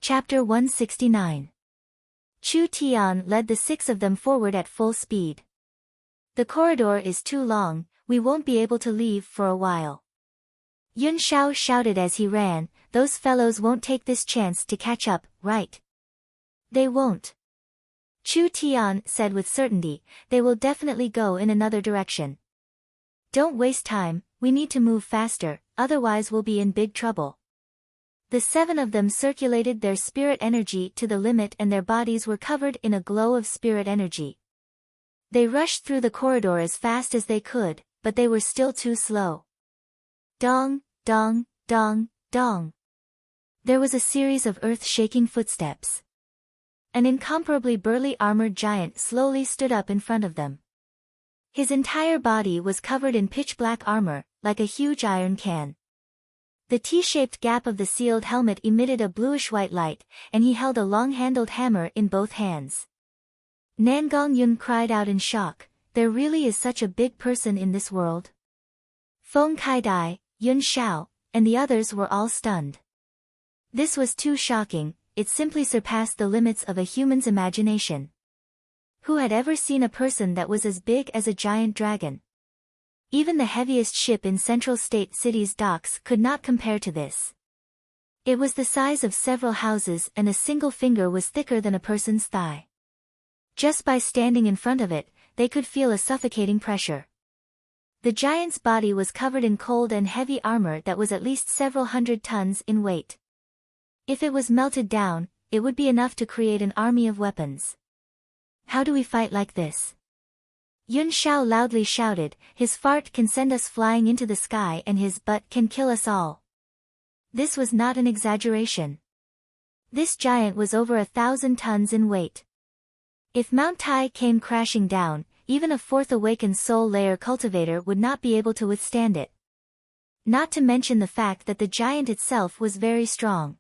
Chapter 169. Chu Tian led the 6 of them forward at full speed. The corridor is too long, we won't be able to leave for a while. Yun Shao shouted as he ran, those fellows won't take this chance to catch up, right? They won't. Chu Tian said with certainty, they will definitely go in another direction. Don't waste time, we need to move faster, otherwise we'll be in big trouble. The 7 of them circulated their spirit energy to the limit and their bodies were covered in a glow of spirit energy. They rushed through the corridor as fast as they could, but they were still too slow. Dong, dong, dong, dong. There was a series of earth-shaking footsteps. An incomparably burly armored giant slowly stood up in front of them. His entire body was covered in pitch-black armor, like a huge iron can. The T-shaped gap of the sealed helmet emitted a bluish-white light, and he held a long-handled hammer in both hands. Nangong Yun cried out in shock, there really is such a big person in this world? Feng Kaidai, Yun Shao, and the others were all stunned. This was too shocking, it simply surpassed the limits of a human's imagination. Who had ever seen a person that was as big as a giant dragon? Even the heaviest ship in Central State City's docks could not compare to this. It was the size of several houses and a single finger was thicker than a person's thigh. Just by standing in front of it, they could feel a suffocating pressure. The giant's body was covered in cold and heavy armor that was at least several hundred tons in weight. If it was melted down, it would be enough to create an army of weapons. How do we fight like this? Yun Shao loudly shouted, his fart can send us flying into the sky and his butt can kill us all. This was not an exaggeration. This giant was over 1,000 tons in weight. If Mount Tai came crashing down, even a 4th awakened soul layer cultivator would not be able to withstand it. Not to mention the fact that the giant itself was very strong.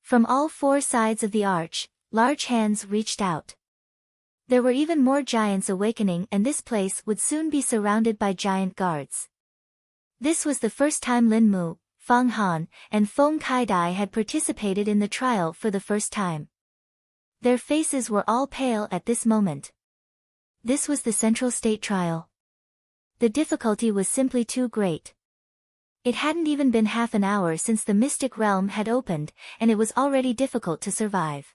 From all 4 sides of the arch, large hands reached out. There were even more giants awakening and this place would soon be surrounded by giant guards. This was the first time Lin Mu, Fang Han, and Feng Kaidai had participated in the trial for the first time. Their faces were all pale at this moment. This was the Central State trial. The difficulty was simply too great. It hadn't even been half an hour since the Mystic Realm had opened, and it was already difficult to survive.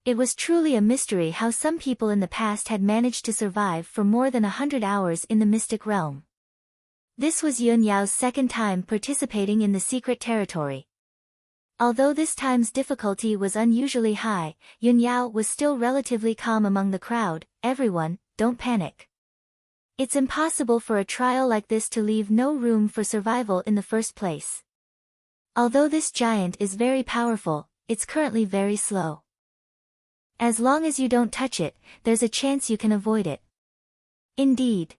It was truly a mystery how some people in the past had managed to survive for more than 100 hours in the Mystic Realm. This was Yun Yao's 2nd time participating in the secret territory. Although this time's difficulty was unusually high, Yun Yao was still relatively calm among the crowd. Everyone, don't panic. It's impossible for a trial like this to leave no room for survival in the first place. Although this giant is very powerful, it's currently very slow. As long as you don't touch it, there's a chance you can avoid it. Indeed.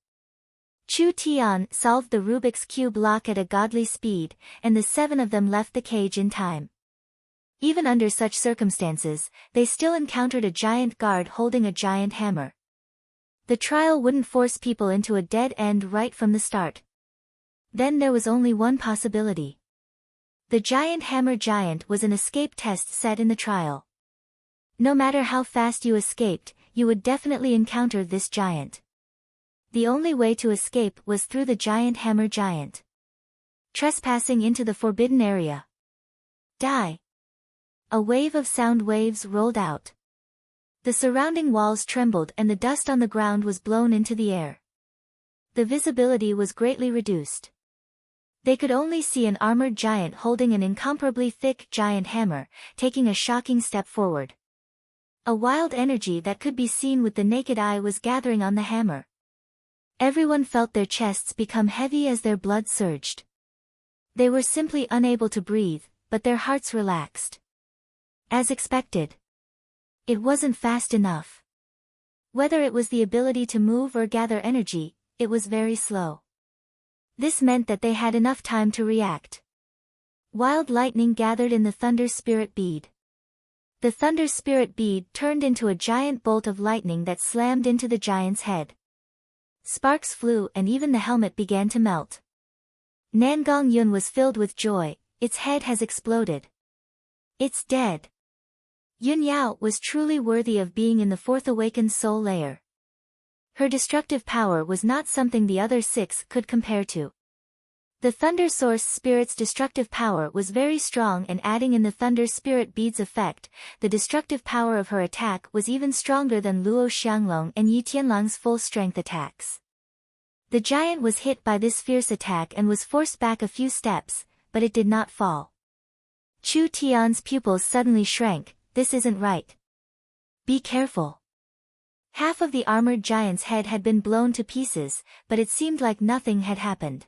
Chu Tian solved the Rubik's Cube lock at a godly speed, and the 7 of them left the cage in time. Even under such circumstances, they still encountered a giant guard holding a giant hammer. The trial wouldn't force people into a dead end right from the start. Then there was only one possibility. The giant hammer giant was an escape test set in the trial. No matter how fast you escaped, you would definitely encounter this giant. The only way to escape was through the giant hammer giant. Trespassing into the forbidden area. Die. A wave of sound waves rolled out. The surrounding walls trembled and the dust on the ground was blown into the air. The visibility was greatly reduced. They could only see an armored giant holding an incomparably thick giant hammer, taking a shocking step forward. A wild energy that could be seen with the naked eye was gathering on the hammer. Everyone felt their chests become heavy as their blood surged. They were simply unable to breathe, but their hearts relaxed. As expected. It wasn't fast enough. Whether it was the ability to move or gather energy, it was very slow. This meant that they had enough time to react. Wild lightning gathered in the Thunder Spirit bead. The Thunder Spirit bead turned into a giant bolt of lightning that slammed into the giant's head. Sparks flew and even the helmet began to melt. Nangong Yun was filled with joy, its head has exploded. It's dead. Yun Yao was truly worthy of being in the fourth awakened soul layer. Her destructive power was not something the other six could compare to. The Thunder Source Spirit's destructive power was very strong, and adding in the Thunder Spirit Bead's effect, the destructive power of her attack was even stronger than Luo Xianglong and Yi Tianlang's full-strength attacks. The giant was hit by this fierce attack and was forced back a few steps, but it did not fall. Chu Tian's pupils suddenly shrank. This isn't right. Be careful. Half of the armored giant's head had been blown to pieces, but it seemed like nothing had happened.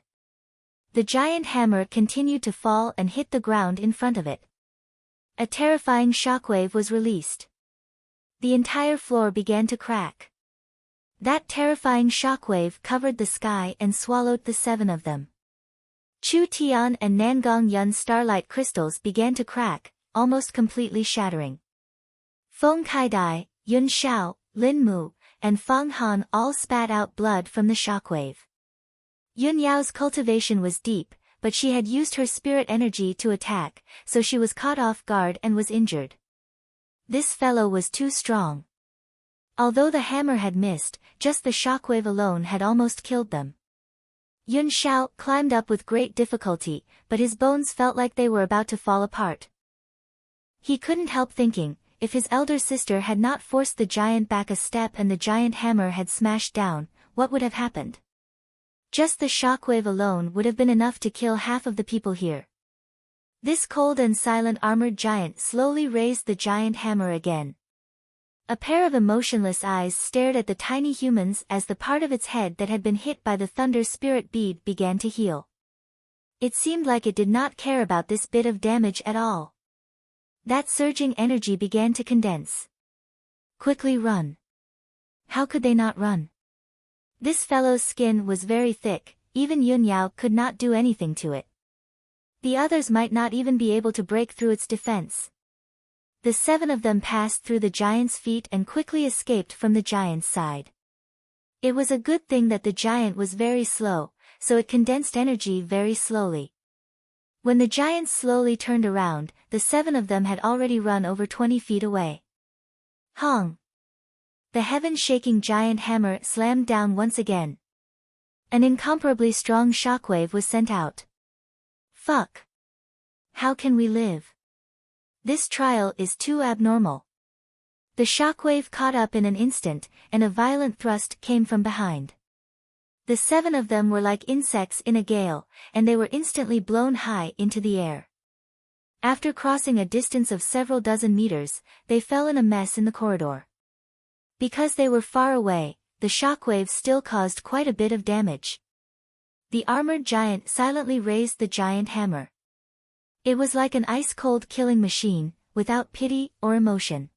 The giant hammer continued to fall and hit the ground in front of it. A terrifying shockwave was released. The entire floor began to crack. That terrifying shockwave covered the sky and swallowed the seven of them. Chu Tian and Nangong Yun's starlight crystals began to crack, almost completely shattering. Feng Kaidai, Yun Xiao, Lin Mu, and Fang Han all spat out blood from the shockwave. Yun Yao's cultivation was deep, but she had used her spirit energy to attack, so she was caught off guard and was injured. This fellow was too strong. Although the hammer had missed, just the shockwave alone had almost killed them. Yun Xiao climbed up with great difficulty, but his bones felt like they were about to fall apart. He couldn't help thinking, if his elder sister had not forced the giant back a step and the giant hammer had smashed down, what would have happened? Just the shockwave alone would have been enough to kill half of the people here. This cold and silent armored giant slowly raised the giant hammer again. A pair of emotionless eyes stared at the tiny humans as the part of its head that had been hit by the Thunder Spirit Bead began to heal. It seemed like it did not care about this bit of damage at all. That surging energy began to condense. Quickly run. How could they not run? This fellow's skin was very thick, even Yun Yao could not do anything to it. The others might not even be able to break through its defense. The seven of them passed through the giant's feet and quickly escaped from the giant's side. It was a good thing that the giant was very slow, so it condensed energy very slowly. When the giants slowly turned around, the seven of them had already run over 20 feet away. Hong! The heaven-shaking giant hammer slammed down once again. An incomparably strong shockwave was sent out. Fuck! How can we live? This trial is too abnormal. The shockwave caught up in an instant, and a violent thrust came from behind. The seven of them were like insects in a gale, and they were instantly blown high into the air. After crossing a distance of several dozen meters, they fell in a mess in the corridor. Because they were far away, the shockwave still caused quite a bit of damage. The armored giant silently raised the giant hammer. It was like an ice-cold killing machine, without pity or emotion.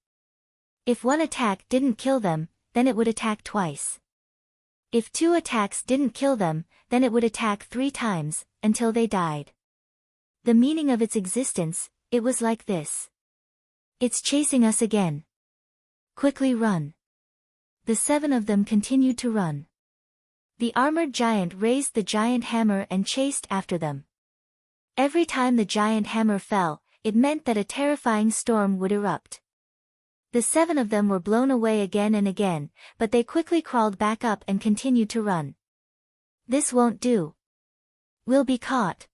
If one attack didn't kill them, then it would attack twice. If two attacks didn't kill them, then it would attack 3 times, until they died. The meaning of its existence, it was like this. It's chasing us again. Quickly run. The seven of them continued to run. The armored giant raised the giant hammer and chased after them. Every time the giant hammer fell, it meant that a terrifying storm would erupt. The seven of them were blown away again and again, but they quickly crawled back up and continued to run. This won't do. We'll be caught.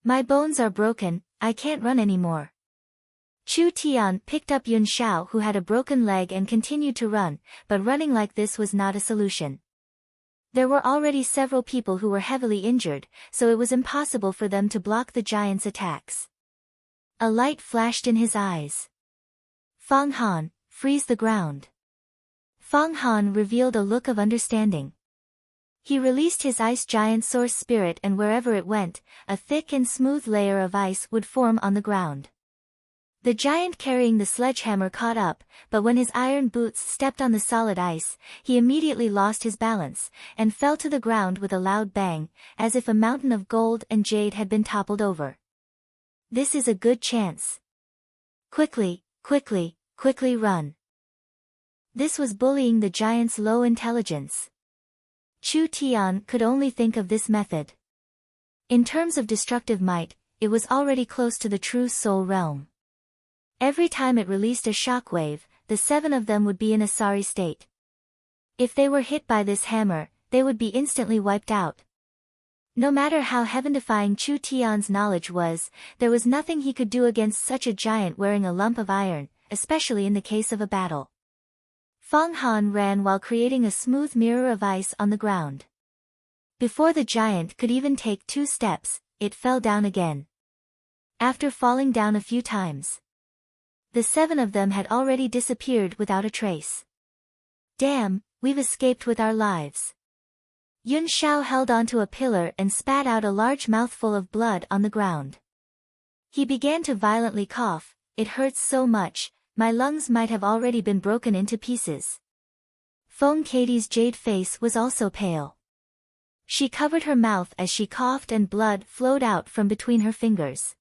My bones are broken, I can't run anymore. Chu Tian picked up Yun Xiao, who had a broken leg, and continued to run, but running like this was not a solution. There were already several people who were heavily injured, so it was impossible for them to block the giant's attacks. A light flashed in his eyes. Fang Han, freeze the ground. Fang Han revealed a look of understanding. He released his ice giant source spirit, and wherever it went, a thick and smooth layer of ice would form on the ground. The giant carrying the sledgehammer caught up, but when his iron boots stepped on the solid ice, he immediately lost his balance, and fell to the ground with a loud bang, as if a mountain of gold and jade had been toppled over. This is a good chance. Quickly, quickly, quickly run. This was bullying the giant's low intelligence. Chu Tian could only think of this method. In terms of destructive might, it was already close to the true soul realm. Every time it released a shockwave, the 7 of them would be in a sorry state. If they were hit by this hammer, they would be instantly wiped out. No matter how heaven-defying Chu Tian's knowledge was, there was nothing he could do against such a giant wearing a lump of iron, especially in the case of a battle. Feng Han ran while creating a smooth mirror of ice on the ground. Before the giant could even take 2 steps, it fell down again. After falling down a few times, the 7 of them had already disappeared without a trace. Damn, we've escaped with our lives. Yun Shao held onto a pillar and spat out a large mouthful of blood on the ground. He began to violently cough. It hurts so much, my lungs might have already been broken into pieces. Feng Katie's jade face was also pale. She covered her mouth as she coughed and blood flowed out from between her fingers.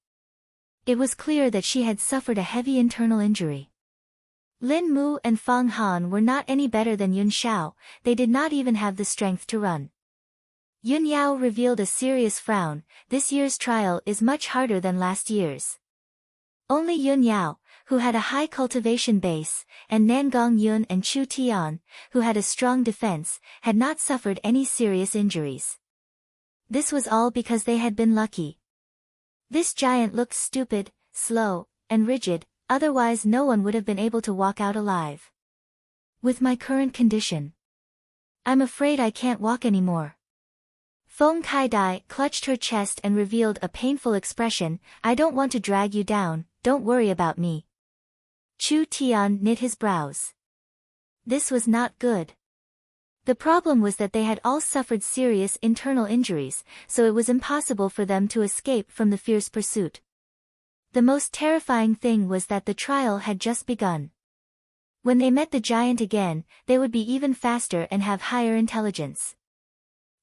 It was clear that she had suffered a heavy internal injury. Lin Mu and Feng Han were not any better than Yun Shao, they did not even have the strength to run. Yun Yao revealed a serious frown. This year's trial is much harder than last year's. Only Yun Yao, who had a high cultivation base, and Nangong Yun and Chu Tian, who had a strong defense, had not suffered any serious injuries. This was all because they had been lucky. This giant looked stupid, slow, and rigid, otherwise no one would have been able to walk out alive. With my current condition, I'm afraid I can't walk anymore. Feng Kaidai clutched her chest and revealed a painful expression. I don't want to drag you down, don't worry about me. Chu Tian knit his brows. This was not good. The problem was that they had all suffered serious internal injuries, so it was impossible for them to escape from the fierce pursuit. The most terrifying thing was that the trial had just begun. When they met the giant again, they would be even faster and have higher intelligence.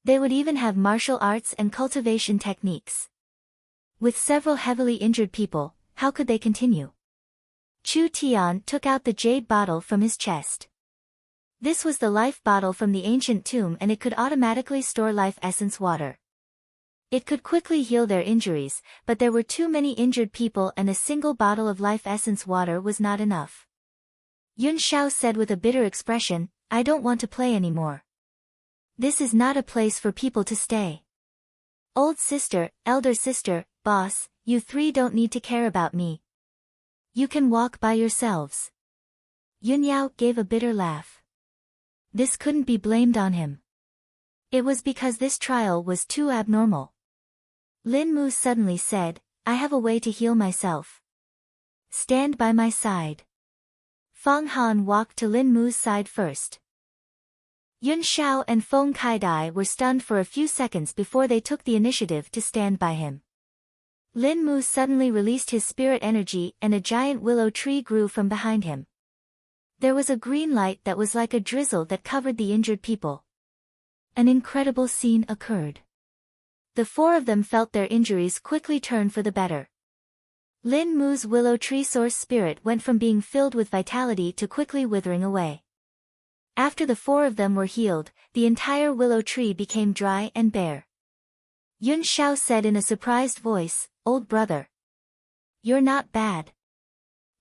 They would even have martial arts and cultivation techniques. With several heavily injured people, how could they continue? Chu Tian took out the jade bottle from his chest. This was the life bottle from the ancient tomb and it could automatically store life essence water. It could quickly heal their injuries, but there were too many injured people and a single bottle of life essence water was not enough. Yun Shao said with a bitter expression, I don't want to play anymore. This is not a place for people to stay. Old sister, elder sister, boss, you 3 don't need to care about me. You can walk by yourselves. Yun Yao gave a bitter laugh. This couldn't be blamed on him. It was because this trial was too abnormal. Lin Mu suddenly said, I have a way to heal myself. Stand by my side. Feng Han walked to Lin Mu's side first. Yun Shao and Feng Kaidai were stunned for a few seconds before they took the initiative to stand by him. Lin Mu suddenly released his spirit energy and a giant willow tree grew from behind him. There was a green light that was like a drizzle that covered the injured people. An incredible scene occurred. The 4 of them felt their injuries quickly turn for the better. Lin Mu's willow tree source spirit went from being filled with vitality to quickly withering away. After the 4 of them were healed, the entire willow tree became dry and bare. Yun Shao said in a surprised voice, Old brother. You're not bad.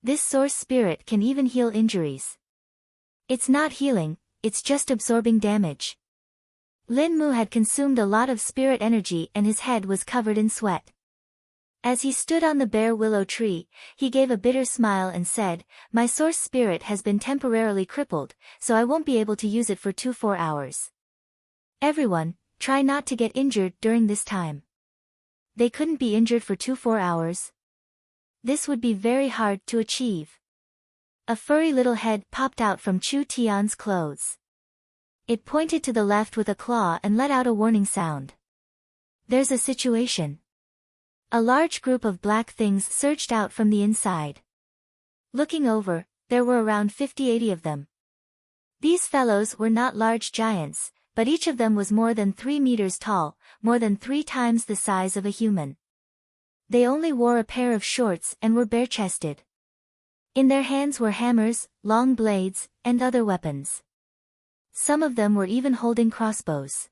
This source spirit can even heal injuries. It's not healing, it's just absorbing damage. Lin Mu had consumed a lot of spirit energy and his head was covered in sweat. As he stood on the bare willow tree, he gave a bitter smile and said, My source spirit has been temporarily crippled, so I won't be able to use it for 4 hours. Everyone, try not to get injured during this time. They couldn't be injured for 4 hours. This would be very hard to achieve. A furry little head popped out from Chu Tian's clothes. It pointed to the left with a claw and let out a warning sound. There's a situation. A large group of black things surged out from the inside. Looking over, there were around 50-80 of them. These fellows were not large giants, but each of them was more than 3 meters tall, more than 3 times the size of a human. They only wore a pair of shorts and were bare-chested. In their hands were hammers, long blades, and other weapons. Some of them were even holding crossbows.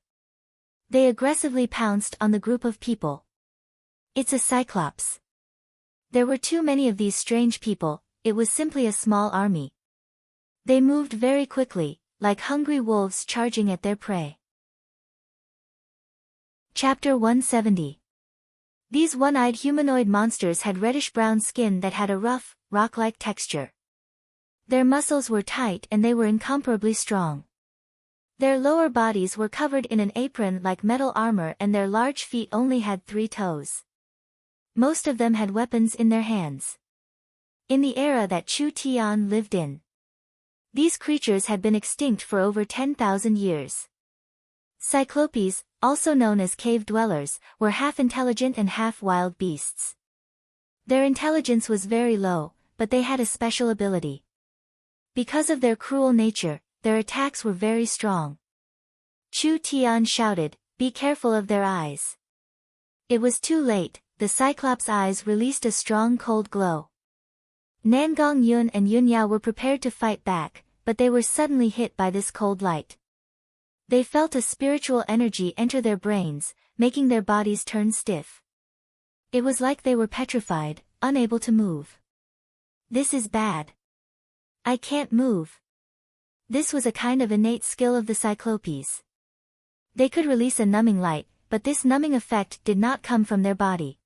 They aggressively pounced on the group of people. It's a cyclops. There were too many of these strange people, it was simply a small army. They moved very quickly, like hungry wolves charging at their prey. Chapter 170. These one-eyed humanoid monsters had reddish-brown skin that had a rough, rock-like texture. Their muscles were tight and they were incomparably strong. Their lower bodies were covered in an apron like metal armor and their large feet only had 3 toes. Most of them had weapons in their hands. In the era that Chu Tian lived in, these creatures had been extinct for over 10,000 years. Cyclopes, also known as cave dwellers, were half intelligent and half wild beasts. Their intelligence was very low, but they had a special ability. Because of their cruel nature, their attacks were very strong. Chu Tian shouted, "Be careful of their eyes." It was too late, the Cyclops' eyes released a strong cold glow. Nangong Yun and Yun Yao were prepared to fight back, but they were suddenly hit by this cold light. They felt a spiritual energy enter their brains, making their bodies turn stiff. It was like they were petrified, unable to move. This is bad. I can't move. This was a kind of innate skill of the Cyclopes. They could release a numbing light, but this numbing effect did not come from their body.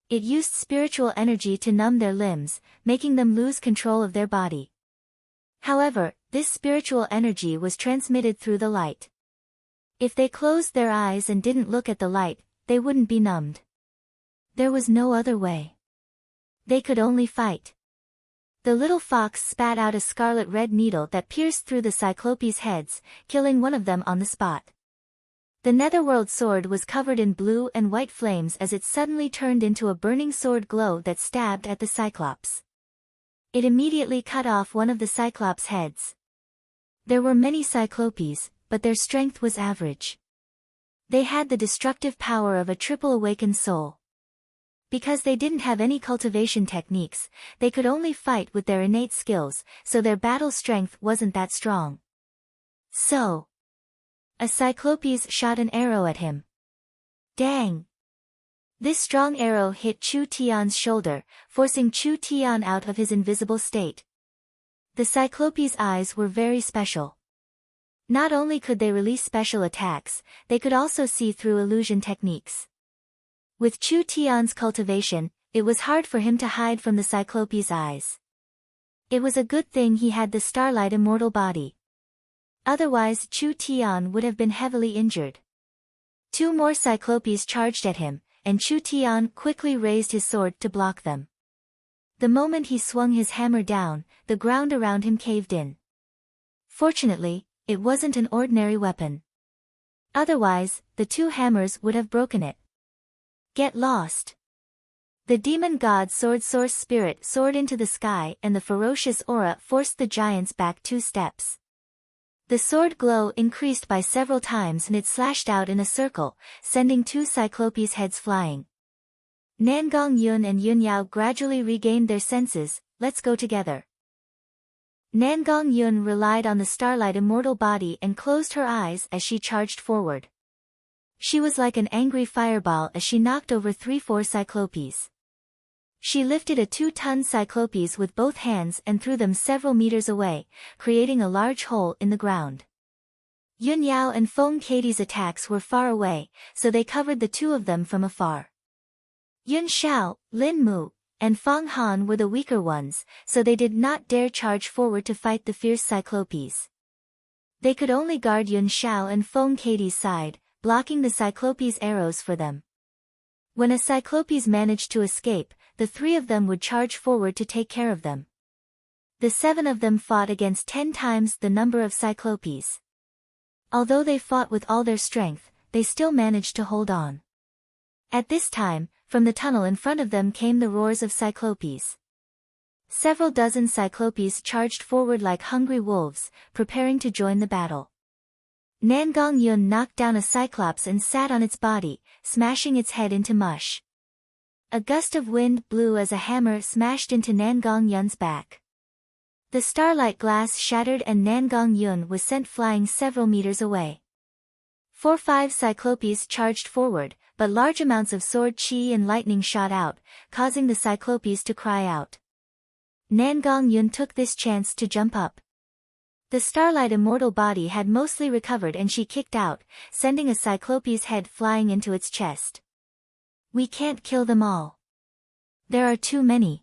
It used spiritual energy to numb their limbs, making them lose control of their body. However, this spiritual energy was transmitted through the light. If they closed their eyes and didn't look at the light, they wouldn't be numbed. There was no other way. They could only fight. The little fox spat out a scarlet-red needle that pierced through the Cyclopes' heads, killing one of them on the spot. The netherworld sword was covered in blue and white flames as it suddenly turned into a burning sword glow that stabbed at the Cyclops. It immediately cut off one of the Cyclops' heads. There were many Cyclopes, but their strength was average. They had the destructive power of a triple awakened soul. Because they didn't have any cultivation techniques, they could only fight with their innate skills, so their battle strength wasn't that strong. So, a Cyclopes shot an arrow at him. Dang! This strong arrow hit Chu Tian's shoulder, forcing Chu Tian out of his invisible state. The Cyclopes' eyes were very special. Not only could they release special attacks, they could also see through illusion techniques. With Chu Tian's cultivation, it was hard for him to hide from the Cyclopes' eyes. It was a good thing he had the starlight immortal body. Otherwise Chu Tian would have been heavily injured. 2 more Cyclopes charged at him, and Chu Tian quickly raised his sword to block them. The moment he swung his hammer down, the ground around him caved in. Fortunately, it wasn't an ordinary weapon. Otherwise, the 2 hammers would have broken it. Get lost! The demon god Sword Source Spirit soared into the sky and the ferocious aura forced the giants back 2 steps. The sword glow increased by several times and it slashed out in a circle, sending 2 Cyclopes' heads flying. Nangong Yun and Yun Yao gradually regained their senses. Let's go together. Nangong Yun relied on the starlight immortal body and closed her eyes as she charged forward. She was like an angry fireball as she knocked over 3-4 Cyclopes. She lifted a 2-ton Cyclopes with both hands and threw them several meters away, creating a large hole in the ground. Yun Yao and Feng Katie's attacks were far away, so they covered the 2 of them from afar. Yun Xiao, Lin Mu, and Fang Han were the weaker ones, so they did not dare charge forward to fight the fierce Cyclopes. They could only guard Yun Xiao and Feng Katie's side, blocking the Cyclopes' arrows for them. When a Cyclopes managed to escape, the 3 of them would charge forward to take care of them. The 7 of them fought against 10 times the number of Cyclopes. Although they fought with all their strength, they still managed to hold on. At this time, from the tunnel in front of them came the roars of Cyclopes. Several dozen Cyclopes charged forward like hungry wolves, preparing to join the battle. Nangong Yun knocked down a Cyclops and sat on its body, smashing its head into mush. A gust of wind blew as a hammer smashed into Nangong Yun's back. The starlight glass shattered and Nangong Yun was sent flying several meters away. 4-5 Cyclopes charged forward, but large amounts of sword chi and lightning shot out, causing the Cyclopes to cry out. Nangong Yun took this chance to jump up. The starlight immortal body had mostly recovered and she kicked out, sending a cyclope's head flying into its chest. We can't kill them all. There are too many.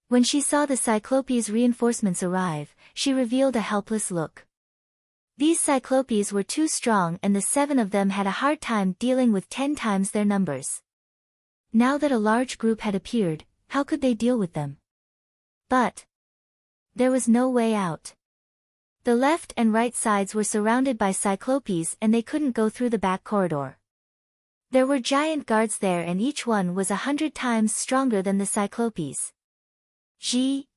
When she saw the cyclope's reinforcements arrive, she revealed a helpless look. These cyclopes were too strong and the 7 of them had a hard time dealing with 10 times their numbers. Now that a large group had appeared, how could they deal with them? But there was no way out. The left and right sides were surrounded by cyclopes and they couldn't go through the back corridor. There were giant guards there and each one was 100 times stronger than the cyclopes. Gee.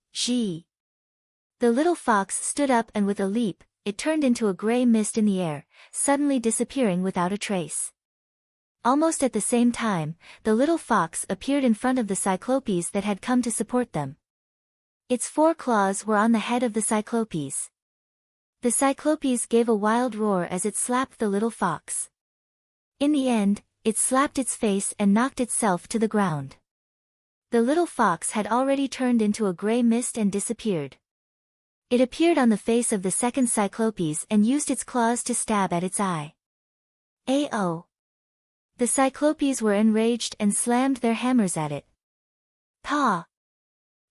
The little fox stood up and with a leap, it turned into a gray mist in the air, suddenly disappearing without a trace. Almost at the same time, the little fox appeared in front of the cyclopes that had come to support them. Its 4 claws were on the head of the cyclopes. The cyclopes gave a wild roar as it slapped the little fox. In the end, it slapped its face and knocked itself to the ground. The little fox had already turned into a gray mist and disappeared. It appeared on the face of the second cyclopes and used its claws to stab at its eye. Ao! The cyclopes were enraged and slammed their hammers at it. Paw!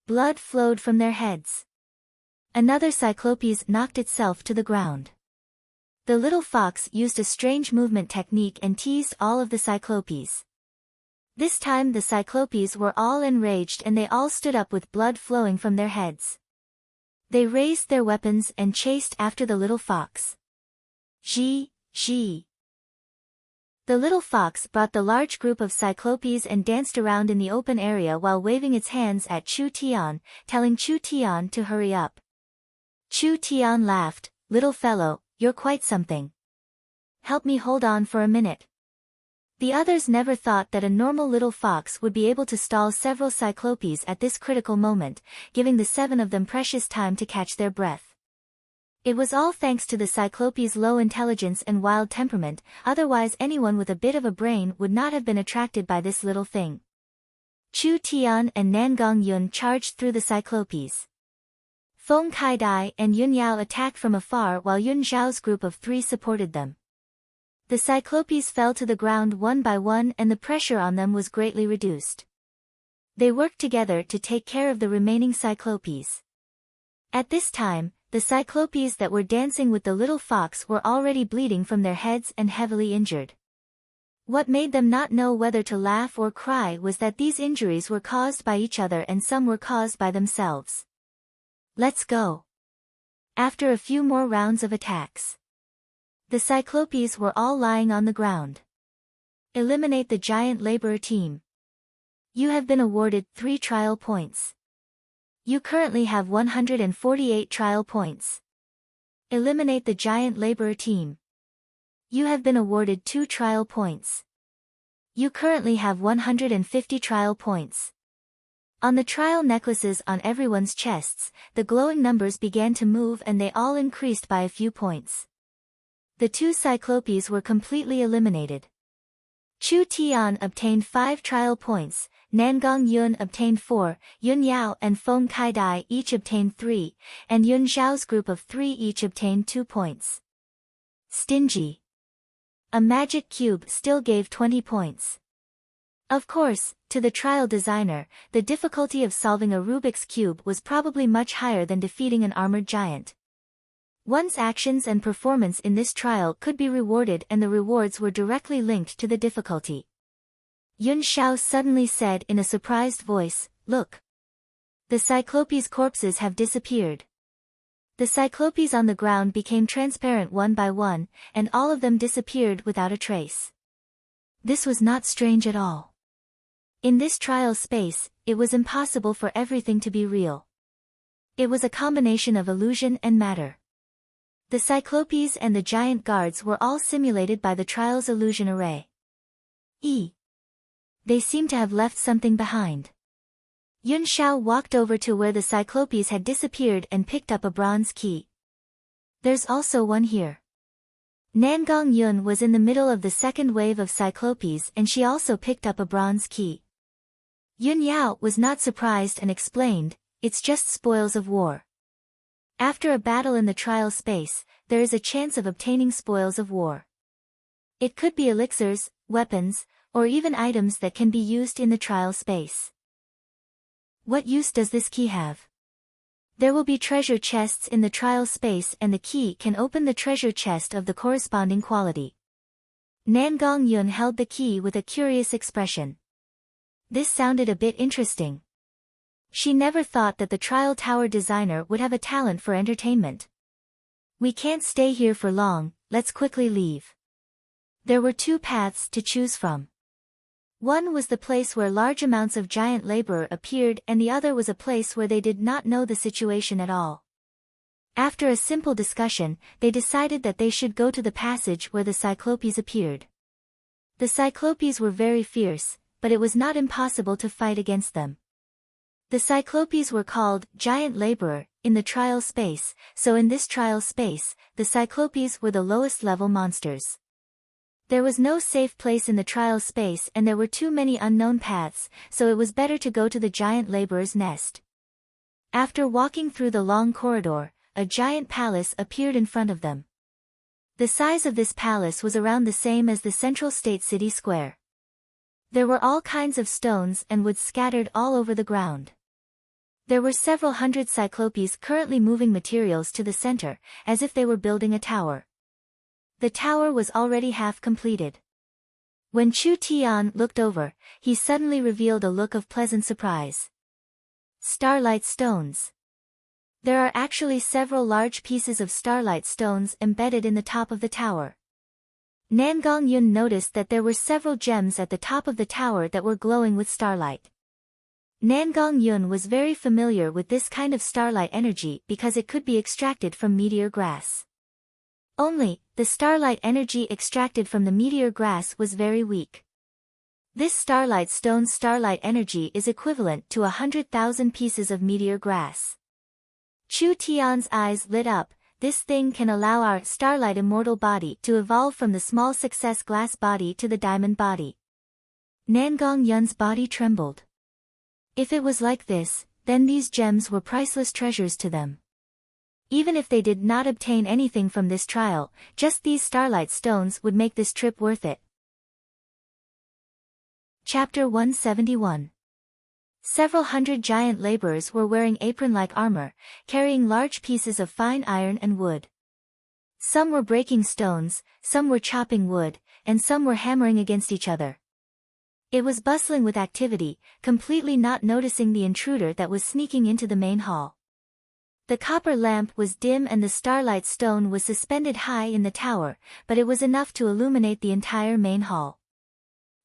Blood flowed from their heads. Another cyclopes knocked itself to the ground. The little fox used a strange movement technique and teased all of the cyclopes. This time the cyclopes were all enraged and they all stood up with blood flowing from their heads. They raised their weapons and chased after the little fox. Gee. The little fox brought the large group of cyclopes and danced around in the open area while waving its hands at Chu Tian, telling Chu Tian to hurry up. Chu Tian laughed, "Little fellow, you're quite something. Help me hold on for a minute." The others never thought that a normal little fox would be able to stall several cyclopes at this critical moment, giving the 7 of them precious time to catch their breath. It was all thanks to the cyclope's low intelligence and wild temperament, otherwise anyone with a bit of a brain would not have been attracted by this little thing. Chu Tian and Nangong Yun charged through the cyclopes. Feng Kaidai and Yun Yao attacked from afar while Yun Zhao's group of 3 supported them. The cyclopes fell to the ground one by one and the pressure on them was greatly reduced. They worked together to take care of the remaining cyclopes. At this time, the cyclopes that were dancing with the little fox were already bleeding from their heads and heavily injured. What made them not know whether to laugh or cry was that these injuries were caused by each other and some were caused by themselves. Let's go. After a few more rounds of attacks, the cyclopes were all lying on the ground. Eliminate the giant laborer team. You have been awarded 3 trial points. You currently have 148 trial points. Eliminate the giant laborer team. You have been awarded 2 trial points. You currently have 150 trial points. On the trial necklaces on everyone's chests, the glowing numbers began to move and they all increased by a few points. The 2 cyclopes were completely eliminated. Chu Tian obtained 5 trial points, Nangong Yun obtained 4, Yun Yao and Feng Kaidai each obtained 3, and Yun Zhao's group of 3 each obtained 2 points. Stingy. A magic cube still gave 20 points. Of course, to the trial designer, the difficulty of solving a Rubik's Cube was probably much higher than defeating an armored giant. One's actions and performance in this trial could be rewarded and the rewards were directly linked to the difficulty. Yun Zhao suddenly said in a surprised voice, "Look. The cyclopes' corpses have disappeared." The cyclopes on the ground became transparent one by one, and all of them disappeared without a trace. This was not strange at all. In this trial space, it was impossible for everything to be real. It was a combination of illusion and matter. The cyclopes and the giant guards were all simulated by the trial's illusion array. They seem to have left something behind. Yun Zhao walked over to where the cyclopes had disappeared and picked up a bronze key. There's also one here. Nangong Yun was in the middle of the second wave of cyclopes and she also picked up a bronze key. Yun Yao was not surprised and explained, it's just spoils of war. After a battle in the trial space, there is a chance of obtaining spoils of war. It could be elixirs, weapons, or even items that can be used in the trial space. What use does this key have? There will be treasure chests in the trial space and the key can open the treasure chest of the corresponding quality. Nangong Yun held the key with a curious expression. This sounded a bit interesting. She never thought that the trial tower designer would have a talent for entertainment. We can't stay here for long, let's quickly leave. There were two paths to choose from. One was the place where large amounts of giant labor appeared and the other was a place where they did not know the situation at all. After a simple discussion, they decided that they should go to the passage where the Cyclopes appeared. The Cyclopes were very fierce, but it was not impossible to fight against them. The Cyclopes were called giant laborer in the trial space, so in this trial space, the Cyclopes were the lowest level monsters. There was no safe place in the trial space and there were too many unknown paths, so it was better to go to the giant laborer's nest. After walking through the long corridor, a giant palace appeared in front of them. The size of this palace was around the same as the central state city square. There were all kinds of stones and wood scattered all over the ground. There were several hundred Cyclopes currently moving materials to the center, as if they were building a tower. The tower was already half completed. When Chu Tian looked over, he suddenly revealed a look of pleasant surprise. Starlight stones. There are actually several large pieces of starlight stones embedded in the top of the tower. Nangong Yun noticed that there were several gems at the top of the tower that were glowing with starlight. Nangong Yun was very familiar with this kind of starlight energy because it could be extracted from meteor grass. Only, the starlight energy extracted from the meteor grass was very weak. This starlight stone's starlight energy is equivalent to 100,000 pieces of meteor grass. Chu Tian's eyes lit up. This thing can allow our starlight immortal body to evolve from the small success glass body to the diamond body. Nangong Yun's body trembled. If it was like this, then these gems were priceless treasures to them. Even if they did not obtain anything from this trial, just these starlight stones would make this trip worth it. Chapter 171. Several hundred giant laborers were wearing apron-like armor, carrying large pieces of fine iron and wood. Some were breaking stones, some were chopping wood, and some were hammering against each other. It was bustling with activity, completely not noticing the intruder that was sneaking into the main hall. The copper lamp was dim and the starlight stone was suspended high in the tower, but it was enough to illuminate the entire main hall.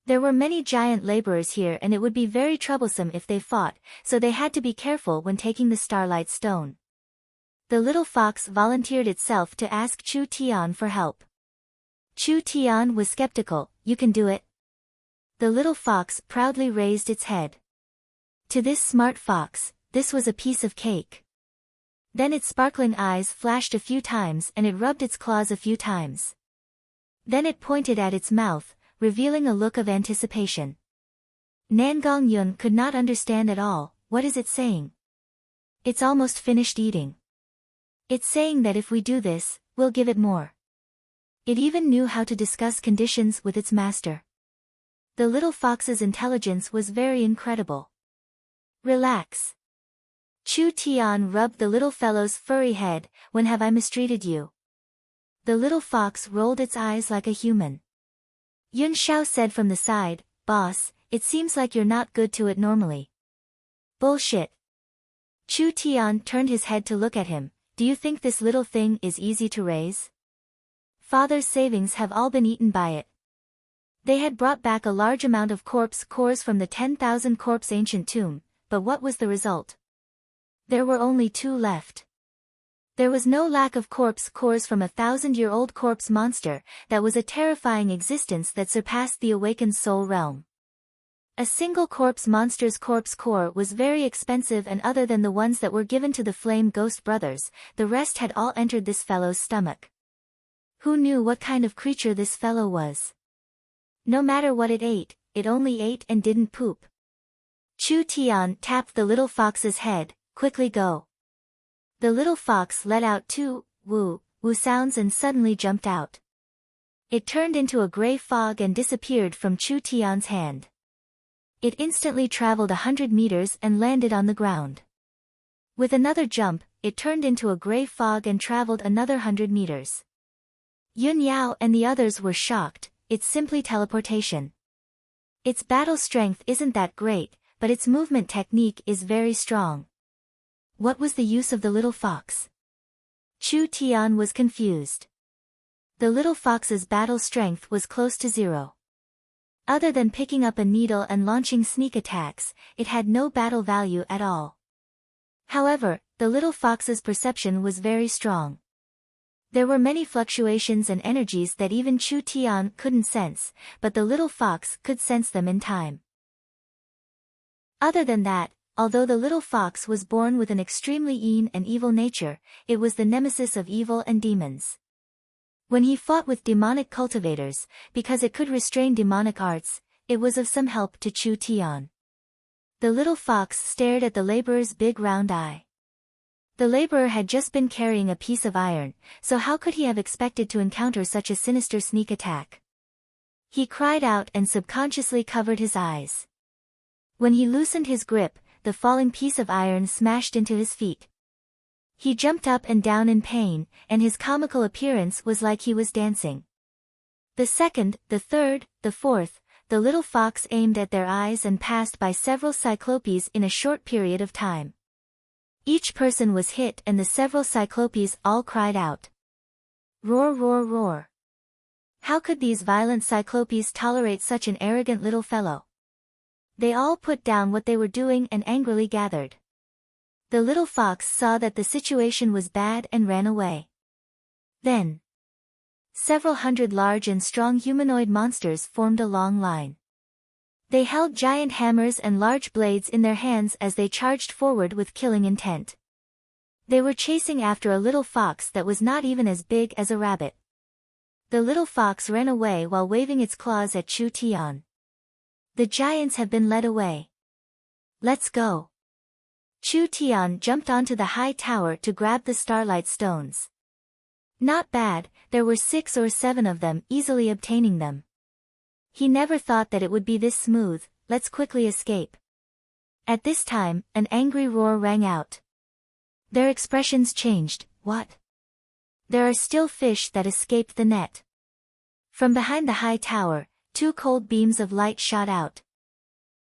There were many giant laborers here and it would be very troublesome if they fought, so they had to be careful when taking the starlight stone. The little fox volunteered itself to ask Chu Tian for help. Chu Tian was skeptical. You can do it. The little fox proudly raised its head. To this smart fox, this was a piece of cake. Then its sparkling eyes flashed a few times and it rubbed its claws a few times. Then it pointed at its mouth, revealing a look of anticipation. Nangong Yun could not understand at all. What is it saying? It's almost finished eating. It's saying that if we do this, we'll give it more. It even knew how to discuss conditions with its master. The little fox's intelligence was very incredible. Relax. Chu Tian rubbed the little fellow's furry head. When have I mistreated you? The little fox rolled its eyes like a human. Yun Xiao said from the side, Boss, it seems like you're not good to it normally. Bullshit. Chu Tian turned his head to look at him. Do you think this little thing is easy to raise? Father's savings have all been eaten by it. They had brought back a large amount of corpse cores from the 10,000 corpse ancient tomb, but what was the result? There were only 2 left. There was no lack of corpse cores from a 1,000-year-old corpse monster. That was a terrifying existence that surpassed the awakened soul realm. A single corpse monster's corpse core was very expensive, and other than the ones that were given to the Flame Ghost brothers, the rest had all entered this fellow's stomach. Who knew what kind of creature this fellow was? No matter what it only ate and didn't poop. Chu Tian tapped the little fox's head. quickly go. The little fox let out two, woo, woo sounds and suddenly jumped out. It turned into a gray fog and disappeared from Chu Tian's hand. It instantly traveled 100 meters and landed on the ground. With another jump, it turned into a gray fog and traveled another 100 meters. Yun Yao and the others were shocked. It's simply teleportation. Its battle strength isn't that great, but its movement technique is very strong. What was the use of the little fox? Chu Tian was confused. The little fox's battle strength was close to zero. Other than picking up a needle and launching sneak attacks, it had no battle value at all. However, the little fox's perception was very strong. There were many fluctuations and energies that even Chu Tian couldn't sense, but the little fox could sense them in time. Other than that, although the little fox was born with an extremely mean and evil nature, it was the nemesis of evil and demons. When he fought with demonic cultivators, because it could restrain demonic arts, it was of some help to Chu Tian. The little fox stared at the laborer's big round eye. The laborer had just been carrying a piece of iron, so how could he have expected to encounter such a sinister sneak attack? He cried out and subconsciously covered his eyes. When he loosened his grip, the falling piece of iron smashed into his feet. He jumped up and down in pain, and his comical appearance was like he was dancing. The second, the third, the fourth, the little fox aimed at their eyes and passed by several cyclopes in a short period of time. Each person was hit and the several cyclopes all cried out. Roar, roar, roar. How could these violent cyclopes tolerate such an arrogant little fellow? They all put down what they were doing and angrily gathered. The little fox saw that the situation was bad and ran away. Then, several hundred large and strong humanoid monsters formed a long line. They held giant hammers and large blades in their hands as they charged forward with killing intent. They were chasing after a little fox that was not even as big as a rabbit. The little fox ran away while waving its claws at Chu Tian. The giants have been led away. Let's go. Chu Tian jumped onto the high tower to grab the starlight stones. Not bad, there were 6 or 7 of them, easily obtaining them. He never thought that it would be this smooth. Let's quickly escape. At this time, an angry roar rang out. Their expressions changed. What? There are still fish that escaped the net. From behind the high tower, 2 cold beams of light shot out.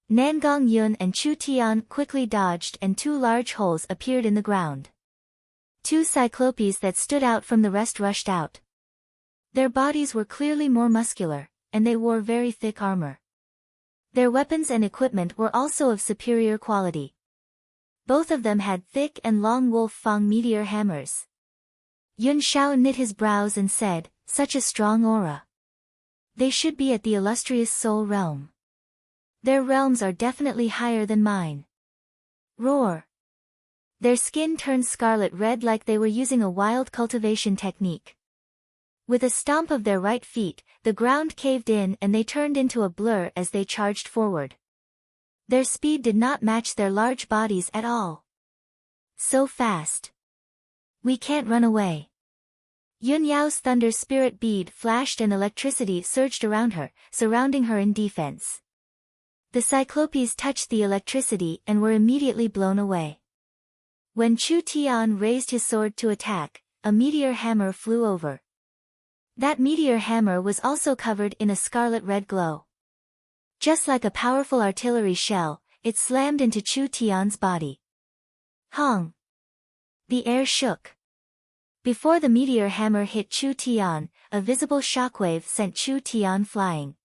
Nangong Yun and Chu Tian quickly dodged and 2 large holes appeared in the ground. 2 cyclopes that stood out from the rest rushed out. Their bodies were clearly more muscular, and they wore very thick armor. Their weapons and equipment were also of superior quality. Both of them had thick and long wolf fang meteor hammers. Yun Shao knit his brows and said, such a strong aura. They should be at the illustrious Soul Realm. Their realms are definitely higher than mine. Roar. Their skin turned scarlet red like they were using a wild cultivation technique. With a stomp of their right feet, the ground caved in and they turned into a blur as they charged forward. Their speed did not match their large bodies at all. So fast. We can't run away. Yun Yao's thunder spirit bead flashed and electricity surged around her, surrounding her in defense. The cyclopes touched the electricity and were immediately blown away. When Chu Tian raised his sword to attack, a meteor hammer flew over. That meteor hammer was also covered in a scarlet-red glow. Just like a powerful artillery shell, it slammed into Chu Tian's body. Hong! The air shook. Before the meteor hammer hit Chu Tian, a visible shockwave sent Chu Tian flying.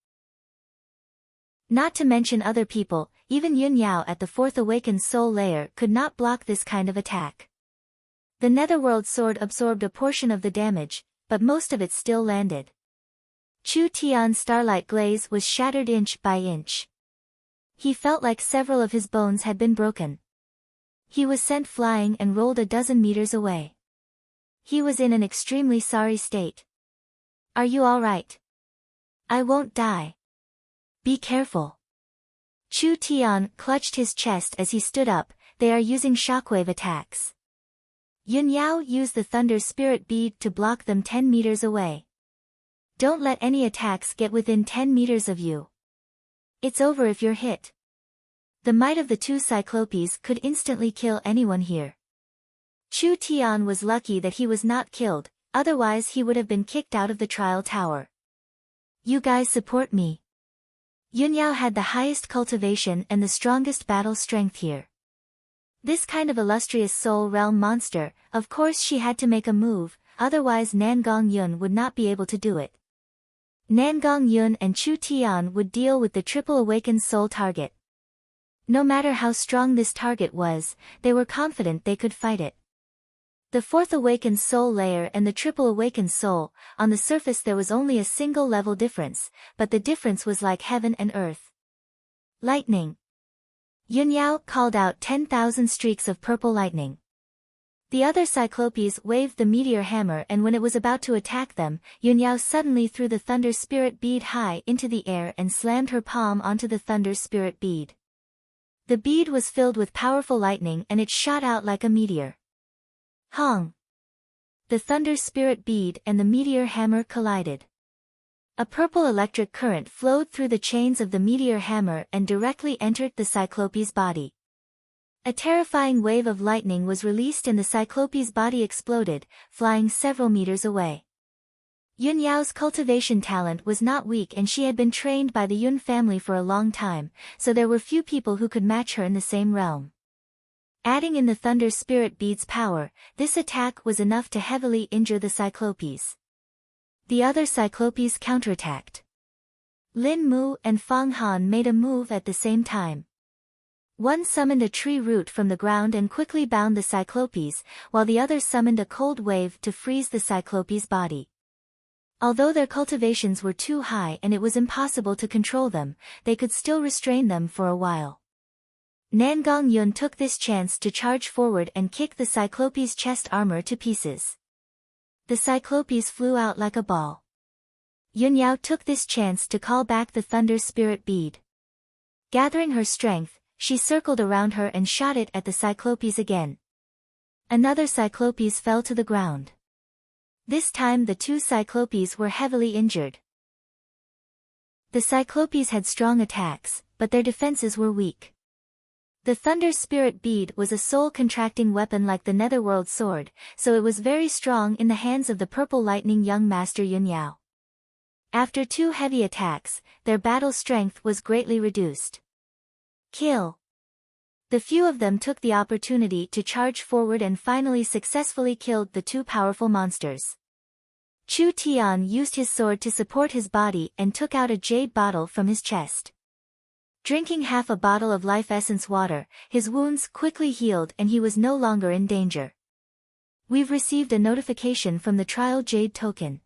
Not to mention other people, even Yun Yao at the 4th awakened soul layer could not block this kind of attack. The netherworld sword absorbed a portion of the damage, but most of it still landed. Chu Tian's starlight glaze was shattered inch by inch. He felt like several of his bones had been broken. He was sent flying and rolled a dozen meters away. He was in an extremely sorry state. Are you all right? I won't die. Be careful. Chu Tian clutched his chest as he stood up, they are using shockwave attacks. Yun Yao used the Thunder Spirit Bead to block them 10 meters away. Don't let any attacks get within 10 meters of you. It's over if you're hit. The might of the two Cyclopes could instantly kill anyone here. Chu Tian was lucky that he was not killed, otherwise he would have been kicked out of the trial tower. You guys support me. Yun Yao had the highest cultivation and the strongest battle strength here. This kind of illustrious soul realm monster, of course she had to make a move, otherwise Nangong Yun would not be able to do it. Nangong Yun and Chu Tian would deal with the triple awakened soul target. No matter how strong this target was, they were confident they could fight it. The fourth awakened soul layer and the triple awakened soul, on the surface there was only a single level difference, but the difference was like heaven and earth. Lightning. Yun Yao called out 10,000 streaks of purple lightning. The other Cyclopes waved the meteor hammer, and when it was about to attack them, Yun Yao suddenly threw the Thunder Spirit Bead high into the air and slammed her palm onto the Thunder Spirit Bead. The bead was filled with powerful lightning and it shot out like a meteor. Hong! The Thunder Spirit Bead and the meteor hammer collided. A purple electric current flowed through the chains of the meteor hammer and directly entered the Cyclope's body. A terrifying wave of lightning was released and the Cyclope's body exploded, flying several meters away. Yun Yao's cultivation talent was not weak and she had been trained by the Yun family for a long time, so there were few people who could match her in the same realm. Adding in the Thunder Spirit Bead's power, this attack was enough to heavily injure the Cyclopes. The other Cyclopes counterattacked. Lin Mu and Fang Han made a move at the same time. One summoned a tree root from the ground and quickly bound the Cyclopes, while the other summoned a cold wave to freeze the Cyclope's body. Although their cultivations were too high and it was impossible to control them, they could still restrain them for a while. Nangong Yun took this chance to charge forward and kick the Cyclope's chest armor to pieces. The Cyclopes flew out like a ball. Yun Yao took this chance to call back the Thunder Spirit Bead. Gathering her strength, she circled around her and shot it at the Cyclopes again. Another Cyclopes fell to the ground. This time the two Cyclopes were heavily injured. The Cyclopes had strong attacks, but their defenses were weak. The Thunder Spirit Bead was a soul-contracting weapon like the Netherworld Sword, so it was very strong in the hands of the Purple Lightning young Master Yun Yao. After two heavy attacks, their battle strength was greatly reduced. Kill! The few of them took the opportunity to charge forward and finally successfully killed the two powerful monsters. Chu Tian used his sword to support his body and took out a jade bottle from his chest. Drinking half a bottle of life essence water, his wounds quickly healed and he was no longer in danger. We've received a notification from the trial jade token.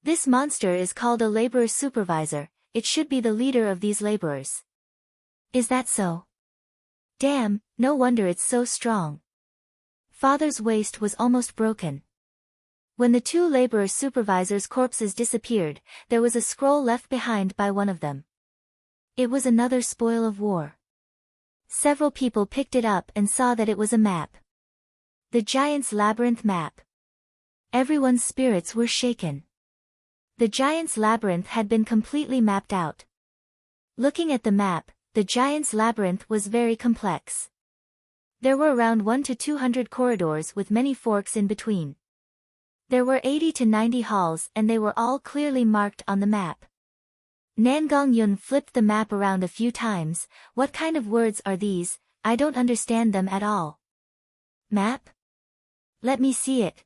This monster is called a laborer supervisor, it should be the leader of these laborers. Is that so? Damn, no wonder it's so strong. Father's waist was almost broken. When the two laborer supervisors' corpses disappeared, there was a scroll left behind by one of them. It was another spoil of war. Several people picked it up and saw that it was a map. The Giant's Labyrinth map. Everyone's spirits were shaken. The Giant's Labyrinth had been completely mapped out. Looking at the map, the Giant's Labyrinth was very complex. There were around 1 to 200 corridors with many forks in between. There were 80 to 90 halls and they were all clearly marked on the map. Nangong Yun flipped the map around a few times. What kind of words are these? I don't understand them at all. Map? Let me see it.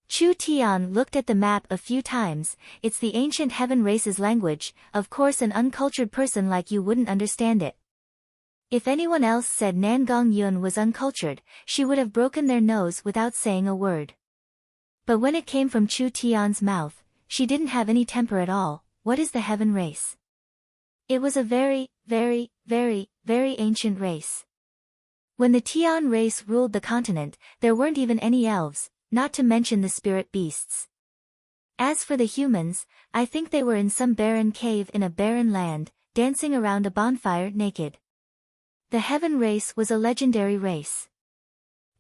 Chu Tian looked at the map a few times. It's the ancient heaven race's language, of course an uncultured person like you wouldn't understand it. If anyone else said Nangong Yun was uncultured, she would have broken their nose without saying a word. But when it came from Chu Tian's mouth, she didn't have any temper at all. What is the heaven race? It was a very, very, very, very ancient race. When the Tian race ruled the continent, there weren't even any elves, not to mention the spirit beasts. As for the humans, I think they were in some barren cave in a barren land, dancing around a bonfire naked. The Heaven Race was a legendary race.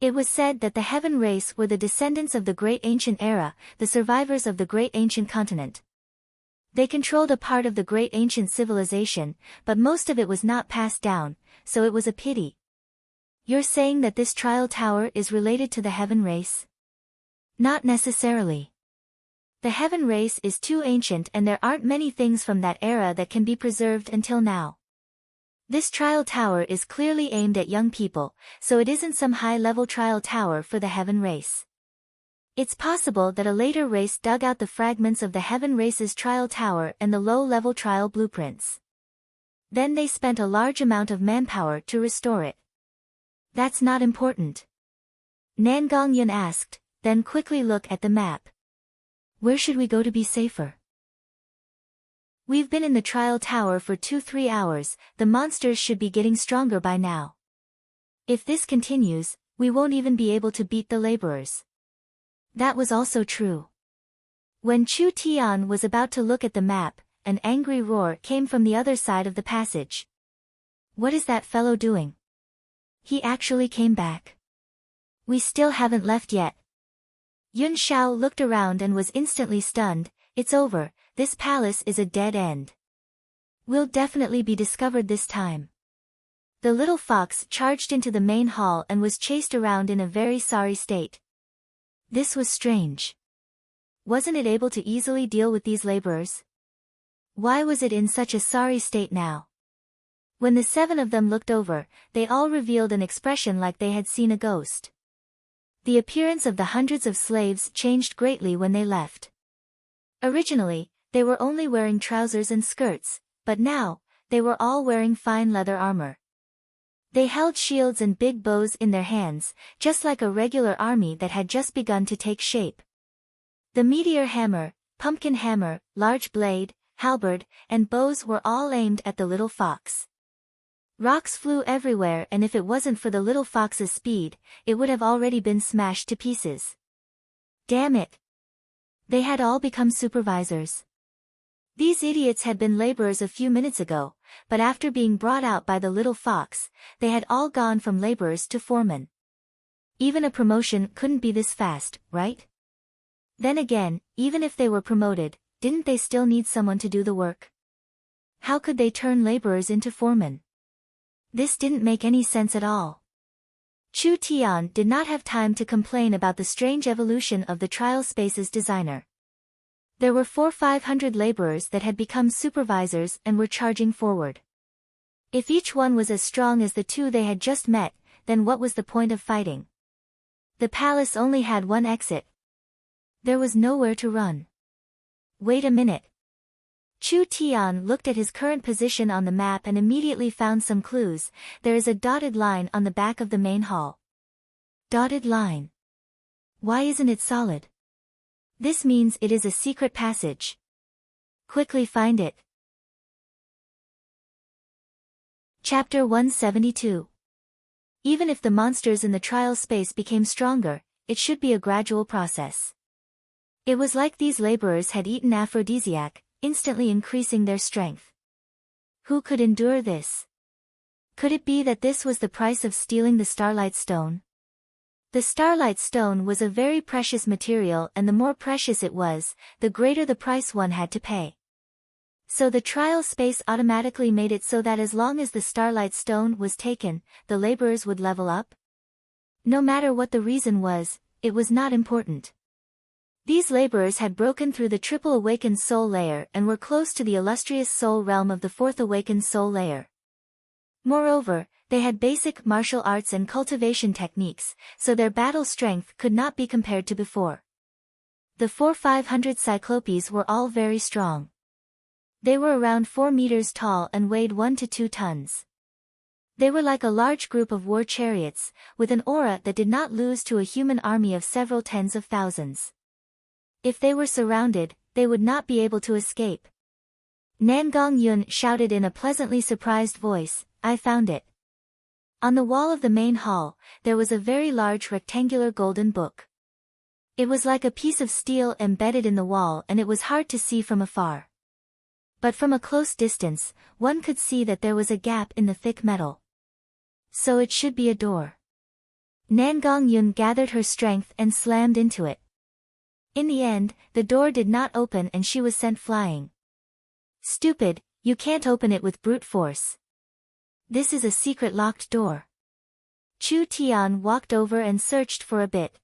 It was said that the Heaven Race were the descendants of the Great Ancient Era, the survivors of the Great Ancient Continent. They controlled a part of the Great Ancient Civilization, but most of it was not passed down, so it was a pity. You're saying that this trial tower is related to the Heaven Race? Not necessarily. The Heaven Race is too ancient and there aren't many things from that era that can be preserved until now. This trial tower is clearly aimed at young people, so it isn't some high-level trial tower for the Heaven Race. It's possible that a later race dug out the fragments of the Heaven Race's trial tower and the low-level trial blueprints. Then they spent a large amount of manpower to restore it. That's not important. Nan Gongyun asked, then quickly look at the map. Where should we go to be safer? We've been in the trial tower for 2-3 hours, the monsters should be getting stronger by now. If this continues, we won't even be able to beat the laborers. That was also true. When Chu Tian was about to look at the map, an angry roar came from the other side of the passage. What is that fellow doing? He actually came back. We still haven't left yet. Yun Xiao looked around and was instantly stunned. It's over, this palace is a dead end. We'll definitely be discovered this time. The little fox charged into the main hall and was chased around in a very sorry state. This was strange. Wasn't it able to easily deal with these laborers? Why was it in such a sorry state now? When the 7 of them looked over, they all revealed an expression like they had seen a ghost. The appearance of the hundreds of slaves changed greatly when they left. Originally, they were only wearing trousers and skirts, but now, they were all wearing fine leather armor. They held shields and big bows in their hands, just like a regular army that had just begun to take shape. The meteor hammer, pumpkin hammer, large blade, halberd, and bows were all aimed at the little fox. Rocks flew everywhere and if it wasn't for the little fox's speed, it would have already been smashed to pieces. Damn it! They had all become supervisors. These idiots had been laborers a few minutes ago, but after being brought out by the little fox, they had all gone from laborers to foremen. Even a promotion couldn't be this fast, right? Then again, even if they were promoted, didn't they still need someone to do the work? How could they turn laborers into foremen? This didn't make any sense at all. Chu Tian did not have time to complain about the strange evolution of the trial space's designer. There were 400-500 laborers that had become supervisors and were charging forward. If each one was as strong as the 2 they had just met, then what was the point of fighting? The palace only had one exit. There was nowhere to run. Wait a minute. Chu Tian looked at his current position on the map and immediately found some clues. There is a dotted line on the back of the main hall. Dotted line. Why isn't it solid? This means it is a secret passage. Quickly find it. Chapter 172. Even if the monsters in the trial space became stronger, it should be a gradual process. It was like these laborers had eaten aphrodisiac, instantly increasing their strength. Who could endure this? Could it be that this was the price of stealing the Starlight Stone? The Starlight Stone was a very precious material and the more precious it was, the greater the price one had to pay. So the trial space automatically made it so that as long as the Starlight Stone was taken, the laborers would level up? No matter what the reason was, it was not important. These laborers had broken through the triple awakened soul layer and were close to the illustrious soul realm of the 4th awakened soul layer. Moreover, they had basic martial arts and cultivation techniques, so their battle strength could not be compared to before. The 400-500 Cyclopes were all very strong. They were around 4 meters tall and weighed 1 to 2 tons. They were like a large group of war chariots, with an aura that did not lose to a human army of several tens of thousands. If they were surrounded, they would not be able to escape. Nan Gongyun shouted in a pleasantly surprised voice, I found it. On the wall of the main hall, there was a very large rectangular golden book. It was like a piece of steel embedded in the wall and it was hard to see from afar. But from a close distance, one could see that there was a gap in the thick metal. So it should be a door. Nangong Yun gathered her strength and slammed into it. In the end, the door did not open and she was sent flying. Stupid, you can't open it with brute force. This is a secret locked door. Chu Tian walked over and searched for a bit.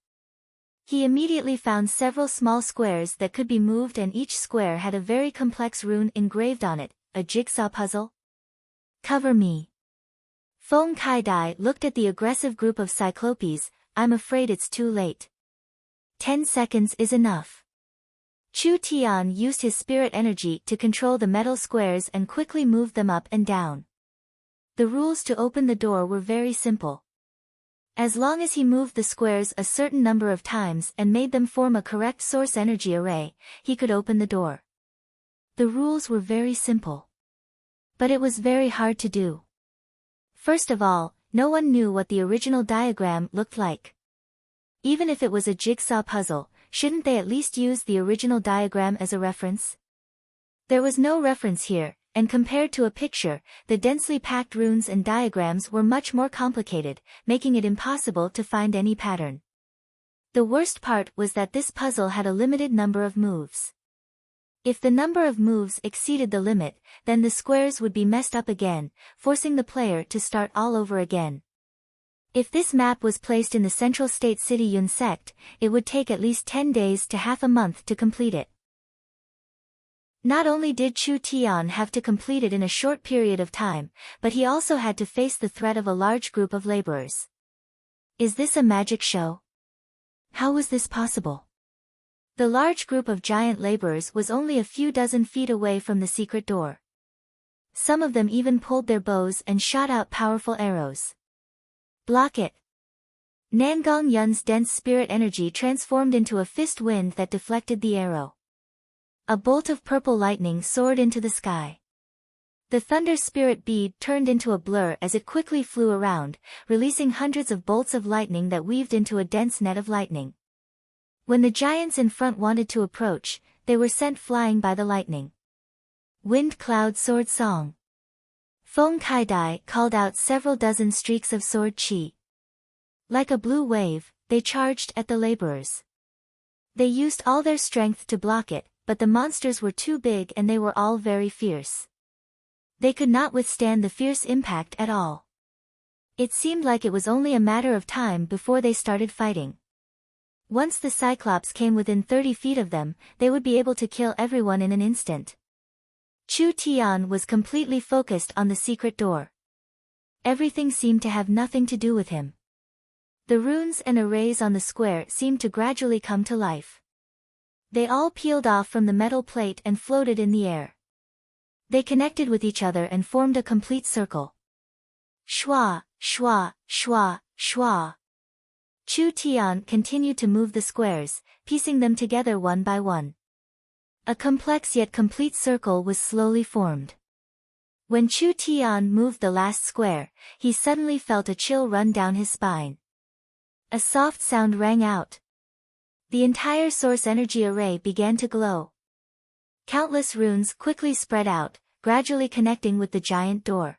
He immediately found several small squares that could be moved and each square had a very complex rune engraved on it, a jigsaw puzzle. Cover me. Feng Kaidai looked at the aggressive group of cyclopes. I'm afraid it's too late. 10 seconds is enough. Chu Tian used his spirit energy to control the metal squares and quickly moved them up and down. The rules to open the door were very simple. As long as he moved the squares a certain number of times and made them form a correct source energy array, he could open the door. The rules were very simple. But it was very hard to do. First of all, no one knew what the original diagram looked like. Even if it was a jigsaw puzzle, shouldn't they at least use the original diagram as a reference? There was no reference here, and compared to a picture, the densely packed runes and diagrams were much more complicated, making it impossible to find any pattern. The worst part was that this puzzle had a limited number of moves. If the number of moves exceeded the limit, then the squares would be messed up again, forcing the player to start all over again. If this map was placed in the central state city Yun Sect, it would take at least 10 days to half a month to complete it. Not only did Chu Tian have to complete it in a short period of time, but he also had to face the threat of a large group of laborers. Is this a magic show? How was this possible? The large group of giant laborers was only a few dozen feet away from the secret door. Some of them even pulled their bows and shot out powerful arrows. Block it. Nangong Yun's dense spirit energy transformed into a fist wind that deflected the arrow. A bolt of purple lightning soared into the sky. The thunder spirit bead turned into a blur as it quickly flew around, releasing hundreds of bolts of lightning that weaved into a dense net of lightning. When the giants in front wanted to approach, they were sent flying by the lightning. Wind Cloud Sword Song. Feng Kaidai called out several dozen streaks of sword chi. Like a blue wave, they charged at the laborers. They used all their strength to block it, but the monsters were too big and they were all very fierce. They could not withstand the fierce impact at all. It seemed like it was only a matter of time before they started fighting. Once the Cyclops came within 30 feet of them, they would be able to kill everyone in an instant. Chu Tian was completely focused on the secret door. Everything seemed to have nothing to do with him. The runes and arrays on the square seemed to gradually come to life. They all peeled off from the metal plate and floated in the air. They connected with each other and formed a complete circle. Shwa, shwa, shwa, shwa. Chu Tian continued to move the squares, piecing them together one by one. A complex yet complete circle was slowly formed. When Chu Tian moved the last square, he suddenly felt a chill run down his spine. A soft sound rang out. The entire source energy array began to glow. Countless runes quickly spread out, gradually connecting with the giant door.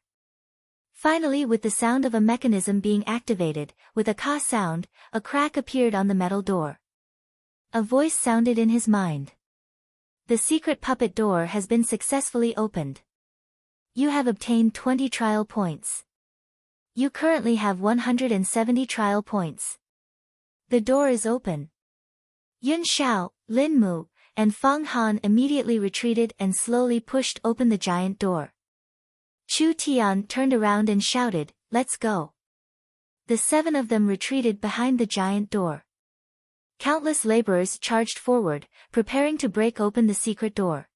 Finally, with the sound of a mechanism being activated, with a ka sound, a crack appeared on the metal door. A voice sounded in his mind. The secret puppet door has been successfully opened. You have obtained 20 trial points. You currently have 170 trial points. The door is open. Yun Xiao, Lin Mu, and Fang Han immediately retreated and slowly pushed open the giant door. Chu Tian turned around and shouted, "Let's go." The 7 of them retreated behind the giant door. Countless laborers charged forward, preparing to break open the secret door.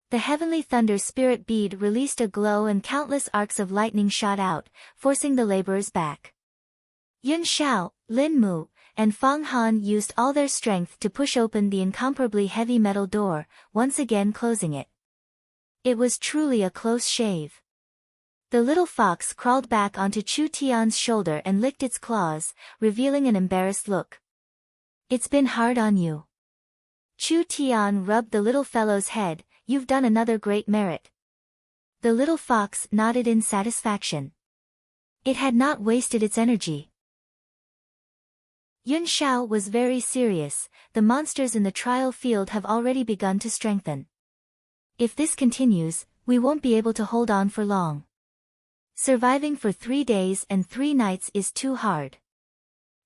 The heavenly thunder spirit bead released a glow and countless arcs of lightning shot out, forcing the laborers back. Yun Xiao, Lin Mu, and Fang Han used all their strength to push open the incomparably heavy metal door, once again closing it. It was truly a close shave. The little fox crawled back onto Chu Tian's shoulder and licked its claws, revealing an embarrassed look. It's been hard on you. Chu Tian rubbed the little fellow's head. You've done another great merit. The little fox nodded in satisfaction. It had not wasted its energy. Yun Xiao was very serious. The monsters in the trial field have already begun to strengthen. If this continues, we won't be able to hold on for long. Surviving for 3 days and 3 nights is too hard.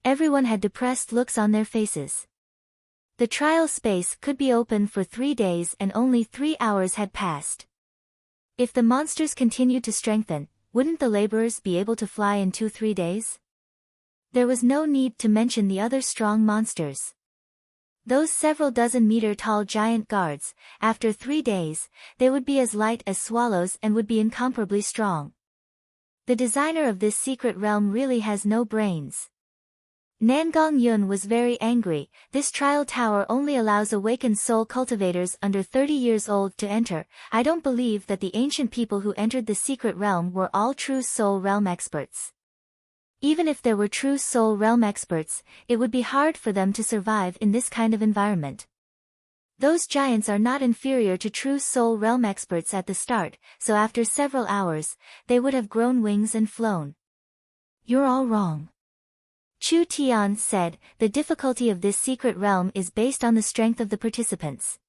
Everyone had depressed looks on their faces. The trial space could be open for 3 days and only 3 hours had passed. If the monsters continued to strengthen, wouldn't the laborers be able to fly in 2-3 days? There was no need to mention the other strong monsters. Those several dozen meter tall giant guards, after 3 days, they would be as light as swallows and would be incomparably strong. The designer of this secret realm really has no brains. Nangong Yun was very angry. This trial tower only allows awakened soul cultivators under 30 years old to enter. I don't believe that the ancient people who entered the secret realm were all true soul realm experts. Even if there were true soul realm experts, it would be hard for them to survive in this kind of environment. Those giants are not inferior to true soul realm experts at the start, so after several hours, they would have grown wings and flown. You're all wrong. Chu Tian said, the difficulty of this secret realm is based on the strength of the participants.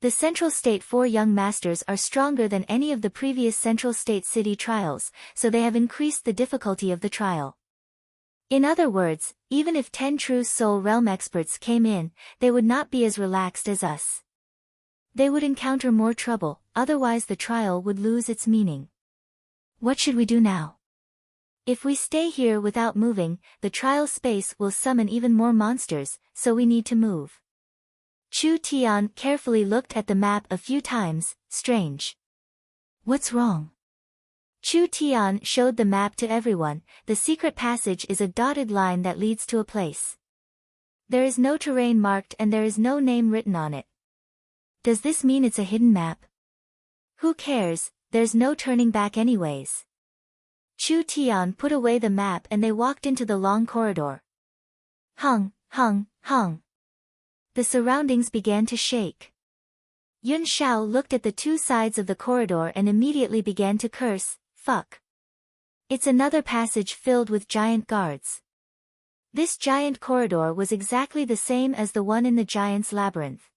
The Central State 4 young masters are stronger than any of the previous Central State city trials, so they have increased the difficulty of the trial. In other words, even if 10 true soul realm experts came in, they would not be as relaxed as us. They would encounter more trouble, otherwise the trial would lose its meaning. What should we do now? If we stay here without moving, the trial space will summon even more monsters, so we need to move. Chu Tian carefully looked at the map a few times. Strange. What's wrong? Chu Tian showed the map to everyone. The secret passage is a dotted line that leads to a place. There is no terrain marked and there is no name written on it. Does this mean it's a hidden map? Who cares, there's no turning back anyways. Chu Tian put away the map and they walked into the long corridor. Hung, hung, hung. The surroundings began to shake. Yun Xiao looked at the 2 sides of the corridor and immediately began to curse, fuck. It's another passage filled with giant guards. This giant corridor was exactly the same as the one in the giant's labyrinth.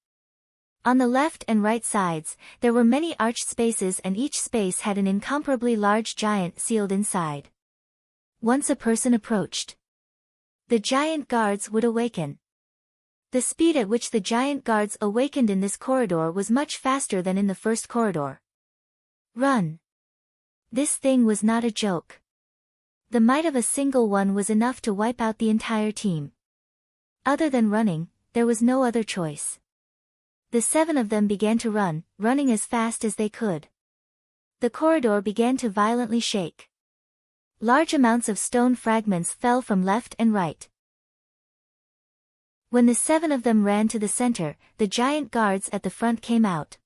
On the left and right sides, there were many arched spaces and each space had an incomparably large giant sealed inside. Once a person approached, the giant guards would awaken. The speed at which the giant guards awakened in this corridor was much faster than in the first corridor. Run! This thing was not a joke. The might of a single one was enough to wipe out the entire team. Other than running, there was no other choice. The 7 of them began to run, running as fast as they could. The corridor began to violently shake. Large amounts of stone fragments fell from left and right. When the 7 of them ran to the center, the giant guards at the front came out.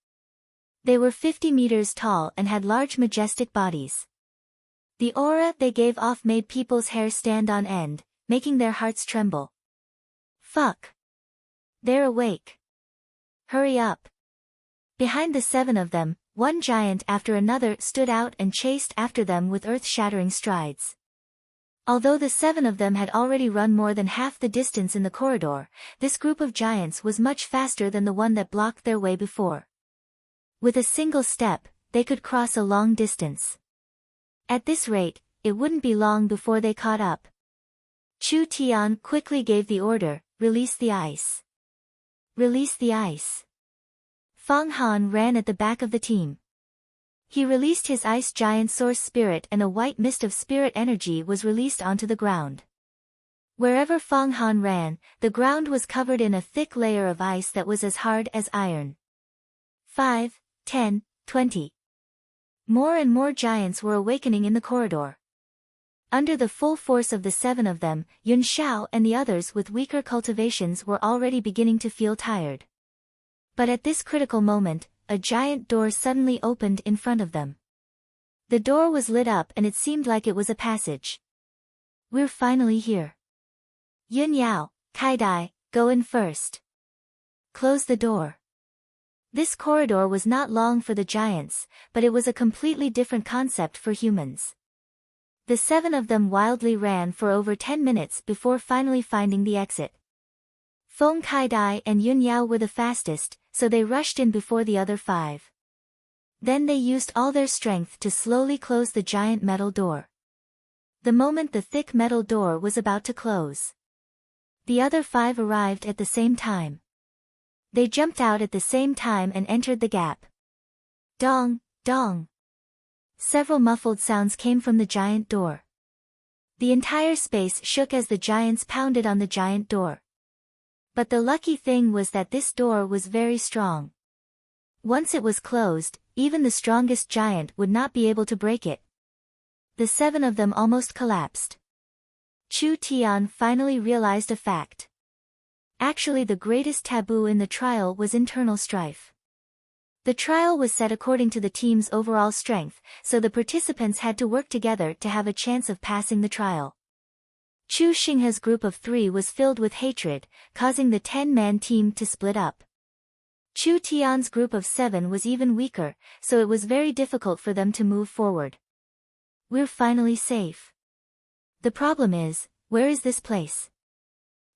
They were 50 meters tall and had large majestic bodies. The aura they gave off made people's hair stand on end, making their hearts tremble. Fuck! They're awake. Hurry up! Behind the 7 of them, one giant after another stood out and chased after them with earth-shattering strides. Although the 7 of them had already run more than half the distance in the corridor, this group of giants was much faster than the one that blocked their way before. With a single step, they could cross a long distance. At this rate, it wouldn't be long before they caught up. Chu Tian quickly gave the order, release the ice. Release the ice. Fang Han ran at the back of the team. He released his ice giant source spirit and a white mist of spirit energy was released onto the ground. Wherever Fang Han ran, the ground was covered in a thick layer of ice that was as hard as iron. 5, 10, 20. More and more giants were awakening in the corridor. Under the full force of the 7 of them, Yun Xiao and the others with weaker cultivations were already beginning to feel tired. But at this critical moment, a giant door suddenly opened in front of them. The door was lit up and it seemed like it was a passage. We're finally here. Yun Yao, Kai Dai, go in first. Close the door. This corridor was not long for the giants, but it was a completely different concept for humans. The 7 of them wildly ran for over 10 minutes before finally finding the exit. Feng Kaidai and Yun Yao were the fastest, so they rushed in before the other 5. Then they used all their strength to slowly close the giant metal door. The moment the thick metal door was about to close, the other 5 arrived at the same time. They jumped out at the same time and entered the gap. Dong, dong. Several muffled sounds came from the giant door. The entire space shook as the giants pounded on the giant door. But the lucky thing was that this door was very strong. Once it was closed, even the strongest giant would not be able to break it. The 7 of them almost collapsed. Chu Tian finally realized a fact. Actually, the greatest taboo in the trial was internal strife. The trial was set according to the team's overall strength, so the participants had to work together to have a chance of passing the trial. Chu Xinghe's group of 3 was filled with hatred, causing the 10-man team to split up. Chu Tian's group of 7 was even weaker, so it was very difficult for them to move forward. We're finally safe. The problem is, where is this place?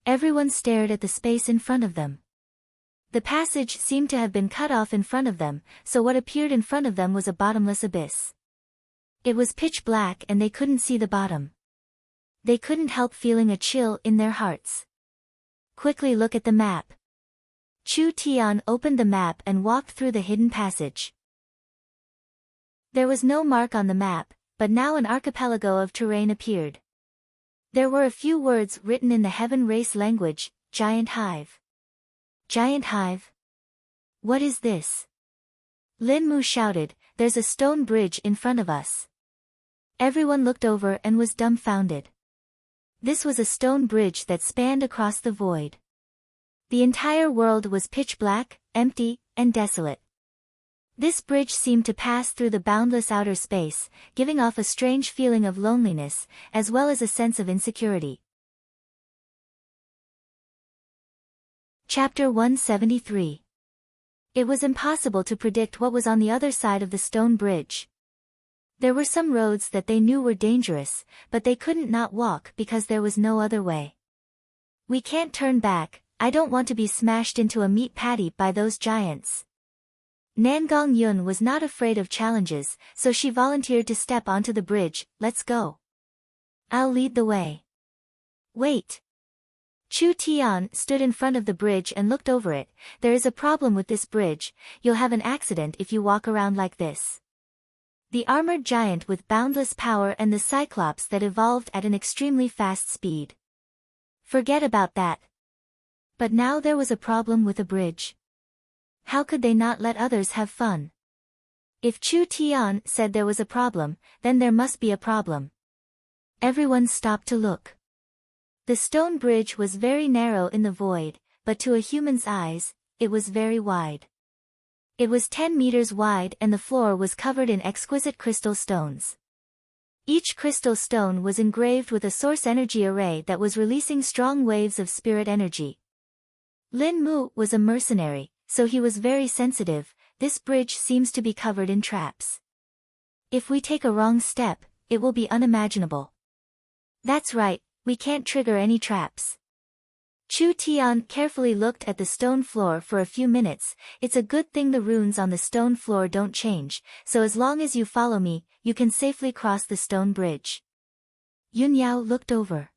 Everyone stared at the space in front of them. The passage seemed to have been cut off in front of them, so what appeared in front of them was a bottomless abyss. It was pitch black and they couldn't see the bottom. They couldn't help feeling a chill in their hearts. Quickly look at the map. Chu Tian opened the map and walked through the hidden passage. There was no mark on the map, but now an archipelago of terrain appeared. There were a few words written in the Heaven race language, Giant Hive. Giant Hive? What is this? Lin Mu shouted, there's a stone bridge in front of us. Everyone looked over and was dumbfounded. This was a stone bridge that spanned across the void. The entire world was pitch black, empty, and desolate. This bridge seemed to pass through the boundless outer space, giving off a strange feeling of loneliness, as well as a sense of insecurity. Chapter 173. It was impossible to predict what was on the other side of the stone bridge. There were some roads that they knew were dangerous, but they couldn't not walk because there was no other way. We can't turn back, I don't want to be smashed into a meat patty by those giants. Nangong Yun was not afraid of challenges, so she volunteered to step onto the bridge. Let's go. I'll lead the way. Wait. Chu Tian stood in front of the bridge and looked over it. There is a problem with this bridge, you'll have an accident if you walk around like this. The armored giant with boundless power and the cyclops that evolved at an extremely fast speed. Forget about that. But now there was a problem with a bridge. How could they not let others have fun? If Chu Tian said there was a problem, then there must be a problem. Everyone stopped to look. The stone bridge was very narrow in the void, but to a human's eyes, it was very wide. It was 10 meters wide and the floor was covered in exquisite crystal stones. Each crystal stone was engraved with a source energy array that was releasing strong waves of spirit energy. Lin Mu was a mercenary, so he was very sensitive. This bridge seems to be covered in traps. If we take a wrong step, it will be unimaginable. That's right, we can't trigger any traps. Chu Tian carefully looked at the stone floor for a few minutes. It's a good thing the runes on the stone floor don't change, so as long as you follow me, you can safely cross the stone bridge. Yun Yao looked over.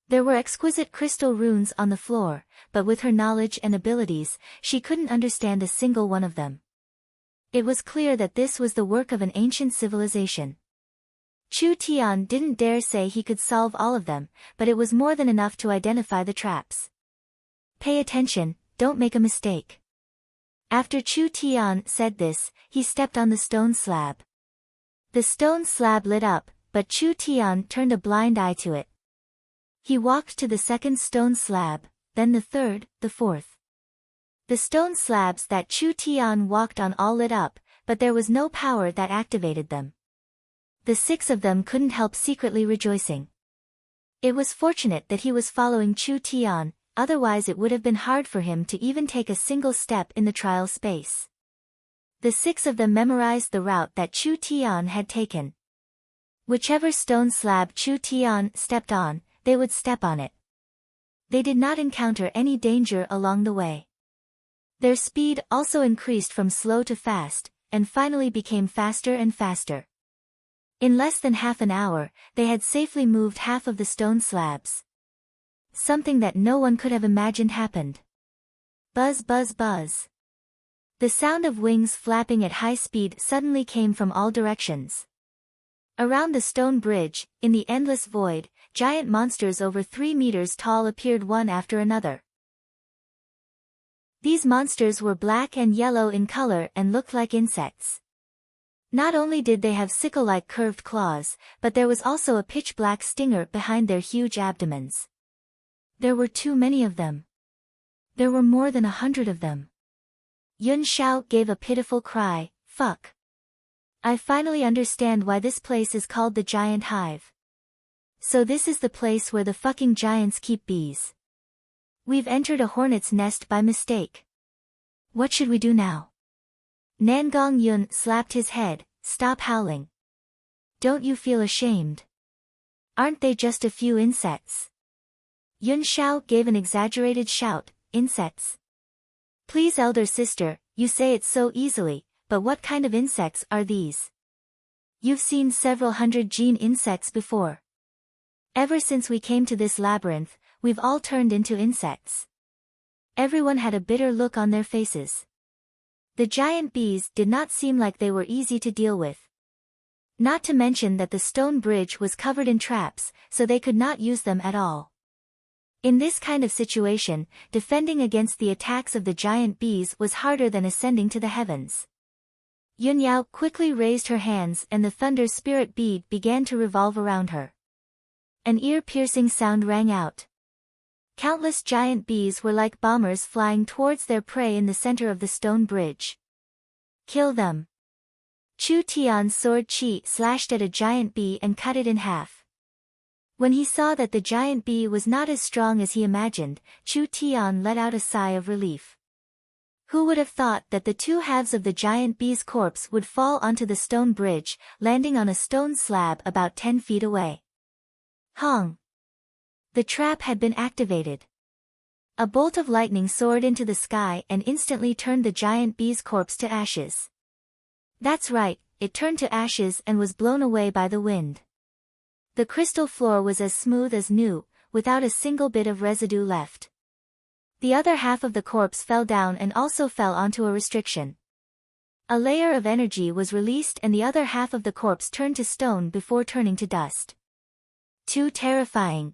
There were exquisite crystal runes on the floor, but with her knowledge and abilities, she couldn't understand a single one of them. It was clear that this was the work of an ancient civilization. Chu Tian didn't dare say he could solve all of them, but it was more than enough to identify the traps. Pay attention, don't make a mistake. After Chu Tian said this, he stepped on the stone slab. The stone slab lit up, but Chu Tian turned a blind eye to it. He walked to the second stone slab, then the third, the fourth. The stone slabs that Chu Tian walked on all lit up, but there was no power that activated them. The 6 of them couldn't help secretly rejoicing. It was fortunate that he was following Chu Tian, otherwise it would have been hard for him to even take a single step in the trial space. The 6 of them memorized the route that Chu Tian had taken. Whichever stone slab Chu Tian stepped on, they would step on it. They did not encounter any danger along the way. Their speed also increased from slow to fast, and finally became faster and faster. In less than half an hour, they had safely moved half of the stone slabs. Something that no one could have imagined happened. Buzz, buzz, buzz. The sound of wings flapping at high speed suddenly came from all directions. Around the stone bridge, in the endless void, giant monsters over 3 meters tall appeared one after another. These monsters were black and yellow in color and looked like insects. Not only did they have sickle-like curved claws, but there was also a pitch-black stinger behind their huge abdomens. There were too many of them. There were more than 100 of them. Yun Xiao gave a pitiful cry, "Fuck. I finally understand why this place is called the Giant Hive. So this is the place where the fucking giants keep bees. We've entered a hornet's nest by mistake. What should we do now?" Nangong Yun slapped his head, "Stop howling. Don't you feel ashamed? Aren't they just a few insects?" Yun Xiao gave an exaggerated shout, "Insects? Please, elder sister, you say it so easily, but what kind of insects are these? You've seen several hundred gene insects before. Ever since we came to this labyrinth, we've all turned into insects." Everyone had a bitter look on their faces. The giant bees did not seem like they were easy to deal with. Not to mention that the stone bridge was covered in traps, so they could not use them at all. In this kind of situation, defending against the attacks of the giant bees was harder than ascending to the heavens. Yun Yao quickly raised her hands and the thunder spirit bead began to revolve around her. An ear-piercing sound rang out. Countless giant bees were like bombers flying towards their prey in the center of the stone bridge. "Kill them." Chu Tian's sword Qi slashed at a giant bee and cut it in half. When he saw that the giant bee was not as strong as he imagined, Chu Tian let out a sigh of relief. Who would have thought that the two halves of the giant bee's corpse would fall onto the stone bridge, landing on a stone slab about 10 feet away? Hong! The trap had been activated. A bolt of lightning soared into the sky and instantly turned the giant bee's corpse to ashes. That's right, it turned to ashes and was blown away by the wind. The crystal floor was as smooth as new, without a single bit of residue left. The other half of the corpse fell down and also fell onto a restriction. A layer of energy was released and the other half of the corpse turned to stone before turning to dust. Too terrifying.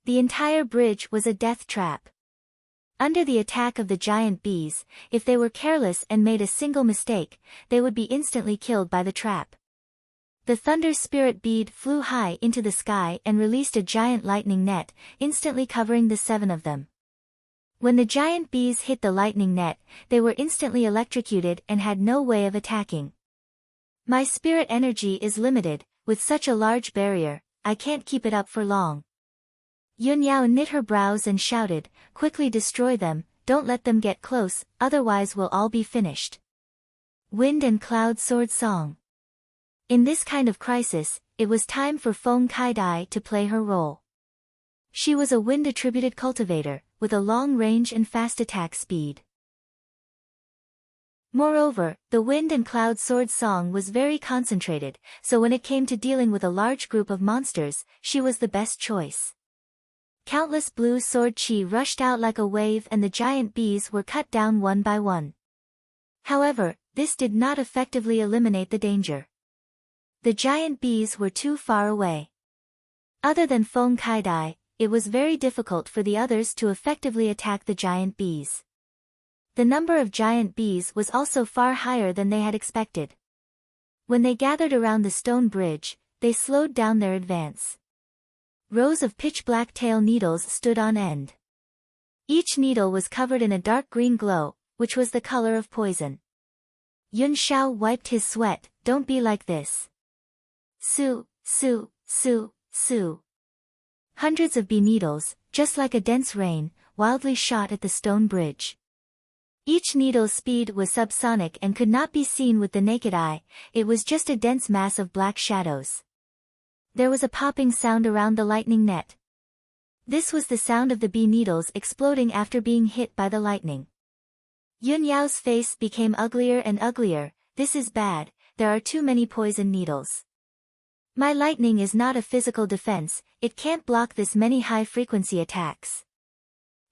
The entire bridge was a death trap. Under the attack of the giant bees, if they were careless and made a single mistake, they would be instantly killed by the trap. The thunder spirit bead flew high into the sky and released a giant lightning net, instantly covering the 7 of them. When the giant bees hit the lightning net, they were instantly electrocuted and had no way of attacking. "My spirit energy is limited, with such a large barrier, I can't keep it up for long." Yun Yao knit her brows and shouted, "Quickly destroy them, don't let them get close, otherwise we'll all be finished." Wind and Cloud Sword Song. In this kind of crisis, it was time for Feng Kaidai to play her role. She was a wind-attributed cultivator, with a long range and fast attack speed. Moreover, the Wind and Cloud Sword Song was very concentrated, so when it came to dealing with a large group of monsters, she was the best choice. Countless blue sword chi rushed out like a wave and the giant bees were cut down one by one. However, this did not effectively eliminate the danger. The giant bees were too far away. Other than Feng Kaidai, it was very difficult for the others to effectively attack the giant bees. The number of giant bees was also far higher than they had expected. When they gathered around the stone bridge, they slowed down their advance. Rows of pitch-black tail needles stood on end. Each needle was covered in a dark green glow, which was the color of poison. Yun Xiao wiped his sweat, "Don't be like this." Su, su, su, su. Hundreds of bee needles, just like a dense rain, wildly shot at the stone bridge. Each needle's speed was subsonic and could not be seen with the naked eye, it was just a dense mass of black shadows. There was a popping sound around the lightning net. This was the sound of the bee needles exploding after being hit by the lightning. Yun Yao's face became uglier and uglier. This is bad, there are too many poison needles. My lightning is not a physical defense, it can't block this many high-frequency attacks.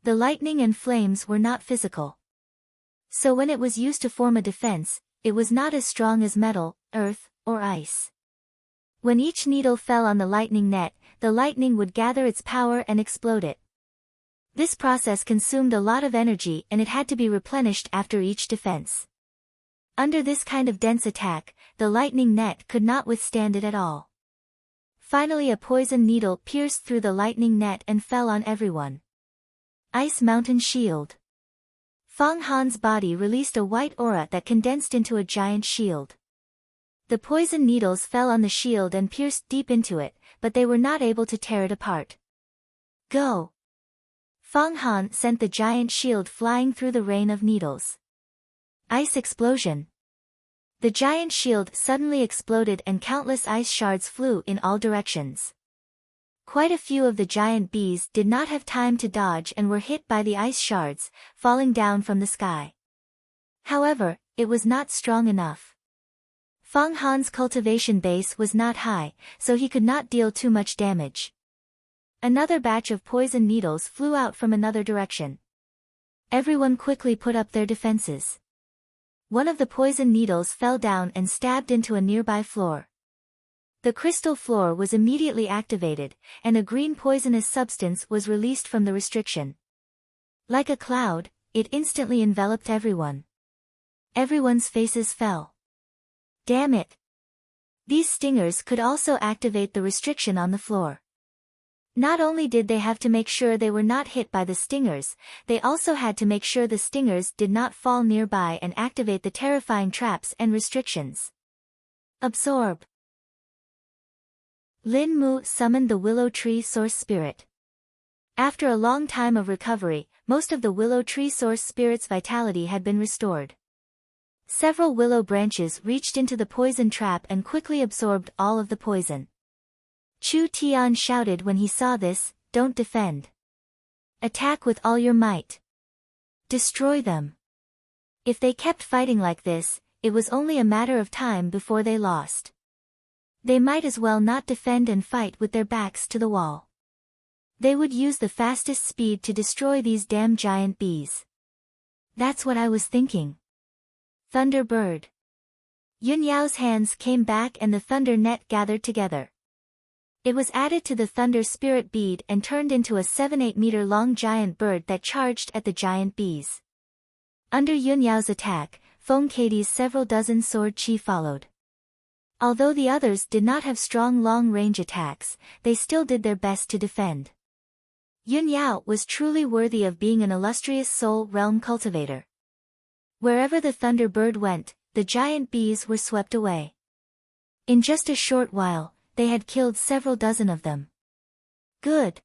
The lightning and flames were not physical. So when it was used to form a defense, it was not as strong as metal, earth, or ice. When each needle fell on the lightning net, the lightning would gather its power and explode it. This process consumed a lot of energy and it had to be replenished after each defense. Under this kind of dense attack, the lightning net could not withstand it at all. Finally a poison needle pierced through the lightning net and fell on everyone. Ice Mountain Shield. Fang Han's body released a white aura that condensed into a giant shield. The poison needles fell on the shield and pierced deep into it, but they were not able to tear it apart. Go! Fang Han sent the giant shield flying through the rain of needles. Ice explosion. The giant shield suddenly exploded and countless ice shards flew in all directions. Quite a few of the giant bees did not have time to dodge and were hit by the ice shards, falling down from the sky. However, it was not strong enough. Fang Han's cultivation base was not high, so he could not deal too much damage. Another batch of poison needles flew out from another direction. Everyone quickly put up their defenses. One of the poison needles fell down and stabbed into a nearby floor. The crystal floor was immediately activated, and a green poisonous substance was released from the restriction. Like a cloud, it instantly enveloped everyone. Everyone's faces fell. Damn it! These stingers could also activate the restriction on the floor. Not only did they have to make sure they were not hit by the stingers, they also had to make sure the stingers did not fall nearby and activate the terrifying traps and restrictions. Absorb. Lin Mu summoned the willow tree source spirit. After a long time of recovery, most of the willow tree source spirit's vitality had been restored. Several willow branches reached into the poison trap and quickly absorbed all of the poison. Chu Tian shouted when he saw this, "Don't defend. Attack with all your might. Destroy them." If they kept fighting like this, it was only a matter of time before they lost. They might as well not defend and fight with their backs to the wall. They would use the fastest speed to destroy these damn giant bees. That's what I was thinking. Thunderbird. Yun Yao's hands came back and the thunder net gathered together. It was added to the thunder spirit bead and turned into a 7-8 meter long giant bird that charged at the giant bees. Under Yun Yao's attack, Feng Keidi's several dozen sword chi followed. Although the others did not have strong long-range attacks, they still did their best to defend. Yun Yao was truly worthy of being an illustrious soul realm cultivator. Wherever the thunder bird went, the giant bees were swept away. In just a short while, they had killed several dozen of them. Good!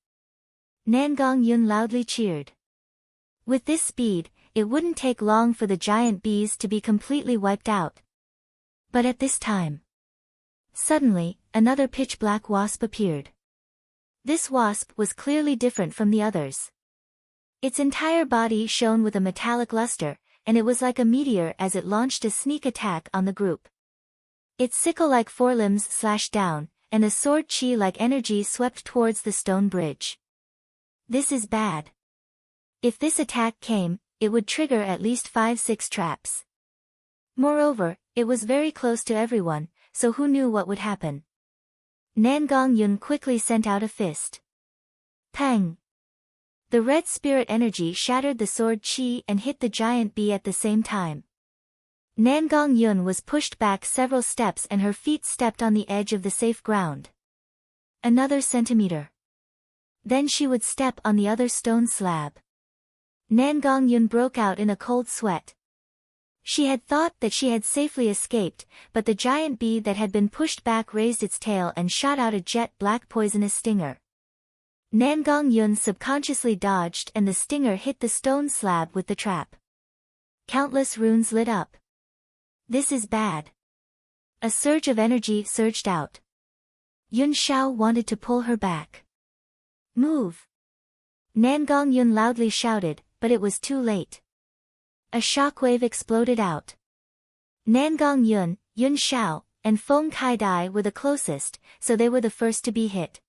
Nangong Yun loudly cheered. With this speed, it wouldn't take long for the giant bees to be completely wiped out. But at this time, suddenly, another pitch-black wasp appeared. This wasp was clearly different from the others. Its entire body shone with a metallic luster, and it was like a meteor as it launched a sneak attack on the group. Its sickle-like forelimbs slashed down, and a sword chi-like energy swept towards the stone bridge. This is bad. If this attack came, it would trigger at least 5-6 traps. Moreover, it was very close to everyone, so who knew what would happen? Nangong Yun quickly sent out a fist. Pang! The red spirit energy shattered the sword chi and hit the giant bee at the same time. Nangong Yun was pushed back several steps and her feet stepped on the edge of the safe ground. Another centimeter. Then she would step on the other stone slab. Nangong Yun broke out in a cold sweat. She had thought that she had safely escaped, but the giant bee that had been pushed back raised its tail and shot out a jet-black poisonous stinger. Nangong Yun subconsciously dodged and the stinger hit the stone slab with the trap. Countless runes lit up. This is bad. A surge of energy surged out. Yun Xiao wanted to pull her back. Move! Nangong Yun loudly shouted, but it was too late. A shockwave exploded out. Nangong Yun, Yun Xiao, and Feng Kaidai were the closest, so they were the first to be hit.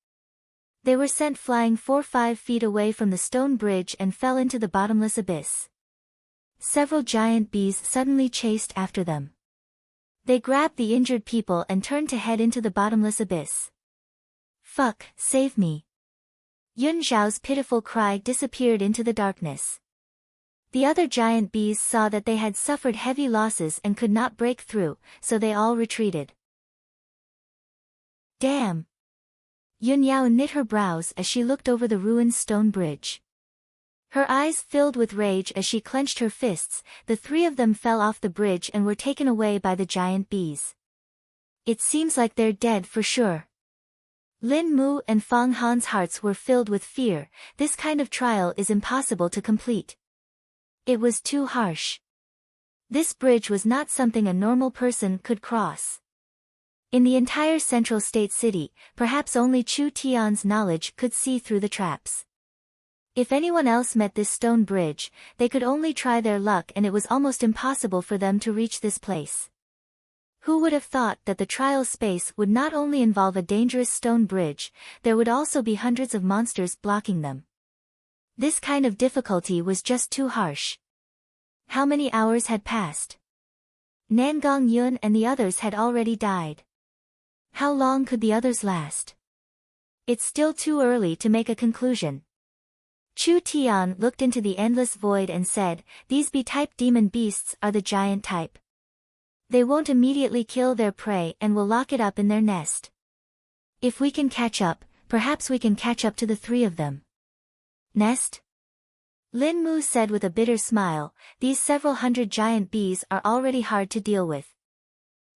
They were sent flying 4-5 feet away from the stone bridge and fell into the bottomless abyss. Several giant bees suddenly chased after them. They grabbed the injured people and turned to head into the bottomless abyss. Fuck, save me. Yun Xiao's pitiful cry disappeared into the darkness. The other giant bees saw that they had suffered heavy losses and could not break through, so they all retreated. Damn! Yun Yao knit her brows as she looked over the ruined stone bridge. Her eyes filled with rage as she clenched her fists. The three of them fell off the bridge and were taken away by the giant bees. It seems like they're dead for sure. Lin Mu and Fang Han's hearts were filled with fear. This kind of trial is impossible to complete. It was too harsh. This bridge was not something a normal person could cross. In the entire central state city, perhaps only Chu Tian's knowledge could see through the traps. If anyone else met this stone bridge, they could only try their luck, and it was almost impossible for them to reach this place. Who would have thought that the trial space would not only involve a dangerous stone bridge, there would also be hundreds of monsters blocking them. This kind of difficulty was just too harsh. How many hours had passed? Nangong Yun and the others had already died. How long could the others last? It's still too early to make a conclusion. Chu Tian looked into the endless void and said, "These bee-type demon beasts are the giant type. They won't immediately kill their prey and will lock it up in their nest. If we can catch up, perhaps we can catch up to the three of them." Nest? Lin Mu said with a bitter smile, "These several hundred giant bees are already hard to deal with.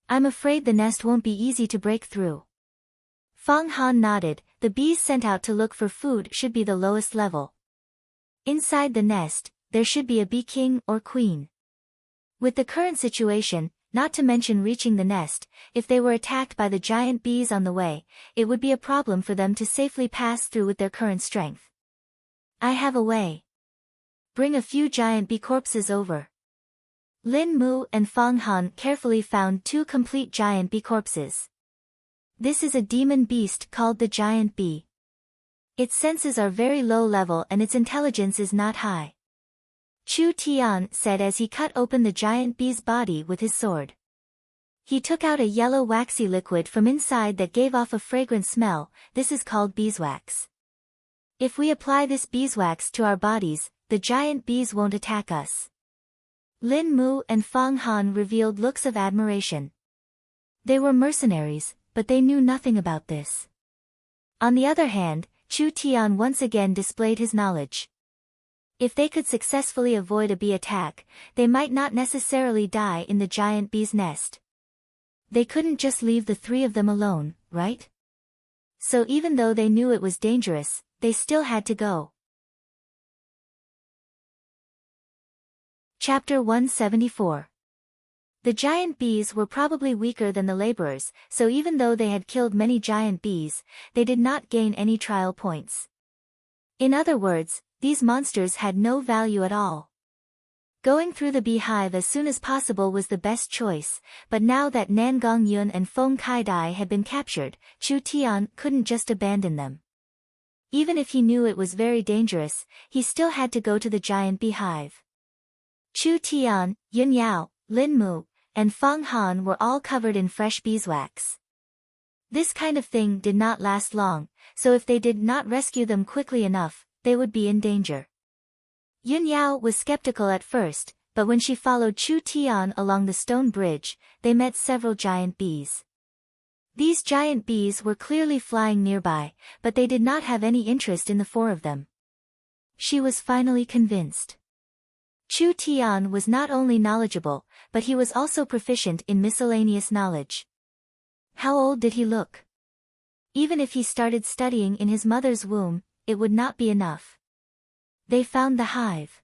I'm afraid the nest won't be easy to break through." Fang Han nodded. The bees sent out to look for food should be the lowest level. Inside the nest, there should be a bee king or queen. With the current situation, not to mention reaching the nest, if they were attacked by the giant bees on the way, it would be a problem for them to safely pass through with their current strength. "I have a way. Bring a few giant bee corpses over." Lin Mu and Fang Han carefully found 2 complete giant bee corpses. This is a demon beast called the giant bee. Its senses are very low level and its intelligence is not high. Chu Tian said as he cut open the giant bee's body with his sword. He took out a yellow waxy liquid from inside that gave off a fragrant smell. This is called beeswax. If we apply this beeswax to our bodies, the giant bees won't attack us. Lin Mu and Fang Han revealed looks of admiration. They were mercenaries, but they knew nothing about this. On the other hand, Chu Tian once again displayed his knowledge. If they could successfully avoid a bee attack, they might not necessarily die in the giant bee's nest. They couldn't just leave the 3 of them alone, right? So even though they knew it was dangerous, they still had to go. Chapter 174. The giant bees were probably weaker than the laborers, so even though they had killed many giant bees, they did not gain any trial points. In other words, these monsters had no value at all. Going through the beehive as soon as possible was the best choice, but now that Nangong Yun and Feng Kaidai had been captured, Chu Tian couldn't just abandon them. Even if he knew it was very dangerous, he still had to go to the giant beehive. Chu Tian, Yun Yao, Lin Mu, and Fang Han were all covered in fresh beeswax. This kind of thing did not last long, so if they did not rescue them quickly enough, they would be in danger. Yun Yao was skeptical at first, but when she followed Chu Tian along the stone bridge, they met several giant bees. These giant bees were clearly flying nearby, but they did not have any interest in the 4 of them. She was finally convinced. Chu Tian was not only knowledgeable, but he was also proficient in miscellaneous knowledge. How old did he look? Even if he started studying in his mother's womb, it would not be enough. They found the hive.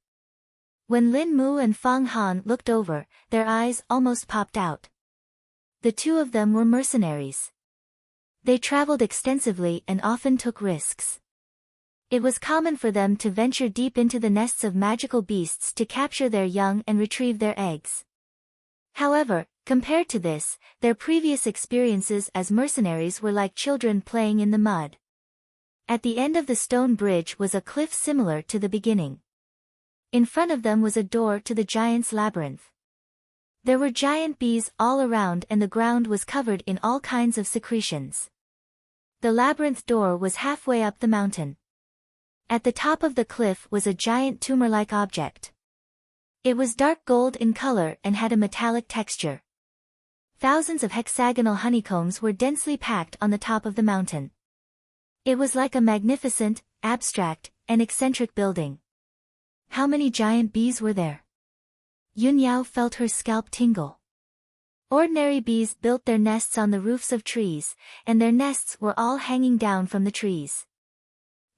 When Lin Mu and Fang Han looked over, their eyes almost popped out. The 2 of them were mercenaries. They traveled extensively and often took risks. It was common for them to venture deep into the nests of magical beasts to capture their young and retrieve their eggs. However, compared to this, their previous experiences as mercenaries were like children playing in the mud. At the end of the stone bridge was a cliff similar to the beginning. In front of them was a door to the giant's labyrinth. There were giant bees all around and the ground was covered in all kinds of secretions. The labyrinth door was halfway up the mountain. At the top of the cliff was a giant tumor-like object. It was dark gold in color and had a metallic texture. Thousands of hexagonal honeycombs were densely packed on the top of the mountain. It was like a magnificent, abstract, and eccentric building. How many giant bees were there? Yunyao felt her scalp tingle. Ordinary bees built their nests on the roofs of trees, and their nests were all hanging down from the trees.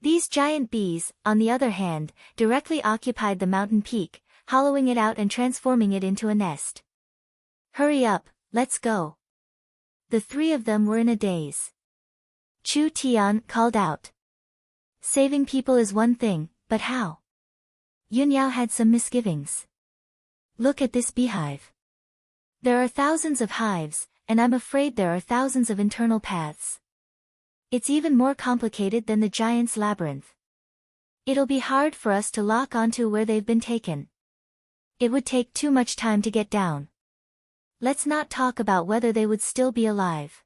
These giant bees, on the other hand, directly occupied the mountain peak, hollowing it out and transforming it into a nest. Hurry up, let's go. The three of them were in a daze. Chu Tian called out. Saving people is one thing, but how? Yunyao had some misgivings. Look at this beehive. There are thousands of hives, and I'm afraid there are thousands of internal paths. It's even more complicated than the giant's labyrinth. It'll be hard for us to lock onto where they've been taken. It would take too much time to get down. Let's not talk about whether they would still be alive.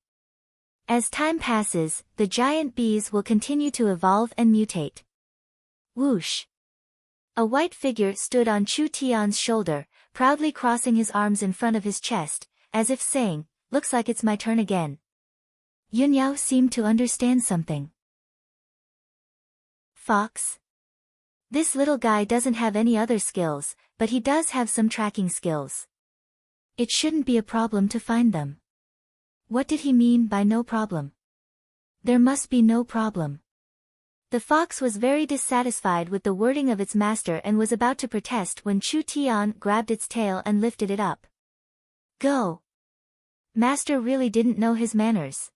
As time passes, the giant bees will continue to evolve and mutate. Whoosh! A white figure stood on Chu Tian's shoulder, proudly crossing his arms in front of his chest, as if saying, looks like it's my turn again. Yunyao seemed to understand something. Fox? This little guy doesn't have any other skills, but he does have some tracking skills. It shouldn't be a problem to find them. What did he mean by no problem? There must be no problem. The fox was very dissatisfied with the wording of its master and was about to protest when Chu Tian grabbed its tail and lifted it up. Go! Master really didn't know his manners.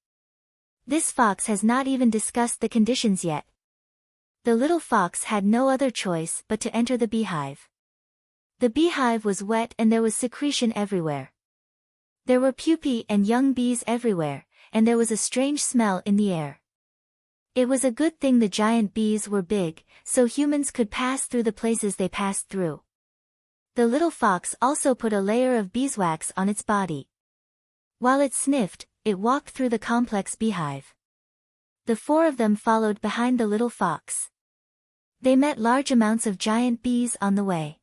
This fox has not even discussed the conditions yet. The little fox had no other choice but to enter the beehive. The beehive was wet and there was secretion everywhere. There were pupae and young bees everywhere, and there was a strange smell in the air. It was a good thing the giant bees were big, so humans could pass through the places they passed through. The little fox also put a layer of beeswax on its body. While it sniffed, it walked through the complex beehive. The four of them followed behind the little fox. They met large amounts of giant bees on the way.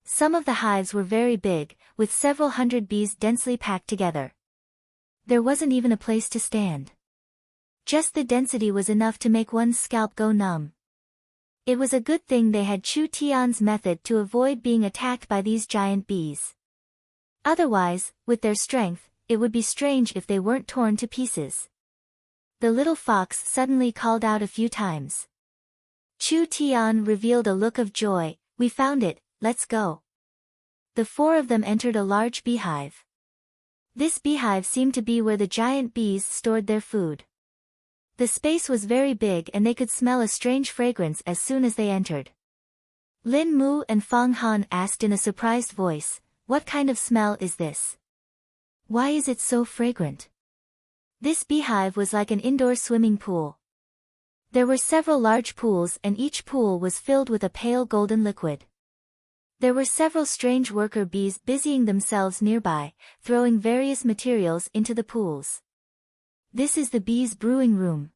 Some of the hives were very big, with several hundred bees densely packed together. There wasn't even a place to stand. Just the density was enough to make one's scalp go numb. It was a good thing they had Chu Tian's method to avoid being attacked by these giant bees. Otherwise, with their strength, it would be strange if they weren't torn to pieces. The little fox suddenly called out a few times. Chu Tian revealed a look of joy. We found it, let's go. The four of them entered a large beehive. This beehive seemed to be where the giant bees stored their food. The space was very big and they could smell a strange fragrance as soon as they entered. Lin Mu and Fang Han asked in a surprised voice, what kind of smell is this? Why is it so fragrant? This beehive was like an indoor swimming pool. There were several large pools and each pool was filled with a pale golden liquid. There were several strange worker bees busying themselves nearby, throwing various materials into the pools. This is the bees' brewing room.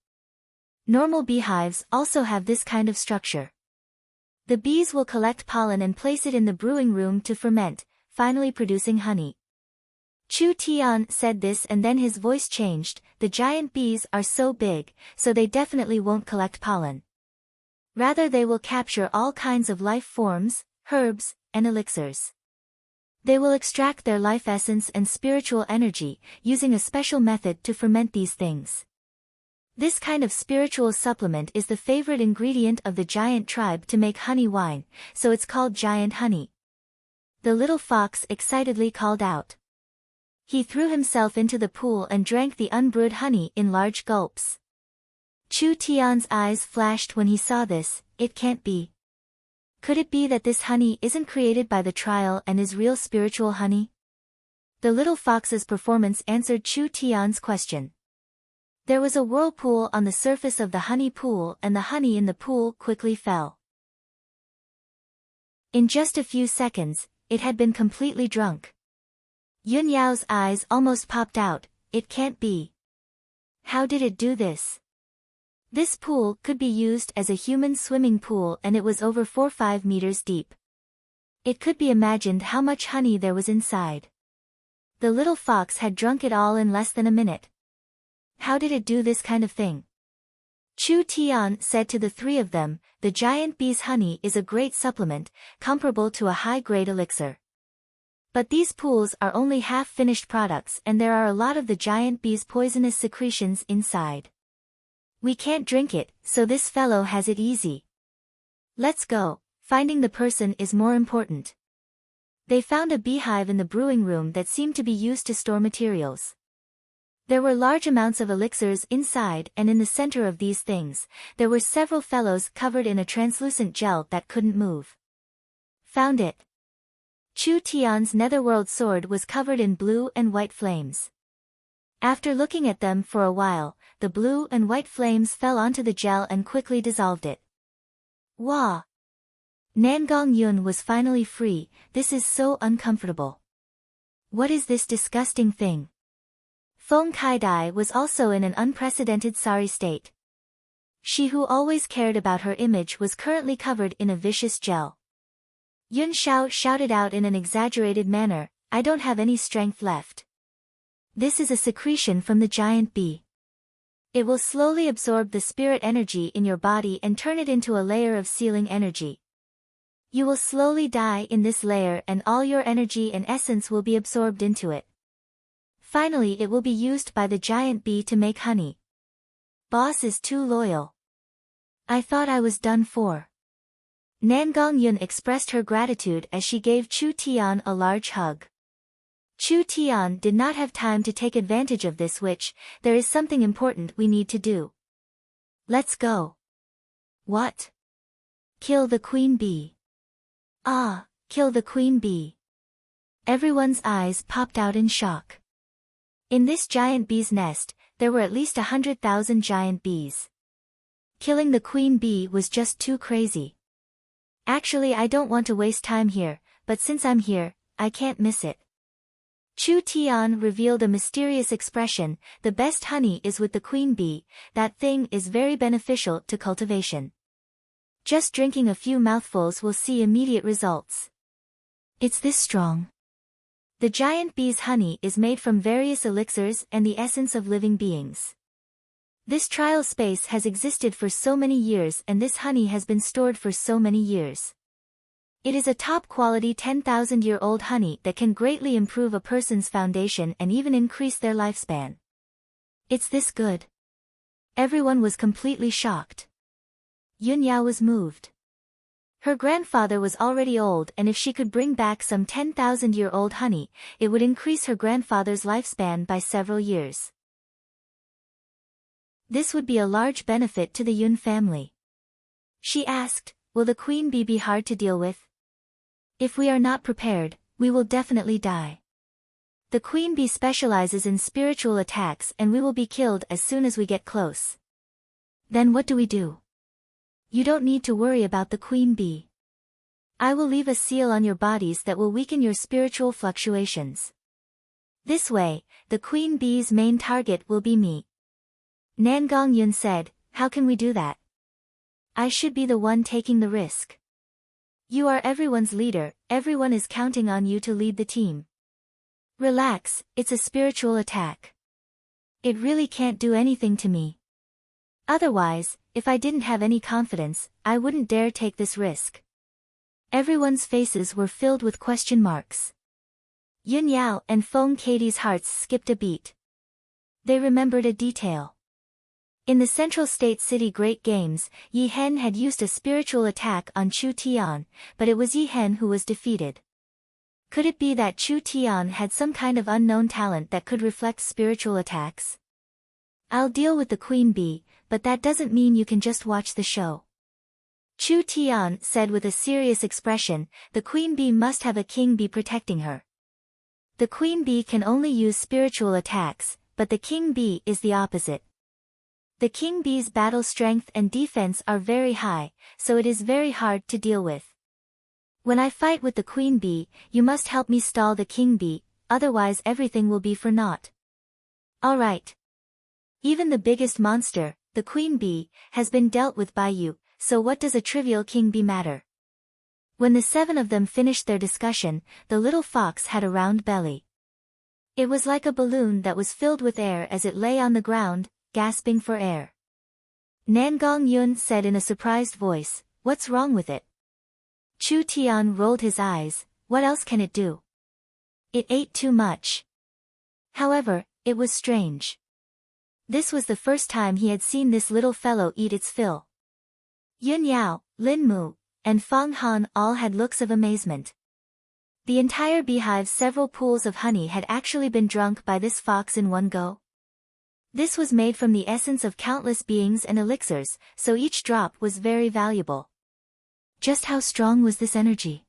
Normal beehives also have this kind of structure. The bees will collect pollen and place it in the brewing room to ferment, finally producing honey. Chu Tian said this and then his voice changed, the giant bees are so big, so they definitely won't collect pollen. Rather they will capture all kinds of life forms, herbs, and elixirs. They will extract their life essence and spiritual energy, using a special method to ferment these things. This kind of spiritual supplement is the favorite ingredient of the giant tribe to make honey wine, so it's called giant honey. The little fox excitedly called out. He threw himself into the pool and drank the unbrewed honey in large gulps. Chu Tian's eyes flashed when he saw this. It can't be. Could it be that this honey isn't created by the trial and is real spiritual honey? The little fox's performance answered Chu Tian's question. There was a whirlpool on the surface of the honey pool and the honey in the pool quickly fell. In just a few seconds, it had been completely drunk. Yun Yao's eyes almost popped out. It can't be. How did it do this? This pool could be used as a human swimming pool and it was over 4-5 meters deep. It could be imagined how much honey there was inside. The little fox had drunk it all in less than a minute. How did it do this kind of thing? Chu Tian said to the three of them, the giant bee's honey is a great supplement, comparable to a high-grade elixir. But these pools are only half-finished products and there are a lot of the giant bee's poisonous secretions inside. We can't drink it, so this fellow has it easy. Let's go, finding the person is more important. They found a beehive in the brewing room that seemed to be used to store materials. There were large amounts of elixirs inside and in the center of these things, there were several fellows covered in a translucent gel that couldn't move. Found it. Chu Tian's netherworld sword was covered in blue and white flames. After looking at them for a while, the blue and white flames fell onto the gel and quickly dissolved it. Wah! Nangong Yun was finally free. This is so uncomfortable. What is this disgusting thing? Feng Kaidai was also in an unprecedented sorry state. She who always cared about her image was currently covered in a vicious gel. Yun Xiao shouted out in an exaggerated manner, I don't have any strength left. This is a secretion from the giant bee. It will slowly absorb the spirit energy in your body and turn it into a layer of sealing energy. You will slowly die in this layer and all your energy and essence will be absorbed into it. Finally it will be used by the giant bee to make honey. Boss is too loyal. I thought I was done for. Nangong Yun expressed her gratitude as she gave Chu Tian a large hug. Chu Tian did not have time to take advantage of this there is something important we need to do. Let's go. What? Kill the queen bee. Ah, kill the queen bee. Everyone's eyes popped out in shock. In this giant bee's nest, there were at least 100,000 giant bees. Killing the queen bee was just too crazy. Actually, I don't want to waste time here, but since I'm here, I can't miss it. Chu Tian revealed a mysterious expression, the best honey is with the queen bee, that thing is very beneficial to cultivation. Just drinking a few mouthfuls will see immediate results. It's this strong. The giant bee's honey is made from various elixirs and the essence of living beings. This trial space has existed for so many years and this honey has been stored for so many years. It is a top-quality 10,000-year-old honey that can greatly improve a person's foundation and even increase their lifespan. It's this good. Everyone was completely shocked. Yun Yao was moved. Her grandfather was already old and if she could bring back some 10,000-year-old honey, it would increase her grandfather's lifespan by several years. This would be a large benefit to the Yun family. She asked, will the queen bee be hard to deal with? If we are not prepared, we will definitely die. The queen bee specializes in spiritual attacks and we will be killed as soon as we get close. Then what do we do? You don't need to worry about the queen bee. I will leave a seal on your bodies that will weaken your spiritual fluctuations. This way, the queen bee's main target will be me. Nangong Yun said, how can we do that? I should be the one taking the risk. You are everyone's leader, everyone is counting on you to lead the team. Relax, it's a spiritual attack. It really can't do anything to me. Otherwise, if I didn't have any confidence, I wouldn't dare take this risk. Everyone's faces were filled with question marks. Yun Yao and Feng Katie's hearts skipped a beat. They remembered a detail. In the Central State City Great Games, Yi Hen had used a spiritual attack on Chu Tian, but it was Yi Hen who was defeated. Could it be that Chu Tian had some kind of unknown talent that could reflect spiritual attacks? I'll deal with the queen bee, but that doesn't mean you can just watch the show. Chu Tian said with a serious expression, the queen bee must have a king bee protecting her. The queen bee can only use spiritual attacks, but the king bee is the opposite. The king bee's battle strength and defense are very high, so it is very hard to deal with. When I fight with the queen bee, you must help me stall the king bee, otherwise everything will be for naught. Alright. Even the biggest monster, the queen bee, has been dealt with by you, so what does a trivial king bee matter? When the 7 of them finished their discussion, the little fox had a round belly. It was like a balloon that was filled with air as it lay on the ground, gasping for air. Nangong Yun said in a surprised voice, "What's wrong with it?" Chu Tian rolled his eyes, "What else can it do? It ate too much." However, it was strange. This was the first time he had seen this little fellow eat its fill. Yun Yao, Lin Mu, and Fang Han all had looks of amazement. The entire beehive's several pools of honey had actually been drunk by this fox in one go. This was made from the essence of countless beings and elixirs, so each drop was very valuable. Just how strong was this energy?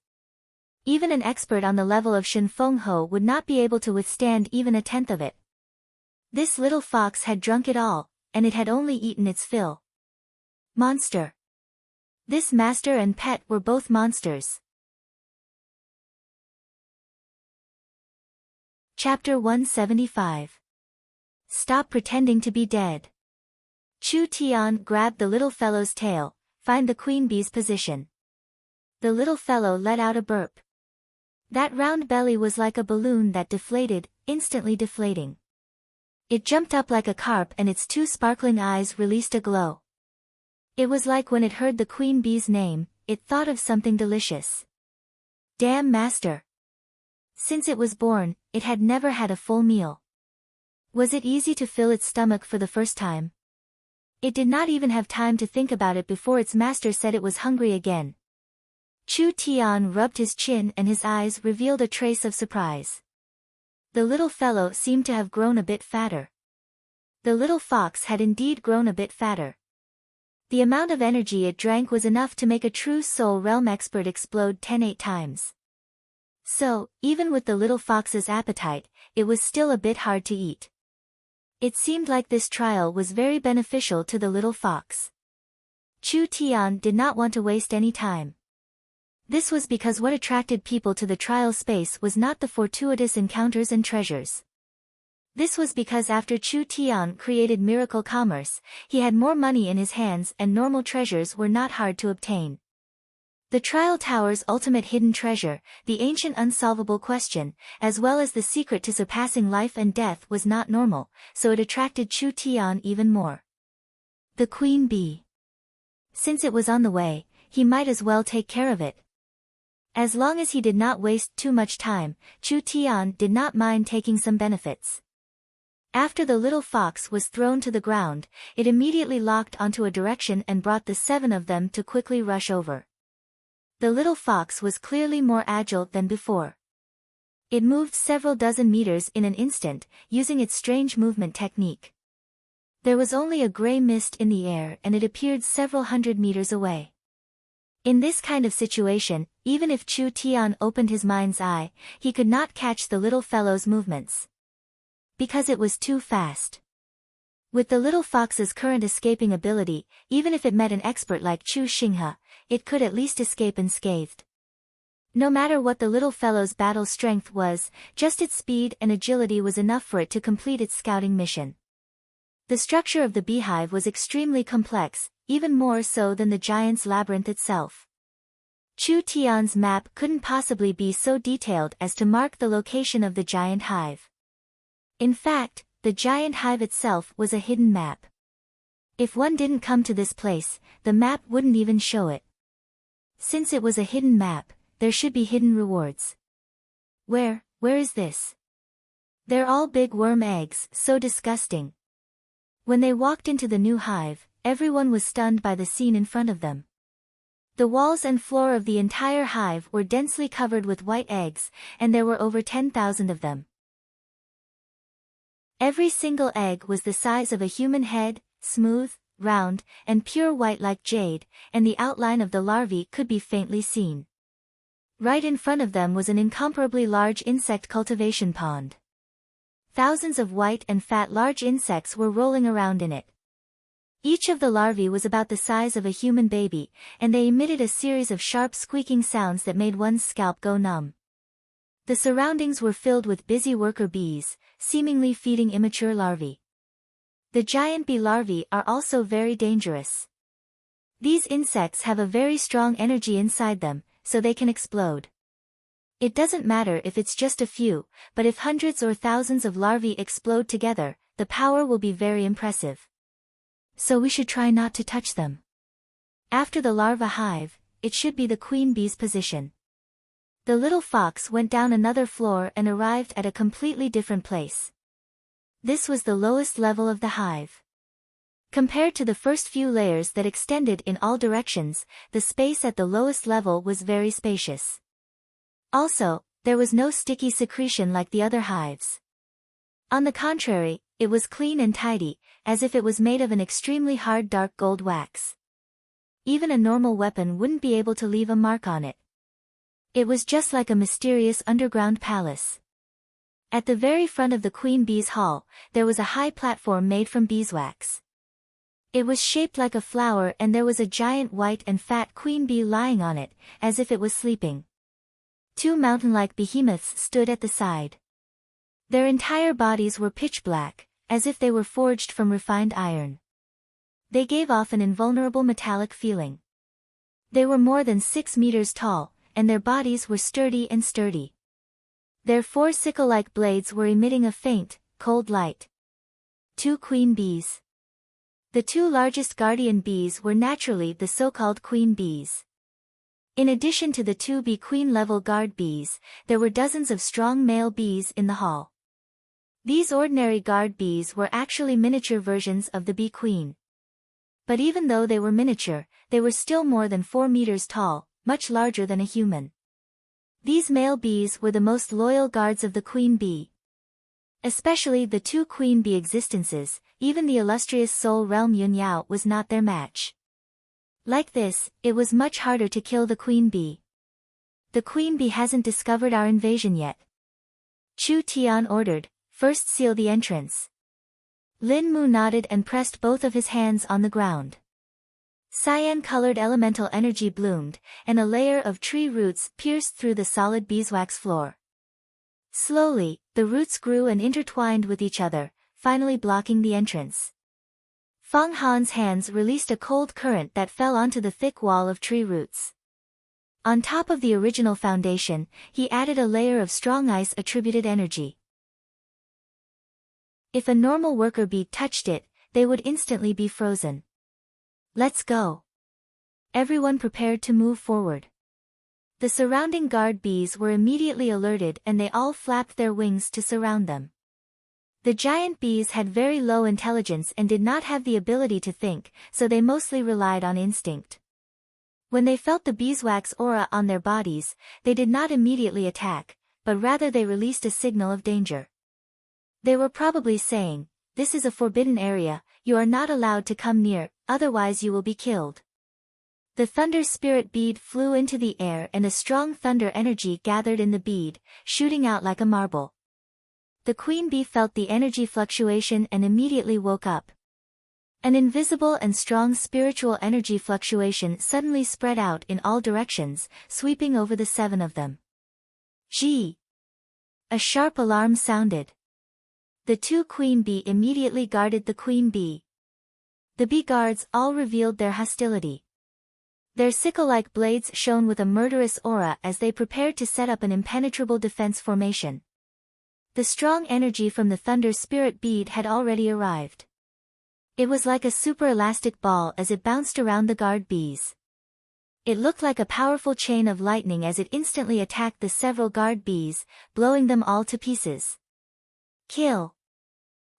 Even an expert on the level of Shen Feng Ho would not be able to withstand even a tenth of it. This little fox had drunk it all, and it had only eaten its fill. Monster. This master and pet were both monsters. Chapter 175. Stop pretending to be dead. Chu Tian grabbed the little fellow's tail, "Find the queen bee's position." The little fellow let out a burp. That round belly was like a balloon that deflated, instantly deflating. It jumped up like a carp and its 2 sparkling eyes released a glow. It was like when it heard the queen bee's name, it thought of something delicious. Damn master! Since it was born, it had never had a full meal. Was it easy to fill its stomach for the first time? It did not even have time to think about it before its master said it was hungry again. Chu Tian rubbed his chin and his eyes revealed a trace of surprise. The little fellow seemed to have grown a bit fatter. The little fox had indeed grown a bit fatter. The amount of energy it drank was enough to make a true soul realm expert explode 10-8 times. So, even with the little fox's appetite, it was still a bit hard to eat. It seemed like this trial was very beneficial to the little fox. Chu Tian did not want to waste any time. This was because what attracted people to the trial space was not the fortuitous encounters and treasures. This was because after Chu Tian created miracle commerce, he had more money in his hands and normal treasures were not hard to obtain. The trial tower's ultimate hidden treasure, the ancient unsolvable question, as well as the secret to surpassing life and death was not normal, so it attracted Chu Tian even more. The queen bee. Since it was on the way, he might as well take care of it. As long as he did not waste too much time, Chu Tian did not mind taking some benefits. After the little fox was thrown to the ground, it immediately locked onto a direction and brought the 7 of them to quickly rush over. The little fox was clearly more agile than before. It moved several dozen meters in an instant, using its strange movement technique. There was only a gray mist in the air and it appeared several hundred meters away. In this kind of situation, even if Chu Tian opened his mind's eye, he could not catch the little fellow's movements. Because it was too fast. With the little fox's current escaping ability, even if it met an expert like Chu Xinghe, it could at least escape unscathed. No matter what the little fellow's battle strength was, just its speed and agility was enough for it to complete its scouting mission. The structure of the beehive was extremely complex, even more so than the giant's labyrinth itself. Chu Tian's map couldn't possibly be so detailed as to mark the location of the giant hive. In fact, the giant hive itself was a hidden map. If one didn't come to this place, the map wouldn't even show it. Since it was a hidden map, there should be hidden rewards. Where is this? They're all big worm eggs, so disgusting. When they walked into the new hive, everyone was stunned by the scene in front of them. The walls and floor of the entire hive were densely covered with white eggs, and there were over 10,000 of them. Every single egg was the size of a human head, smooth, round, and pure white like jade, and the outline of the larvae could be faintly seen. Right in front of them was an incomparably large insect cultivation pond. Thousands of white and fat large insects were rolling around in it. Each of the larvae was about the size of a human baby, and they emitted a series of sharp squeaking sounds that made one's scalp go numb. The surroundings were filled with busy worker bees, seemingly feeding immature larvae. The giant bee larvae are also very dangerous. These insects have a very strong energy inside them, so they can explode. It doesn't matter if it's just a few, but if hundreds or thousands of larvae explode together, the power will be very impressive. So we should try not to touch them. After the larva hive, it should be the queen bee's position. The little fox went down another floor and arrived at a completely different place. This was the lowest level of the hive. Compared to the first few layers that extended in all directions, the space at the lowest level was very spacious. Also, there was no sticky secretion like the other hives. On the contrary, it was clean and tidy, as if it was made of an extremely hard dark gold wax. Even a normal weapon wouldn't be able to leave a mark on it. It was just like a mysterious underground palace. At the very front of the queen bee's hall, there was a high platform made from beeswax. It was shaped like a flower and there was a giant white and fat queen bee lying on it, as if it was sleeping. Two mountain-like behemoths stood at the side. Their entire bodies were pitch black, as if they were forged from refined iron. They gave off an invulnerable metallic feeling. They were more than 6 meters tall, and their bodies were sturdy. Their 4 sickle-like blades were emitting a faint, cold light. 2 queen bees. The 2 largest guardian bees were naturally the so-called queen bees. In addition to the 2 bee queen level guard bees, there were dozens of strong male bees in the hall. These ordinary guard bees were actually miniature versions of the bee queen. But even though they were miniature, they were still more than 4 meters tall, much larger than a human. These male bees were the most loyal guards of the queen bee. Especially the 2 queen bee existences, even the illustrious soul realm Yun Yao was not their match. Like this, it was much harder to kill the queen bee. The queen bee hasn't discovered our invasion yet. Chu Tian ordered, first seal the entrance. Lin Mu nodded and pressed both of his hands on the ground. Cyan-colored elemental energy bloomed, and a layer of tree roots pierced through the solid beeswax floor. Slowly, the roots grew and intertwined with each other, finally blocking the entrance. Feng Han's hands released a cold current that fell onto the thick wall of tree roots. On top of the original foundation, he added a layer of strong ice-attributed energy. If a normal worker bee touched it, they would instantly be frozen. Let's go. Everyone prepared to move forward. The surrounding guard bees were immediately alerted and they all flapped their wings to surround them. The giant bees had very low intelligence and did not have the ability to think, so they mostly relied on instinct. When they felt the beeswax aura on their bodies, they did not immediately attack, but rather they released a signal of danger. They were probably saying, "This is a forbidden area, you are not allowed to come near, otherwise you will be killed." The thunder spirit bead flew into the air and a strong thunder energy gathered in the bead, shooting out like a marble. The queen bee felt the energy fluctuation and immediately woke up. An invisible and strong spiritual energy fluctuation suddenly spread out in all directions, sweeping over the 7 of them. Gee! A sharp alarm sounded. The 2 queen bee immediately guarded the queen bee. The bee guards all revealed their hostility. Their sickle-like blades shone with a murderous aura as they prepared to set up an impenetrable defense formation. The strong energy from the thunder spirit bead had already arrived. It was like a super elastic ball as it bounced around the guard bees. It looked like a powerful chain of lightning as it instantly attacked the several guard bees, blowing them all to pieces. Kill!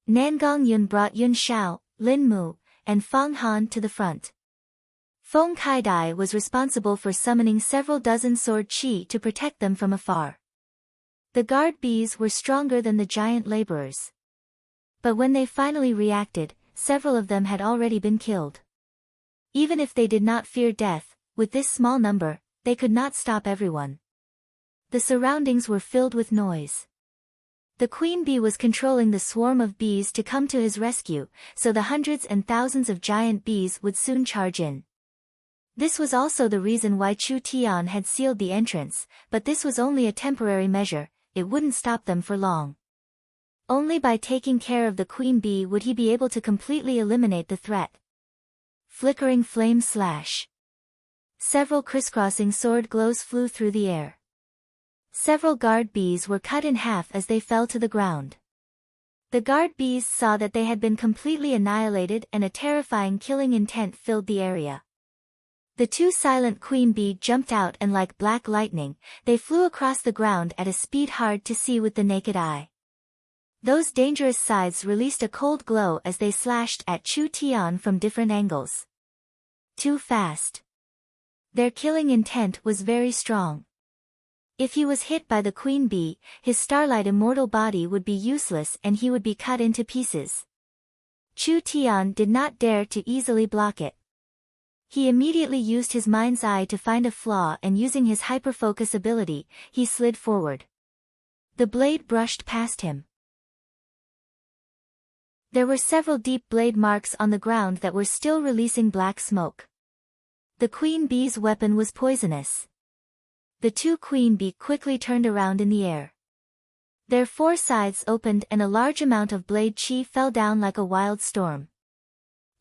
Nangong Yun brought Yun Xiao, Lin Mu, and Feng Han to the front. Feng Kaidai was responsible for summoning several dozen sword chi to protect them from afar. The guard bees were stronger than the giant laborers. But when they finally reacted, several of them had already been killed. Even if they did not fear death, with this small number, they could not stop everyone. The surroundings were filled with noise. The queen bee was controlling the swarm of bees to come to his rescue, so the hundreds and thousands of giant bees would soon charge in. This was also the reason why Chu Tian had sealed the entrance, but this was only a temporary measure, it wouldn't stop them for long. Only by taking care of the queen bee would he be able to completely eliminate the threat. Flickering flame slash. Several crisscrossing sword glows flew through the air. Several guard bees were cut in half as they fell to the ground. The guard bees saw that they had been completely annihilated and a terrifying killing intent filled the area. The two silent queen bee jumped out and like black lightning, they flew across the ground at a speed hard to see with the naked eye. Those dangerous scythes released a cold glow as they slashed at Chu Tian from different angles. Too fast. Their killing intent was very strong. If he was hit by the queen bee, his starlight immortal body would be useless and he would be cut into pieces. Chu Tian did not dare to easily block it. He immediately used his mind's eye to find a flaw and using his hyperfocus ability, he slid forward. The blade brushed past him. There were several deep blade marks on the ground that were still releasing black smoke. The queen bee's weapon was poisonous. The two queen bee quickly turned around in the air. Their four sides opened and a large amount of blade chi fell down like a wild storm.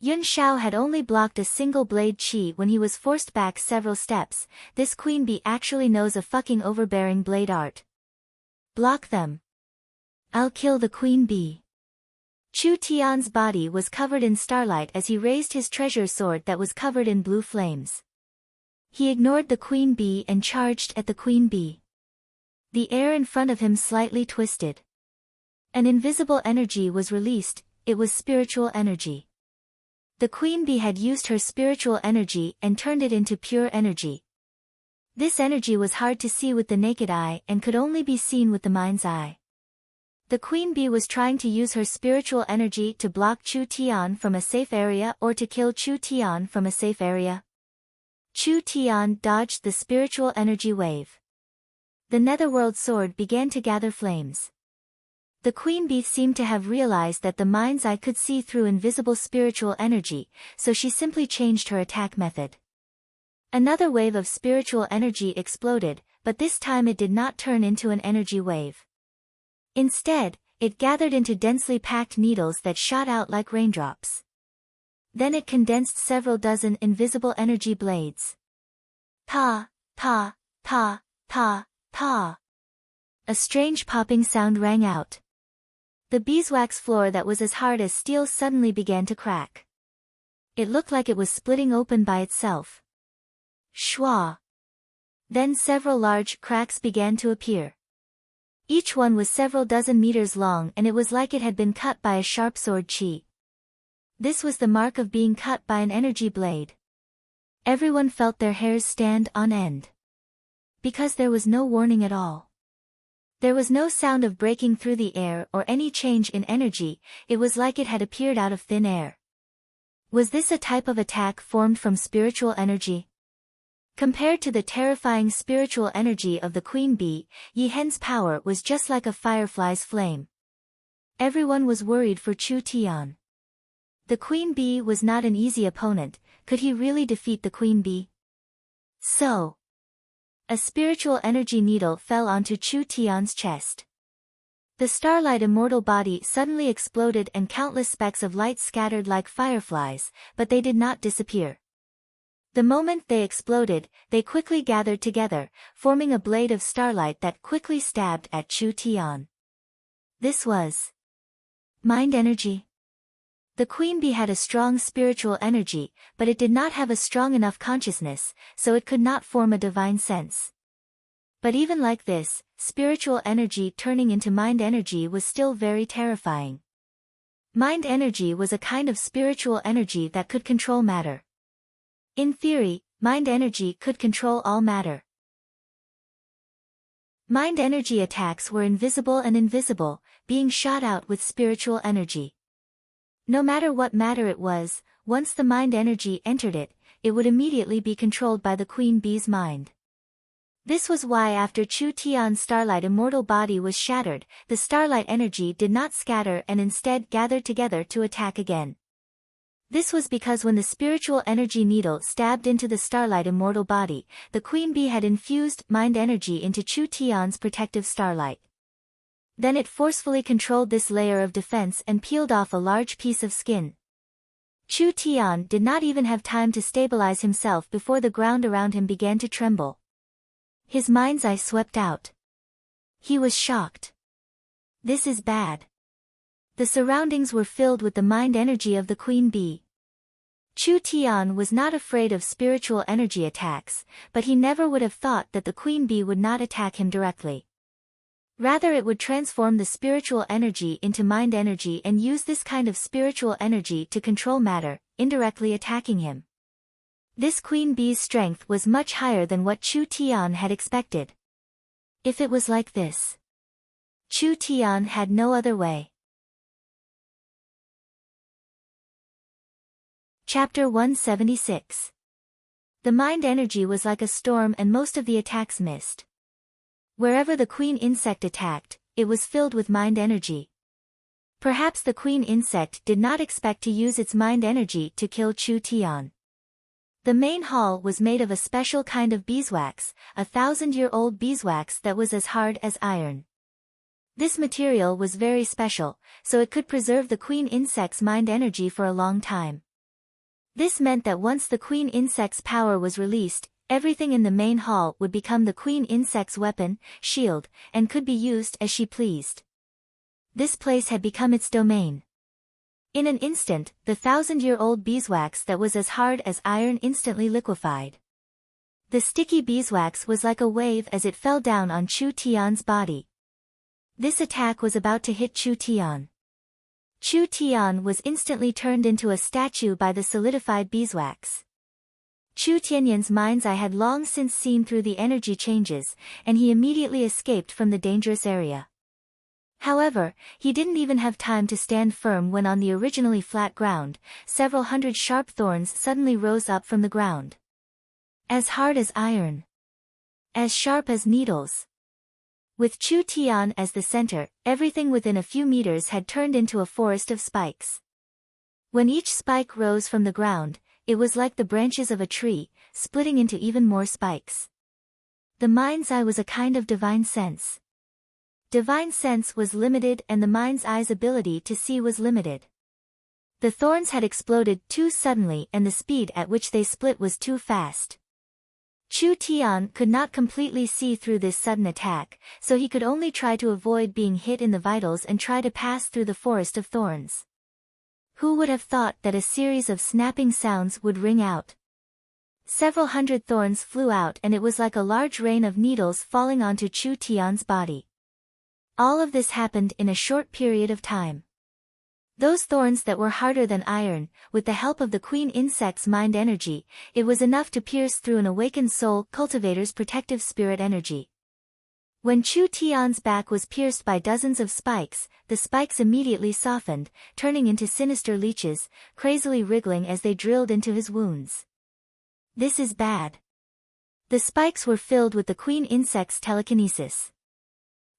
Yun Shao had only blocked a single blade chi when he was forced back several steps. This queen bee actually knows a fucking overbearing blade art. Block them. I'll kill the queen bee. Chu Tian's body was covered in starlight as he raised his treasure sword that was covered in blue flames. He ignored the queen bee and charged at the queen bee. The air in front of him slightly twisted. An invisible energy was released, it was spiritual energy. The queen bee had used her spiritual energy and turned it into pure energy. This energy was hard to see with the naked eye and could only be seen with the mind's eye. The queen bee was trying to use her spiritual energy to block Chu Tian from a safe area or to kill Chu Tian from a safe area. Chu Tian dodged the spiritual energy wave. The netherworld sword began to gather flames. The queen bee seemed to have realized that the mind's eye could see through invisible spiritual energy, so she simply changed her attack method. Another wave of spiritual energy exploded, but this time it did not turn into an energy wave. Instead, it gathered into densely packed needles that shot out like raindrops. Then it condensed several dozen invisible energy blades. Pa, pa, pa, pa, pa. A strange popping sound rang out. The beeswax floor that was as hard as steel suddenly began to crack. It looked like it was splitting open by itself. Shwa. Then several large cracks began to appear. Each one was several dozen meters long and it was like it had been cut by a sharp sword chi. This was the mark of being cut by an energy blade. Everyone felt their hairs stand on end. Because there was no warning at all. There was no sound of breaking through the air or any change in energy, it was like it had appeared out of thin air. Was this a type of attack formed from spiritual energy? Compared to the terrifying spiritual energy of the queen bee, Yi Hen's power was just like a firefly's flame. Everyone was worried for Chu Tian. The queen bee was not an easy opponent, could he really defeat the queen bee? So. A spiritual energy needle fell onto Chu Tian's chest. The starlight immortal body suddenly exploded and countless specks of light scattered like fireflies, but they did not disappear. The moment they exploded, they quickly gathered together, forming a blade of starlight that quickly stabbed at Chu Tian. This was mind energy. The queen bee had a strong spiritual energy, but it did not have a strong enough consciousness, so it could not form a divine sense. But even like this, spiritual energy turning into mind energy was still very terrifying. Mind energy was a kind of spiritual energy that could control matter. In theory, mind energy could control all matter. Mind energy attacks were invisible and invisible, being shot out with spiritual energy. No matter what matter it was, once the mind energy entered it, it would immediately be controlled by the queen bee's mind. This was why after Chu Tian's starlight immortal body was shattered, the starlight energy did not scatter and instead gathered together to attack again. This was because when the spiritual energy needle stabbed into the starlight immortal body, the queen bee had infused mind energy into Chu Tian's protective starlight. Then it forcefully controlled this layer of defense and peeled off a large piece of skin. Chu Tian did not even have time to stabilize himself before the ground around him began to tremble. His mind's eye swept out. He was shocked. This is bad. The surroundings were filled with the mind energy of the queen bee. Chu Tian was not afraid of spiritual energy attacks, but he never would have thought that the queen bee would not attack him directly. Rather it would transform the spiritual energy into mind energy and use this kind of spiritual energy to control matter, indirectly attacking him. This queen bee's strength was much higher than what Chu Tian had expected. If it was like this, Chu Tian had no other way. Chapter 176. The mind energy was like a storm and most of the attacks missed. Wherever the queen insect attacked, it was filled with mind energy. Perhaps the queen insect did not expect to use its mind energy to kill Chu Tian. The main hall was made of a special kind of beeswax, a 1,000-year-old beeswax that was as hard as iron. This material was very special, so it could preserve the queen insect's mind energy for a long time. This meant that once the queen insect's power was released, everything in the main hall would become the queen insect's weapon, shield, and could be used as she pleased. This place had become its domain. In an instant, the 1,000-year-old beeswax that was as hard as iron instantly liquefied. The sticky beeswax was like a wave as it fell down on Chu Tian's body. This attack was about to hit Chu Tian. Chu Tian was instantly turned into a statue by the solidified beeswax. Chu Tianyan's mind's eye had long since seen through the energy changes, and he immediately escaped from the dangerous area. However, he didn't even have time to stand firm when on the originally flat ground, several hundred sharp thorns suddenly rose up from the ground. As hard as iron. As sharp as needles. With Chu Tian as the center, everything within a few meters had turned into a forest of spikes. When each spike rose from the ground, it was like the branches of a tree, splitting into even more spikes. The mind's eye was a kind of divine sense. Divine sense was limited and the mind's eye's ability to see was limited. The thorns had exploded too suddenly and the speed at which they split was too fast. Chu Tian could not completely see through this sudden attack, so he could only try to avoid being hit in the vitals and try to pass through the forest of thorns. Who would have thought that a series of snapping sounds would ring out? Several hundred thorns flew out and it was like a large rain of needles falling onto Chu Tian's body. All of this happened in a short period of time. Those thorns that were harder than iron, with the help of the queen insect's mind energy, it was enough to pierce through an awakened soul cultivator's protective spirit energy. When Chu Tian's back was pierced by dozens of spikes, the spikes immediately softened, turning into sinister leeches, crazily wriggling as they drilled into his wounds. This is bad. The spikes were filled with the queen insect's telekinesis.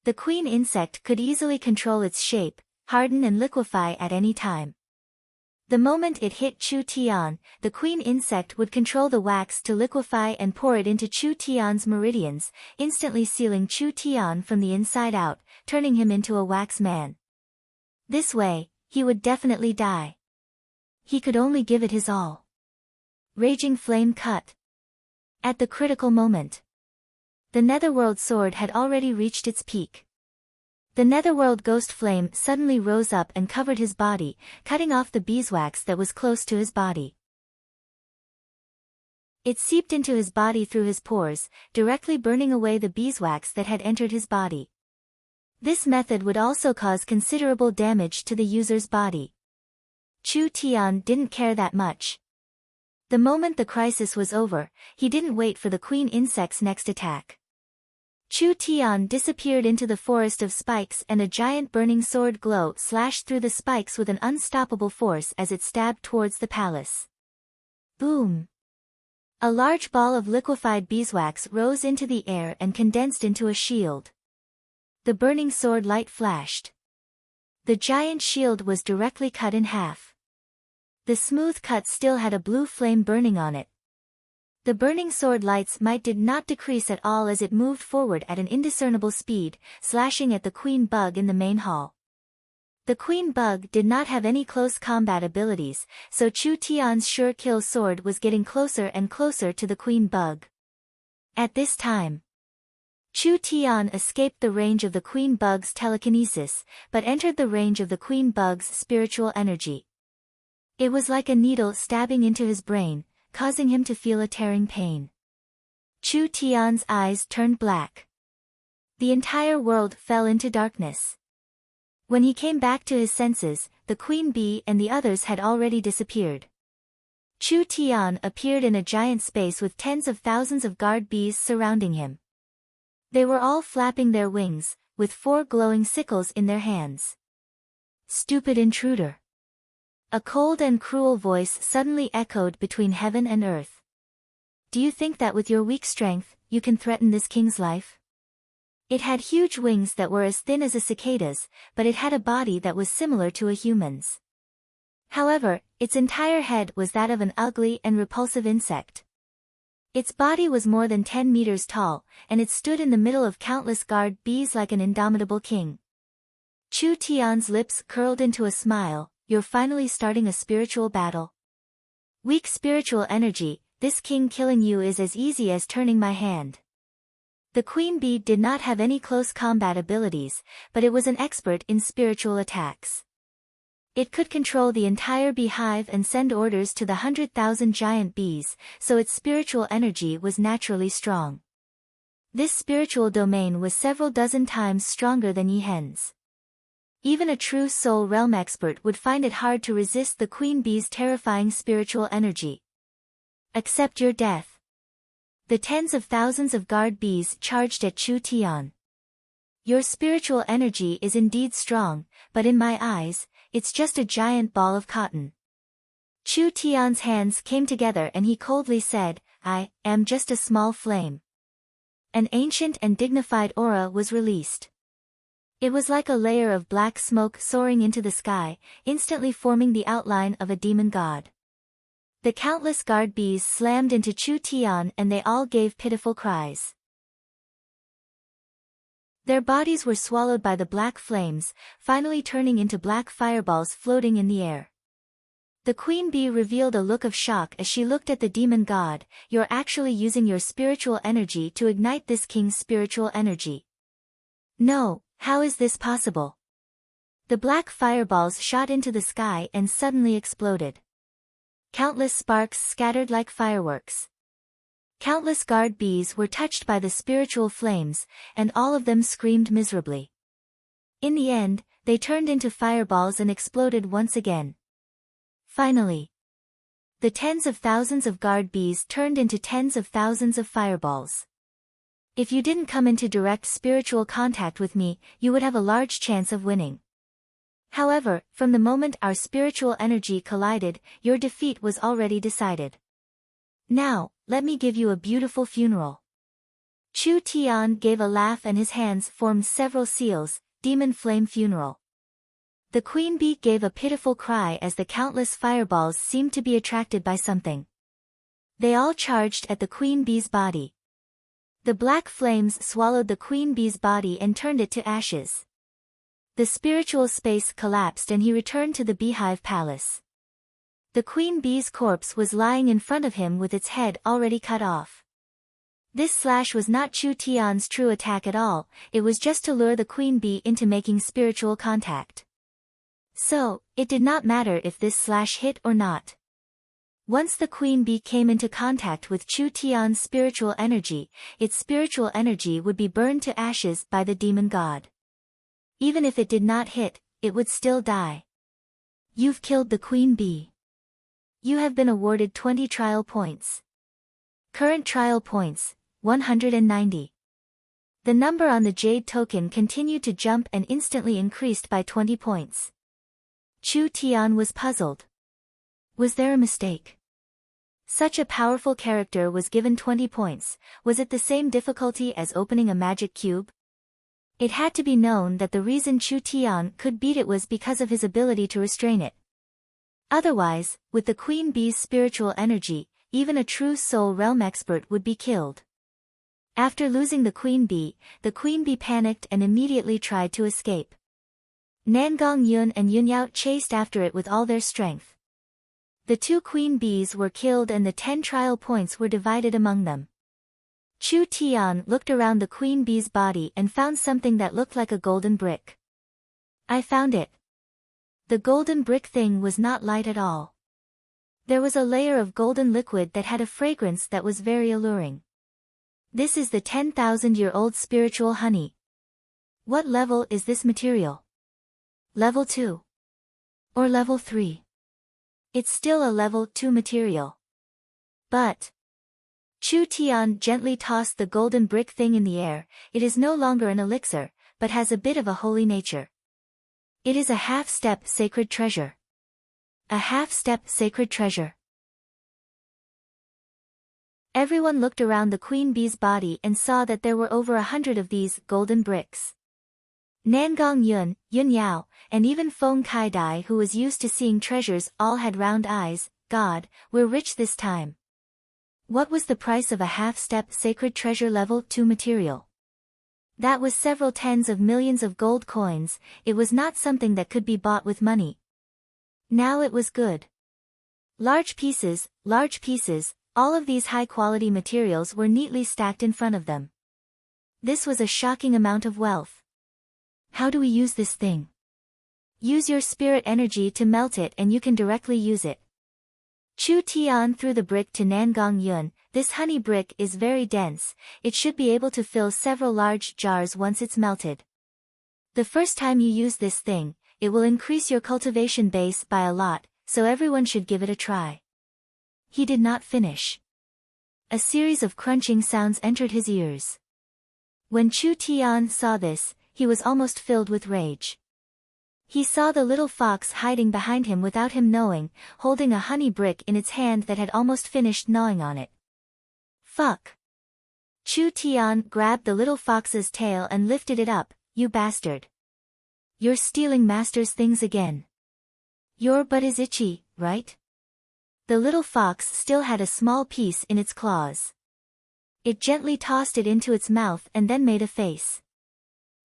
The queen insect could easily control its shape, harden and liquefy at any time. The moment it hit Chu Tian, the queen insect would control the wax to liquefy and pour it into Chu Tian's meridians, instantly sealing Chu Tian from the inside out, turning him into a wax man. This way, he would definitely die. He could only give it his all. Raging flame cut. At the critical moment. The Netherworld sword had already reached its peak. The Netherworld ghost flame suddenly rose up and covered his body, cutting off the beeswax that was close to his body. It seeped into his body through his pores, directly burning away the beeswax that had entered his body. This method would also cause considerable damage to the user's body. Chu Tian didn't care that much. The moment the crisis was over, he didn't wait for the queen insect's next attack. Chu Tian disappeared into the forest of spikes and a giant burning sword glow slashed through the spikes with an unstoppable force as it stabbed towards the palace. Boom! A large ball of liquefied beeswax rose into the air and condensed into a shield. The burning sword light flashed. The giant shield was directly cut in half. The smooth cut still had a blue flame burning on it. The burning sword light's might did not decrease at all as it moved forward at an indiscernible speed, slashing at the queen bug in the main hall. The queen bug did not have any close combat abilities, so Chu Tian's sure kill sword was getting closer and closer to the queen bug. At this time, Chu Tian escaped the range of the queen bug's telekinesis, but entered the range of the queen bug's spiritual energy. It was like a needle stabbing into his brain, causing him to feel a tearing pain. Chu Tian's eyes turned black. The entire world fell into darkness. When he came back to his senses, the queen bee and the others had already disappeared. Chu Tian appeared in a giant space with tens of thousands of guard bees surrounding him. They were all flapping their wings, with 4 glowing sickles in their hands. Stupid intruder! A cold and cruel voice suddenly echoed between heaven and earth. Do you think that with your weak strength, you can threaten this king's life? It had huge wings that were as thin as a cicada's, but it had a body that was similar to a human's. However, its entire head was that of an ugly and repulsive insect. Its body was more than 10 meters tall, and it stood in the middle of countless guard bees like an indomitable king. Chu Tian's lips curled into a smile. You're finally starting a spiritual battle. Weak spiritual energy, this king killing you is as easy as turning my hand. The queen bee did not have any close combat abilities, but it was an expert in spiritual attacks. It could control the entire beehive and send orders to the 100,000 giant bees, so its spiritual energy was naturally strong. This spiritual domain was several dozen times stronger than Yi Hen's. Even a true soul realm expert would find it hard to resist the queen bee's terrifying spiritual energy. Accept your death. The tens of thousands of guard bees charged at Chu Tian. Your spiritual energy is indeed strong, but in my eyes, it's just a giant ball of cotton. Chu Tian's hands came together and he coldly said, I am just a small flame. An ancient and dignified aura was released. It was like a layer of black smoke soaring into the sky, instantly forming the outline of a demon god. The countless guard bees slammed into Chu Tian and they all gave pitiful cries. Their bodies were swallowed by the black flames, finally turning into black fireballs floating in the air. The queen bee revealed a look of shock as she looked at the demon god. You're actually using your spiritual energy to ignite this king's spiritual energy. No. How is this possible? The black fireballs shot into the sky and suddenly exploded. Countless sparks scattered like fireworks. Countless guard bees were touched by the spiritual flames, and all of them screamed miserably. In the end, they turned into fireballs and exploded once again. Finally, the tens of thousands of guard bees turned into tens of thousands of fireballs. If you didn't come into direct spiritual contact with me, you would have a large chance of winning. However, from the moment our spiritual energy collided, your defeat was already decided. Now, let me give you a beautiful funeral. Chu Tian gave a laugh and his hands formed several seals, demon flame funeral. The queen bee gave a pitiful cry as the countless fireballs seemed to be attracted by something. They all charged at the queen bee's body. The black flames swallowed the queen bee's body and turned it to ashes. The spiritual space collapsed and he returned to the beehive palace. The queen bee's corpse was lying in front of him with its head already cut off. This slash was not Chu Tian's true attack at all, it was just to lure the queen bee into making spiritual contact. So, it did not matter if this slash hit or not. Once the queen bee came into contact with Chu Tian's spiritual energy, its spiritual energy would be burned to ashes by the demon god. Even if it did not hit, it would still die. You've killed the queen bee. You have been awarded 20 trial points. Current trial points, 190. The number on the jade token continued to jump and instantly increased by 20 points. Chu Tian was puzzled. Was there a mistake? Such a powerful character was given 20 points, was it the same difficulty as opening a magic cube? It had to be known that the reason Chu Tian could beat it was because of his ability to restrain it. Otherwise, with the Queen Bee's spiritual energy, even a true soul realm expert would be killed. After losing the Queen Bee panicked and immediately tried to escape. Nangong Yun and Yunyao chased after it with all their strength. The 2 Queen Bees were killed and the 10 trial points were divided among them. Chu Tian looked around the Queen Bee's body and found something that looked like a golden brick. I found it. The golden brick thing was not light at all. There was a layer of golden liquid that had a fragrance that was very alluring. This is the 10,000-year-old spiritual honey. What level is this material? Level 2. Or level 3? It's still a level 2 material. But Chu Tian gently tossed the golden brick thing in the air. It is no longer an elixir, but has a bit of a holy nature. It is a half-step sacred treasure. A half-step sacred treasure. Everyone looked around the Queen Bee's body and saw that there were over 100 of these golden bricks. Nangong Yun, Yun Yao, and even Feng Kai Dai, who was used to seeing treasures, all had round eyes. God, we're rich this time. What was the price of a half-step sacred treasure level 2 material? That was several tens of millions of gold coins. It was not something that could be bought with money. Now it was good. Large pieces, all of these high-quality materials were neatly stacked in front of them. This was a shocking amount of wealth. How do we use this thing? Use your spirit energy to melt it and you can directly use it. Chu Tian threw the brick to Nangong Yun. This honey brick is very dense, it should be able to fill several large jars once it's melted. The first time you use this thing, it will increase your cultivation base by a lot, so everyone should give it a try. He did not finish. A series of crunching sounds entered his ears. When Chu Tian saw this, he was almost filled with rage. He saw the little fox hiding behind him without him knowing, holding a honey brick in its hand that had almost finished gnawing on it. Fuck! Chu Tian grabbed the little fox's tail and lifted it up. You bastard! You're stealing master's things again. Your butt is itchy, right? The little fox still had a small piece in its claws. It gently tossed it into its mouth and then made a face.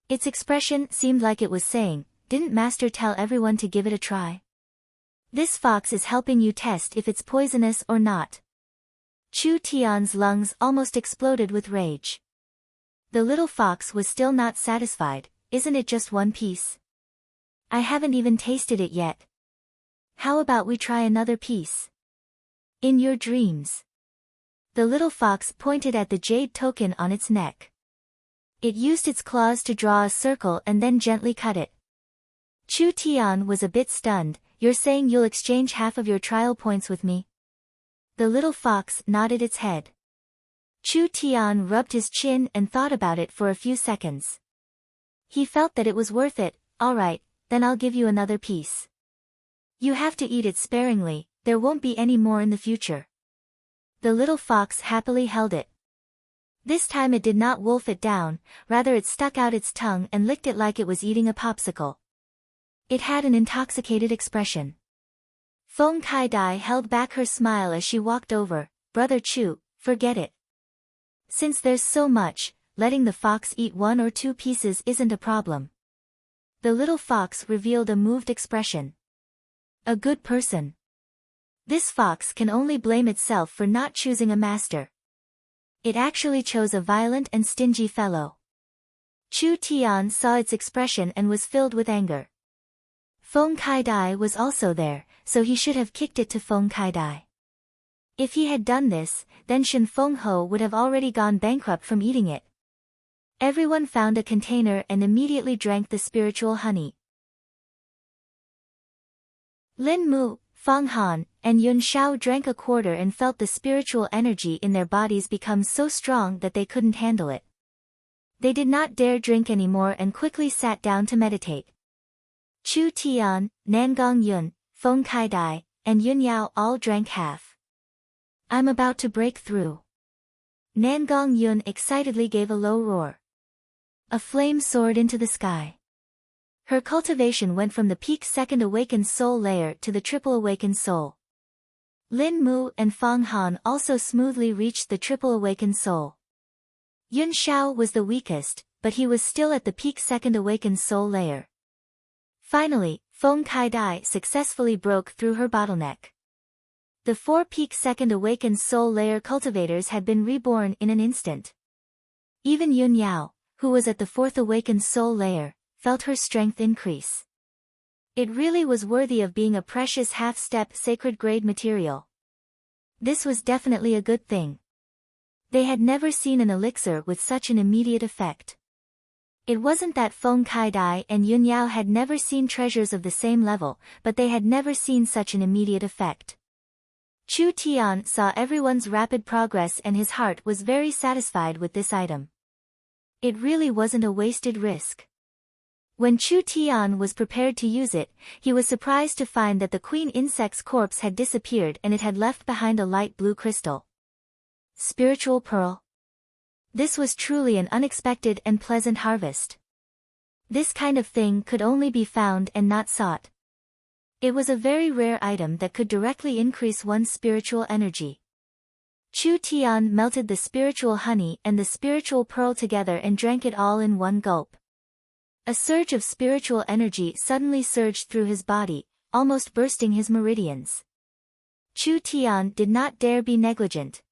Its expression seemed like it was saying, "Didn't master tell everyone to give it a try? This fox is helping you test if it's poisonous or not." Chu Tian's lungs almost exploded with rage. The little fox was still not satisfied. Isn't it just one piece? I haven't even tasted it yet. How about we try another piece? In your dreams. The little fox pointed at the jade token on its neck. It used its claws to draw a circle and then gently cut it. Chu Tian was a bit stunned. You're saying you'll exchange half of your trial points with me? The little fox nodded its head. Chu Tian rubbed his chin and thought about it for a few seconds. He felt that it was worth it. All right, then I'll give you another piece. You have to eat it sparingly, there won't be any more in the future. The little fox happily held it. This time it did not wolf it down, rather it stuck out its tongue and licked it like it was eating a popsicle. It had an intoxicated expression. Feng Kai Dai held back her smile as she walked over. Brother Chu, forget it. Since there's so much, letting the fox eat 1 or 2 pieces isn't a problem. The little fox revealed a moved expression. A good person. This fox can only blame itself for not choosing a master. It actually chose a violent and stingy fellow. Chu Tian saw its expression and was filled with anger. Feng Kai Dai was also there, so he should have kicked it to Feng Kai Dai. If he had done this, then Shen Feng Ho would have already gone bankrupt from eating it. Everyone found a container and immediately drank the spiritual honey. Lin Mu, Fang Han, and Yun Xiao drank a quarter and felt the spiritual energy in their bodies become so strong that they couldn't handle it. They did not dare drink anymore and quickly sat down to meditate. Chu Tian, Nangong Yun, Feng Kaidai, and Yun Yao all drank half. I'm about to break through. Nangong Yun excitedly gave a low roar. A flame soared into the sky. Her cultivation went from the peak second awakened soul layer to the triple awakened soul. Lin Mu and Fang Han also smoothly reached the triple awakened soul. Yun Xiao was the weakest, but he was still at the peak second awakened soul layer. Finally, Feng Kaidai successfully broke through her bottleneck. The 4 peak second awakened soul layer cultivators had been reborn in an instant. Even Yun Yao, who was at the 4th awakened soul layer, felt her strength increase. It really was worthy of being a precious half-step sacred grade material. This was definitely a good thing. They had never seen an elixir with such an immediate effect. It wasn't that Feng Kaidai and Yun Yao had never seen treasures of the same level, but they had never seen such an immediate effect. Chu Tian saw everyone's rapid progress and his heart was very satisfied with this item. It really wasn't a wasted risk. When Chu Tian was prepared to use it, he was surprised to find that the queen insect's corpse had disappeared and it had left behind a light blue crystal. Spiritual pearl. This was truly an unexpected and pleasant harvest. This kind of thing could only be found and not sought. It was a very rare item that could directly increase one's spiritual energy. Chu Tian melted the spiritual honey and the spiritual pearl together and drank it all in one gulp. A surge of spiritual energy suddenly surged through his body, almost bursting his meridians. Chu Tian did not dare be negligent.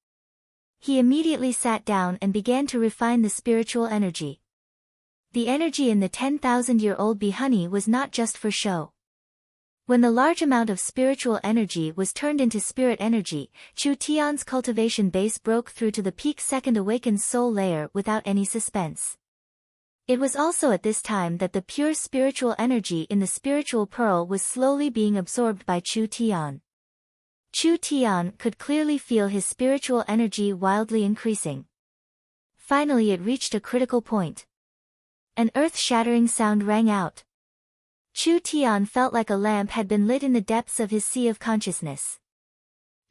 He immediately sat down and began to refine the spiritual energy. The energy in the 10,000-year-old bee honey was not just for show. When the large amount of spiritual energy was turned into spirit energy, Chu Tian's cultivation base broke through to the peak second awakened soul layer without any suspense. It was also at this time that the pure spiritual energy in the spiritual pearl was slowly being absorbed by Chu Tian. Chu Tian could clearly feel his spiritual energy wildly increasing. Finally it reached a critical point. An earth-shattering sound rang out. Chu Tian felt like a lamp had been lit in the depths of his sea of consciousness.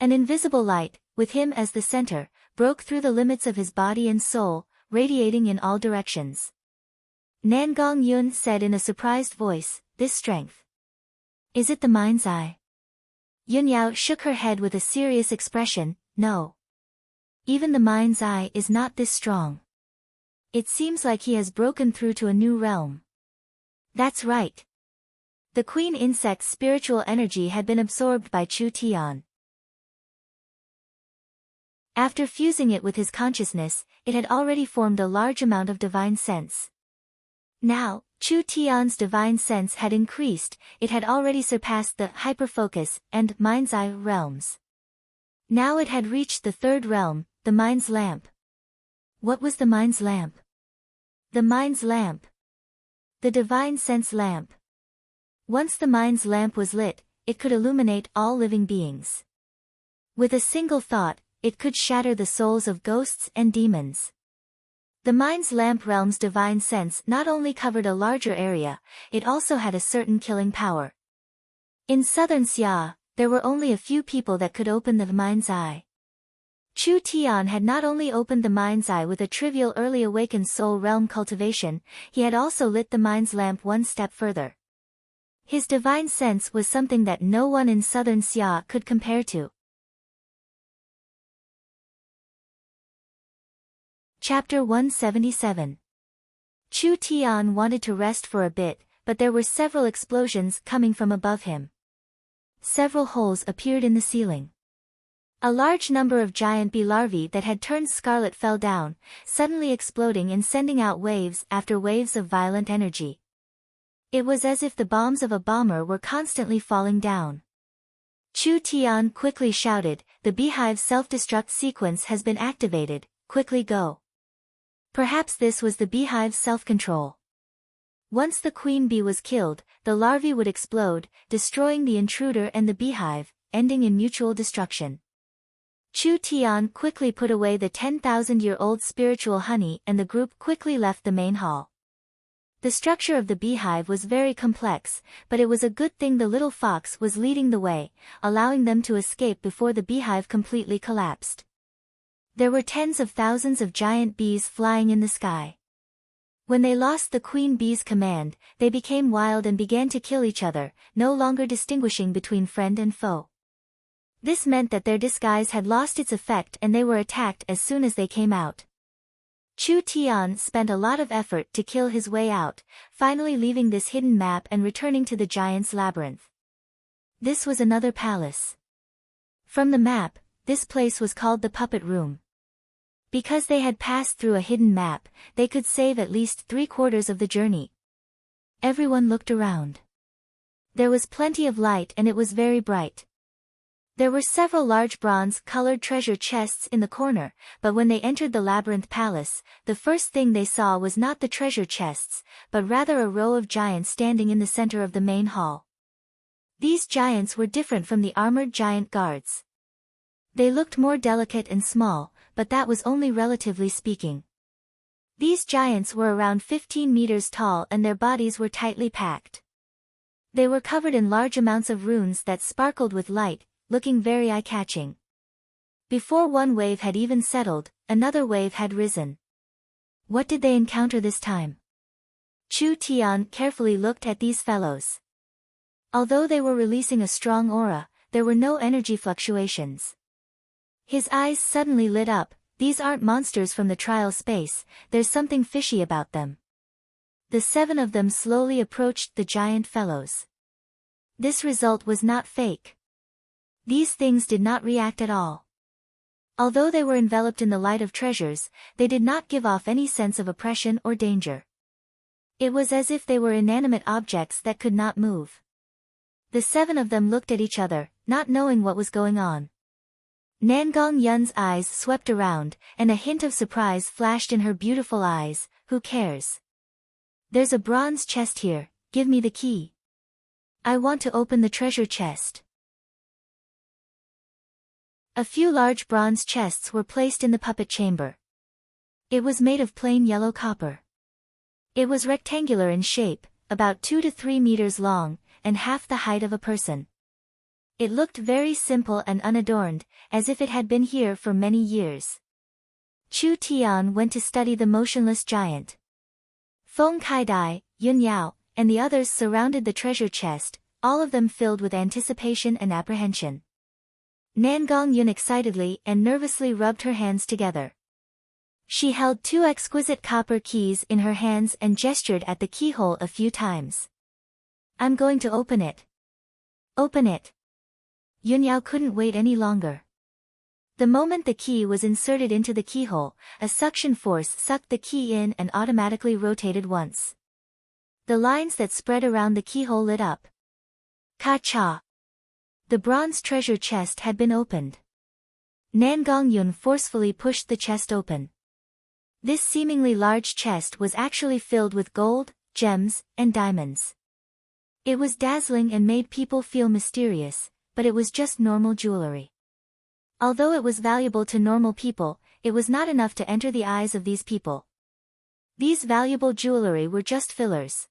An invisible light, with him as the center, broke through the limits of his body and soul, radiating in all directions. Nangong Yun said in a surprised voice, "This strength. Is it the mind's eye?" Yun Yao shook her head with a serious expression, "No. Even the mind's eye is not this strong. It seems like he has broken through to a new realm." That's right. The queen insect's spiritual energy had been absorbed by Chu Tian. After fusing it with his consciousness, it had already formed a large amount of divine sense. Now, Chu Tian's divine sense had increased, it had already surpassed the hyperfocus and mind's eye realms. Now it had reached the 3rd realm, the mind's lamp. What was the mind's lamp? The mind's lamp. The divine sense lamp. Once the mind's lamp was lit, it could illuminate all living beings. With a single thought, it could shatter the souls of ghosts and demons. The mind's lamp realm's divine sense not only covered a larger area, it also had a certain killing power. In southern Xia, there were only a few people that could open the mind's eye. Chu Tian had not only opened the mind's eye with a trivial early awakened soul realm cultivation, he had also lit the mind's lamp one step further. His divine sense was something that no one in southern Xia could compare to. Chapter 177. Chu Tian wanted to rest for a bit, but there were several explosions coming from above him. Several holes appeared in the ceiling. A large number of giant bee larvae that had turned scarlet fell down, suddenly exploding and sending out waves after waves of violent energy. It was as if the bombs of a bomber were constantly falling down. Chu Tian quickly shouted, "The beehive self-destruct sequence has been activated, quickly go." Perhaps this was the beehive's self-control. Once the queen bee was killed, the larvae would explode, destroying the intruder and the beehive, ending in mutual destruction. Chu Tian quickly put away the 10,000-year-old spiritual honey and the group quickly left the main hall. The structure of the beehive was very complex, but it was a good thing the little fox was leading the way, allowing them to escape before the beehive completely collapsed. There were tens of thousands of giant bees flying in the sky. When they lost the queen bee's command, they became wild and began to kill each other, no longer distinguishing between friend and foe. This meant that their disguise had lost its effect and they were attacked as soon as they came out. Chu Tian spent a lot of effort to kill his way out, finally leaving this hidden map and returning to the giant's labyrinth. This was another palace. From the map, this place was called the puppet room. Because they had passed through a hidden map, they could save at least 3/4 of the journey. Everyone looked around. There was plenty of light and it was very bright. There were several large bronze-colored treasure chests in the corner, but when they entered the labyrinth palace, the first thing they saw was not the treasure chests, but rather a row of giants standing in the center of the main hall. These giants were different from the armored giant guards. They looked more delicate and small, but that was only relatively speaking. These giants were around 15 meters tall and their bodies were tightly packed. They were covered in large amounts of runes that sparkled with light, looking very eye-catching. Before one wave had even settled, another wave had risen. What did they encounter this time? Chu Tian carefully looked at these fellows. Although they were releasing a strong aura, there were no energy fluctuations. His eyes suddenly lit up. These aren't monsters from the trial space, there's something fishy about them. The 7 of them slowly approached the giant fellows. This result was not fake. These things did not react at all. Although they were enveloped in the light of treasures, they did not give off any sense of oppression or danger. It was as if they were inanimate objects that could not move. The 7 of them looked at each other, not knowing what was going on. Nangong Yun's eyes swept around, and a hint of surprise flashed in her beautiful eyes. Who cares? There's a bronze chest here, give me the key. I want to open the treasure chest. A few large bronze chests were placed in the puppet chamber. It was made of plain yellow copper. It was rectangular in shape, about 2 to 3 meters long, and half the height of a person. It looked very simple and unadorned, as if it had been here for many years. Chu Tian went to study the motionless giant. Feng Kaidai, Yun Yao, and the others surrounded the treasure chest, all of them filled with anticipation and apprehension. Nangong Yun excitedly and nervously rubbed her hands together. She held 2 exquisite copper keys in her hands and gestured at the keyhole a few times. I'm going to open it. Open it. Yun Yao couldn't wait any longer. The moment the key was inserted into the keyhole, a suction force sucked the key in and automatically rotated once. The lines that spread around the keyhole lit up. Ka-cha! The bronze treasure chest had been opened. Nangong Yun forcefully pushed the chest open. This seemingly large chest was actually filled with gold, gems, and diamonds. It was dazzling and made people feel mysterious, but it was just normal jewelry. Although it was valuable to normal people, it was not enough to enter the eyes of these people. These valuable jewelry were just fillers.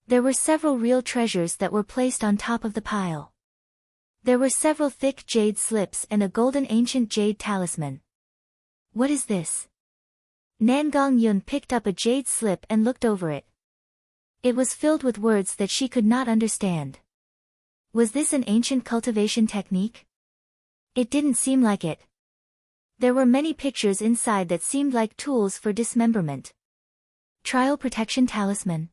There were several real treasures that were placed on top of the pile. There were several thick jade slips and a golden ancient jade talisman. What is this? Nangong Yun picked up a jade slip and looked over it. It was filled with words that she could not understand. Was this an ancient cultivation technique? It didn't seem like it. There were many pictures inside that seemed like tools for dismemberment. Trial protection talisman.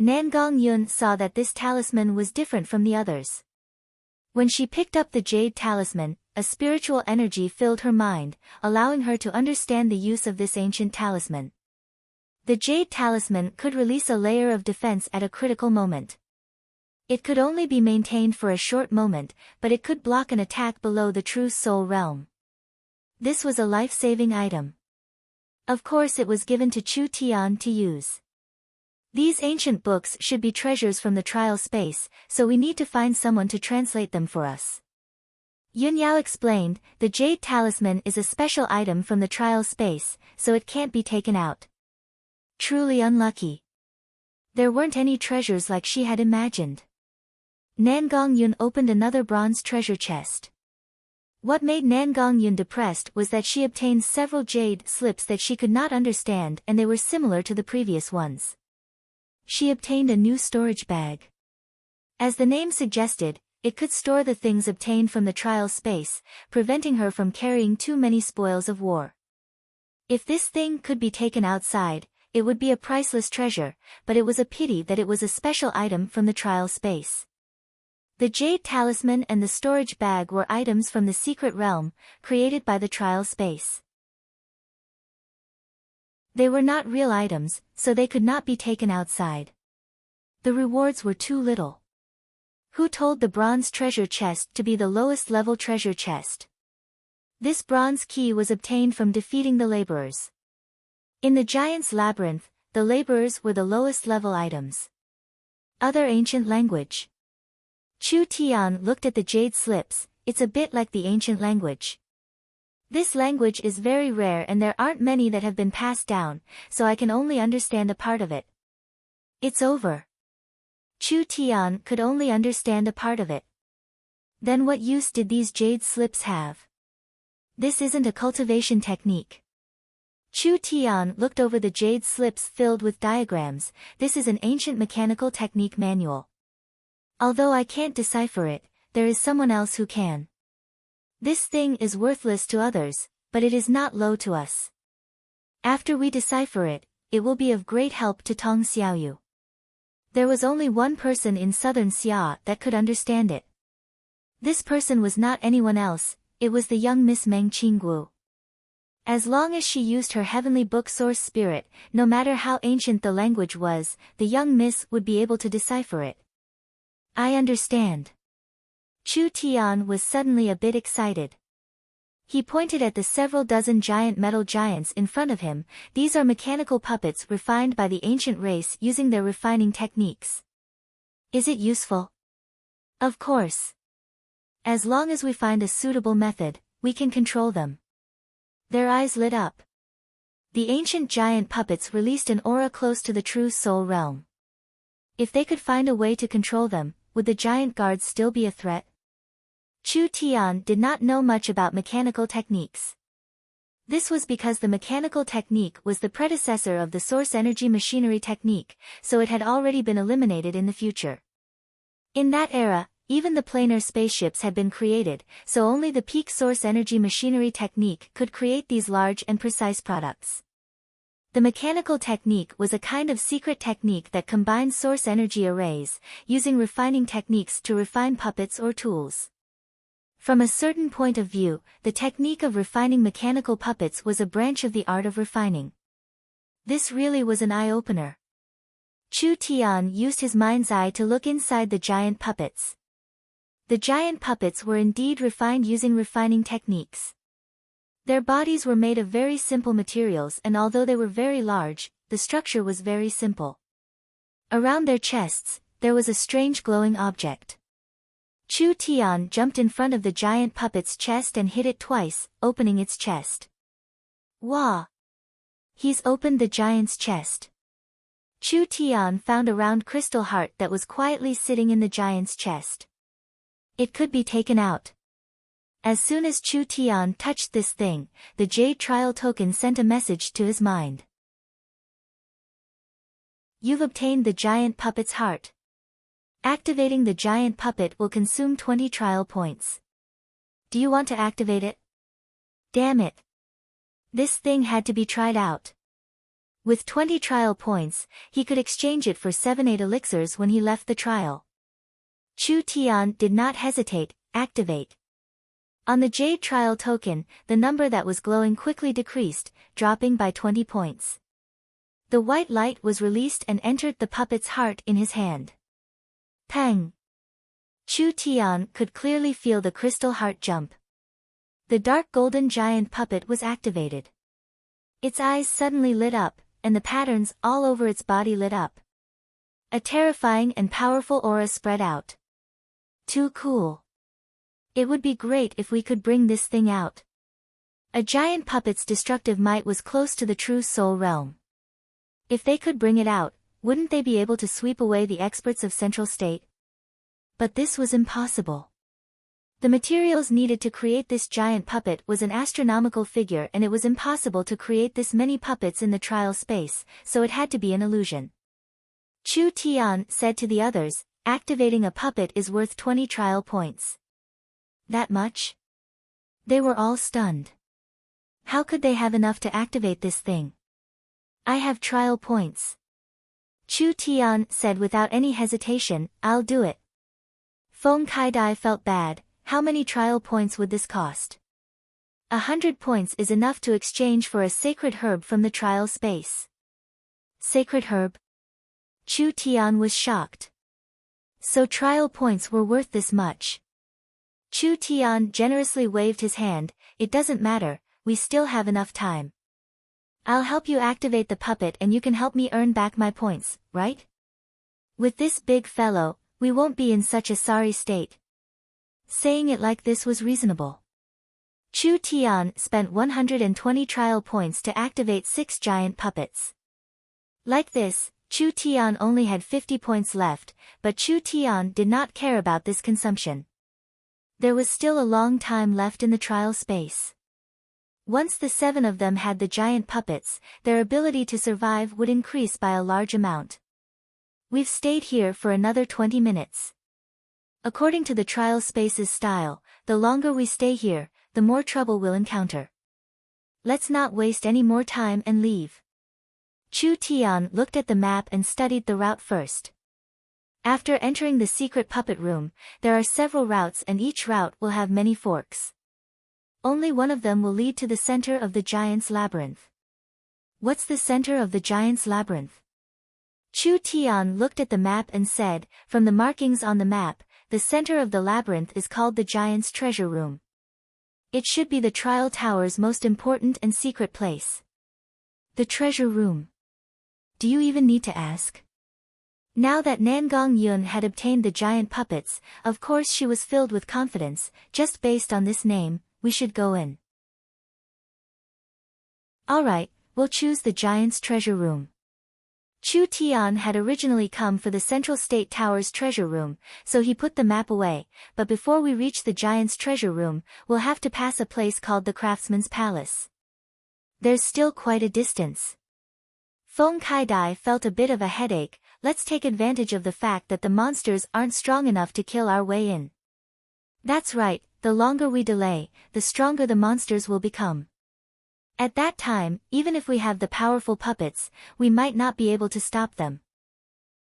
Nangong Yun saw that this talisman was different from the others. When she picked up the jade talisman, a spiritual energy filled her mind, allowing her to understand the use of this ancient talisman. The jade talisman could release a layer of defense at a critical moment. It could only be maintained for a short moment, but it could block an attack below the true soul realm. This was a life-saving item. Of course it was given to Chu Tian to use. These ancient books should be treasures from the trial space, so we need to find someone to translate them for us. Yunyao explained, the jade talisman is a special item from the trial space, so it can't be taken out. Truly unlucky. There weren't any treasures like she had imagined. Nangongyun opened another bronze treasure chest. What made Nangongyun depressed was that she obtained several jade slips that she could not understand, and they were similar to the previous ones. She obtained a new storage bag. As the name suggested, it could store the things obtained from the trial space, preventing her from carrying too many spoils of war. If this thing could be taken outside, it would be a priceless treasure, but it was a pity that it was a special item from the trial space. The jade talisman and the storage bag were items from the secret realm, created by the trial space. They were not real items, so they could not be taken outside. The rewards were too little. Who told the bronze treasure chest to be the lowest level treasure chest? This bronze key was obtained from defeating the laborers. In the giant's labyrinth, the laborers were the lowest level items. Other ancient language. Chu Tian looked at the jade slips. It's a bit like the ancient language. This language is very rare and there aren't many that have been passed down, so I can only understand a part of it. It's over. Chu Tian could only understand a part of it. Then what use did these jade slips have? This isn't a cultivation technique. Chu Tian looked over the jade slips filled with diagrams. This is an ancient mechanical technique manual. Although I can't decipher it, there is someone else who can. This thing is worthless to others, but it is not low to us. After we decipher it, it will be of great help to Tong Xiaoyu. There was only one person in southern Xia that could understand it. This person was not anyone else, it was the young Miss Meng Qingguo. As long as she used her heavenly book source spirit, no matter how ancient the language was, the young miss would be able to decipher it. I understand. Chu Tian was suddenly a bit excited. He pointed at the several dozen giant metal giants in front of him. These are mechanical puppets refined by the ancient race using their refining techniques. Is it useful? Of course. As long as we find a suitable method, we can control them. Their eyes lit up. The ancient giant puppets released an aura close to the true soul realm. If they could find a way to control them, would the giant guards still be a threat? Chu Tian did not know much about mechanical techniques. This was because the mechanical technique was the predecessor of the source energy machinery technique, so it had already been eliminated in the future. In that era, even the planar spaceships had been created, so only the peak source energy machinery technique could create these large and precise products. The mechanical technique was a kind of secret technique that combined source energy arrays, using refining techniques to refine puppets or tools. From a certain point of view, the technique of refining mechanical puppets was a branch of the art of refining. This really was an eye-opener. Chu Tian used his mind's eye to look inside the giant puppets. The giant puppets were indeed refined using refining techniques. Their bodies were made of very simple materials, and although they were very large, the structure was very simple. Around their chests, there was a strange glowing object. Chu Tian jumped in front of the giant puppet's chest and hit it twice, opening its chest. Wah! He's opened the giant's chest. Chu Tian found a round crystal heart that was quietly sitting in the giant's chest. It could be taken out. As soon as Chu Tian touched this thing, the jade trial token sent a message to his mind. You've obtained the giant puppet's heart. Activating the giant puppet will consume 20 trial points. Do you want to activate it? Damn it. This thing had to be tried out. With 20 trial points, he could exchange it for 7-8 elixirs when he left the trial. Chu Tian did not hesitate, activate. On the jade trial token, the number that was glowing quickly decreased, dropping by 20 points. The white light was released and entered the puppet's heart in his hand. Pang! Chu Tian could clearly feel the crystal heart jump. The dark golden giant puppet was activated. Its eyes suddenly lit up, and the patterns all over its body lit up. A terrifying and powerful aura spread out. Too cool. It would be great if we could bring this thing out. A giant puppet's destructive might was close to the true soul realm. If they could bring it out, wouldn't they be able to sweep away the experts of Central State? But this was impossible. The materials needed to create this giant puppet was an astronomical figure, and it was impossible to create this many puppets in the trial space, so it had to be an illusion. Chu Tian said to the others, activating a puppet is worth 20 trial points. That much? They were all stunned. How could they have enough to activate this thing? I have trial points. Chu Tian said without any hesitation, I'll do it. Feng Kaidai felt bad. How many trial points would this cost? 100 points is enough to exchange for a sacred herb from the trial space. Sacred herb? Chu Tian was shocked. So trial points were worth this much. Chu Tian generously waved his hand, it doesn't matter, we still have enough time. I'll help you activate the puppet and you can help me earn back my points, right? With this big fellow, we won't be in such a sorry state. Saying it like this was reasonable. Chu Tian spent 120 trial points to activate 6 giant puppets. Like this, Chu Tian only had 50 points left, but Chu Tian did not care about this consumption. There was still a long time left in the trial space. Once the 7 of them had the giant puppets, their ability to survive would increase by a large amount. We've stayed here for another 20 minutes. According to the trial space's style, the longer we stay here, the more trouble we'll encounter. Let's not waste any more time and leave. Chu Tian looked at the map and studied the route first. After entering the secret puppet room, there are several routes and each route will have many forks. Only one of them will lead to the center of the giant's labyrinth. What's the center of the giant's labyrinth? Chu Tian looked at the map and said, from the markings on the map, the center of the labyrinth is called the giant's treasure room. It should be the trial tower's most important and secret place. The treasure room. Do you even need to ask? Now that Nangong Yun had obtained the giant puppets, of course she was filled with confidence. Just based on this name, we should go in. Alright, we'll choose the giant's treasure room. Chu Tian had originally come for the Central State Tower's treasure room, so he put the map away, but before we reach the giant's treasure room, we'll have to pass a place called the Craftsman's Palace. There's still quite a distance. Feng Kaidai felt a bit of a headache. Let's take advantage of the fact that the monsters aren't strong enough to kill our way in. That's right, the longer we delay, the stronger the monsters will become. At that time, even if we have the powerful puppets, we might not be able to stop them.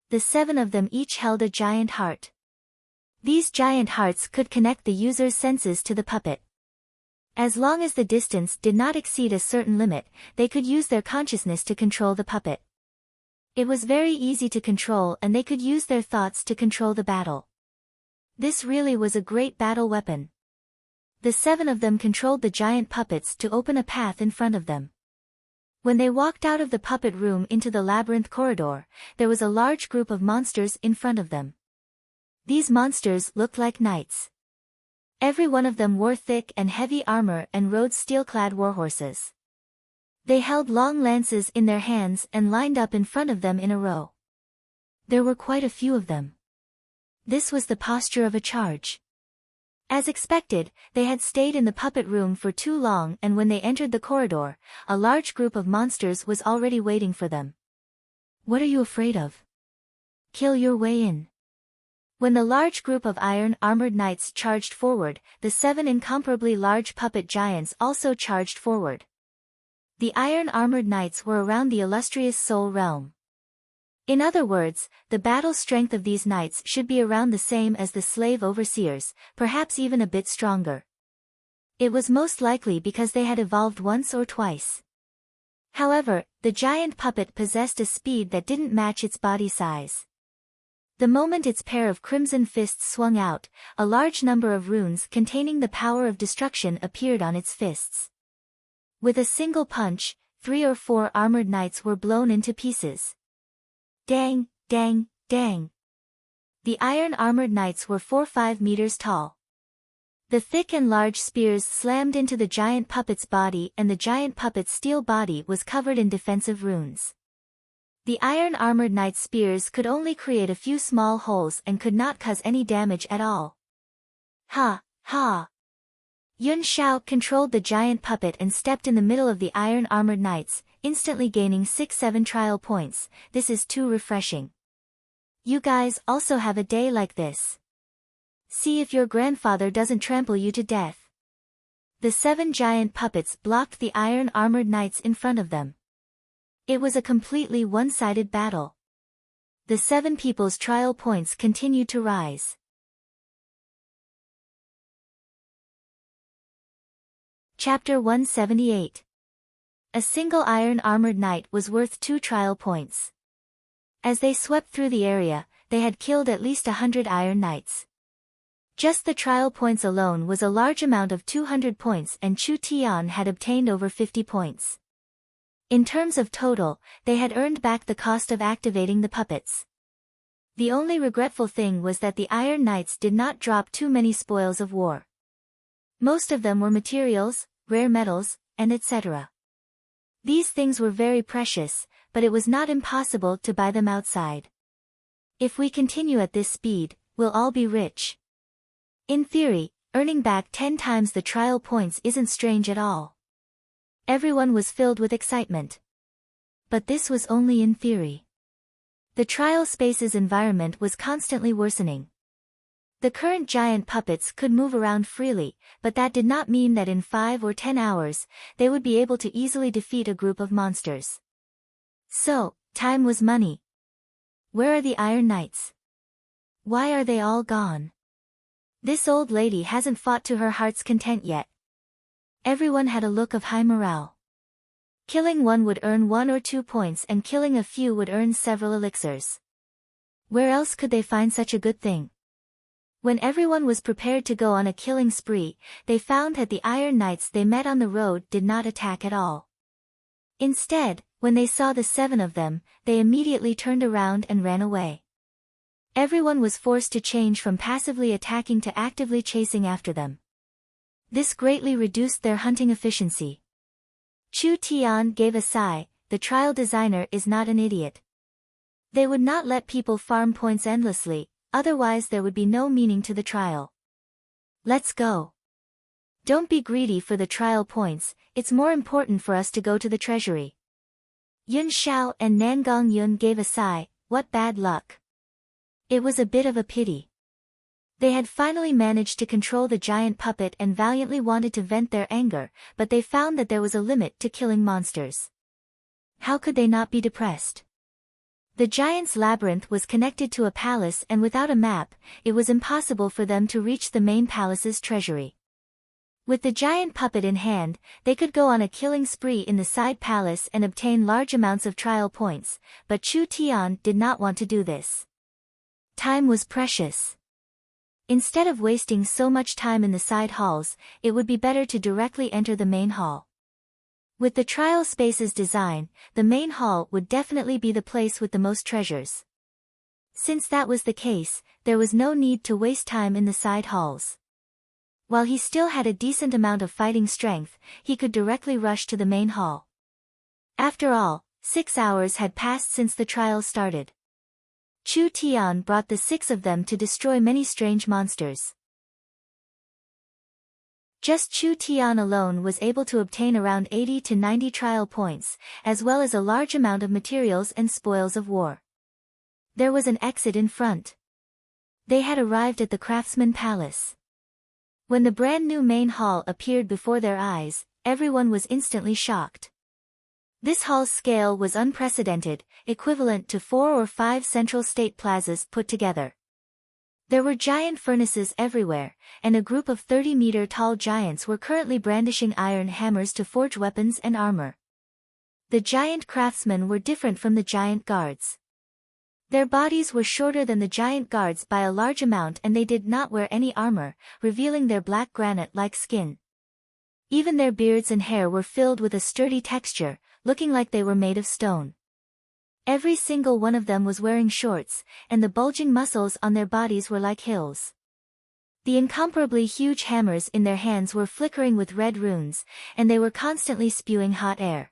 The 7 of them each held a giant heart. These giant hearts could connect the user's senses to the puppet. As long as the distance did not exceed a certain limit, they could use their consciousness to control the puppet. It was very easy to control and they could use their thoughts to control the battle. This really was a great battle weapon. The 7 of them controlled the giant puppets to open a path in front of them. When they walked out of the puppet room into the labyrinth corridor, there was a large group of monsters in front of them. These monsters looked like knights. Every one of them wore thick and heavy armor and rode steel-clad warhorses. They held long lances in their hands and lined up in front of them in a row. There were quite a few of them. This was the posture of a charge. As expected, they had stayed in the puppet room for too long, and when they entered the corridor, a large group of monsters was already waiting for them. What are you afraid of? Kill your way in. When the large group of iron-armored knights charged forward, the 7 incomparably large puppet giants also charged forward. The iron-armored knights were around the illustrious Soul Realm. In other words, the battle strength of these knights should be around the same as the slave overseers, perhaps even a bit stronger. It was most likely because they had evolved once or twice. However, the giant puppet possessed a speed that didn't match its body size. The moment its pair of crimson fists swung out, a large number of runes containing the power of destruction appeared on its fists. With a single punch, 3 or 4 armored knights were blown into pieces. Dang, dang, Dang! The iron-armored knights were 4-5 meters tall. The thick and large spears slammed into the giant puppet's body, and the giant puppet's steel body was covered in defensive runes. The iron-armored knight's spears could only create a few small holes and could not cause any damage at all. Ha! Ha! Yun Shao controlled the giant puppet and stepped in the middle of the iron-armored knights, instantly gaining 6-7 trial points. This is too refreshing. You guys also have a day like this. See if your grandfather doesn't trample you to death. The 7 giant puppets blocked the iron-armored knights in front of them. It was a completely one-sided battle. The 7 people's trial points continued to rise. Chapter 178. A single iron-armored knight was worth 2 trial points. As they swept through the area, they had killed at least 100 iron knights. Just the trial points alone was a large amount of 200 points, and Chu Tian had obtained over 50 points. In terms of total, they had earned back the cost of activating the puppets. The only regretful thing was that the Iron Knights did not drop too many spoils of war. Most of them were materials, rare metals, and etc. These things were very precious, but it was not impossible to buy them outside. If we continue at this speed, we'll all be rich. In theory, earning back 10 times the trial points isn't strange at all. Everyone was filled with excitement. But this was only in theory. The trial space's environment was constantly worsening. The current giant puppets could move around freely, but that did not mean that in 5 or 10 hours, they would be able to easily defeat a group of monsters. So, time was money. Where are the Iron Knights? Why are they all gone? This old lady hasn't fought to her heart's content yet. Everyone had a look of high morale. Killing one would earn 1 or 2 points, and killing a few would earn several elixirs. Where else could they find such a good thing? When everyone was prepared to go on a killing spree, they found that the Iron Knights they met on the road did not attack at all. Instead, when they saw the 7 of them, they immediately turned around and ran away. Everyone was forced to change from passively attacking to actively chasing after them. This greatly reduced their hunting efficiency. Chu Tian gave a sigh. The trial designer is not an idiot. They would not let people farm points endlessly, otherwise there would be no meaning to the trial. Let's go. Don't be greedy for the trial points, it's more important for us to go to the treasury. Yun Shao and Nangong Yun gave a sigh. What bad luck. It was a bit of a pity. They had finally managed to control the giant puppet and valiantly wanted to vent their anger, but they found that there was a limit to killing monsters. How could they not be depressed? The giant's labyrinth was connected to a palace, and without a map, it was impossible for them to reach the main palace's treasury. With the giant puppet in hand, they could go on a killing spree in the side palace and obtain large amounts of trial points, but Chu Tian did not want to do this. Time was precious. Instead of wasting so much time in the side halls, it would be better to directly enter the main hall. With the trial space's design, the main hall would definitely be the place with the most treasures. Since that was the case, there was no need to waste time in the side halls. While he still had a decent amount of fighting strength, he could directly rush to the main hall. After all, 6 hours had passed since the trial started. Chu Tian brought the 6 of them to destroy many strange monsters. Just Chu Tian alone was able to obtain around 80 to 90 trial points, as well as a large amount of materials and spoils of war. There was an exit in front. They had arrived at the Craftsman Palace. When the brand new main hall appeared before their eyes, everyone was instantly shocked. This hall's scale was unprecedented, equivalent to 4 or 5 central state plazas put together. There were giant furnaces everywhere, and a group of 30-meter-tall giants were currently brandishing iron hammers to forge weapons and armor. The giant craftsmen were different from the giant guards. Their bodies were shorter than the giant guards by a large amount, and they did not wear any armor, revealing their black granite-like skin. Even their beards and hair were filled with a sturdy texture, looking like they were made of stone. Every single one of them was wearing shorts, and the bulging muscles on their bodies were like hills. The incomparably huge hammers in their hands were flickering with red runes, and they were constantly spewing hot air.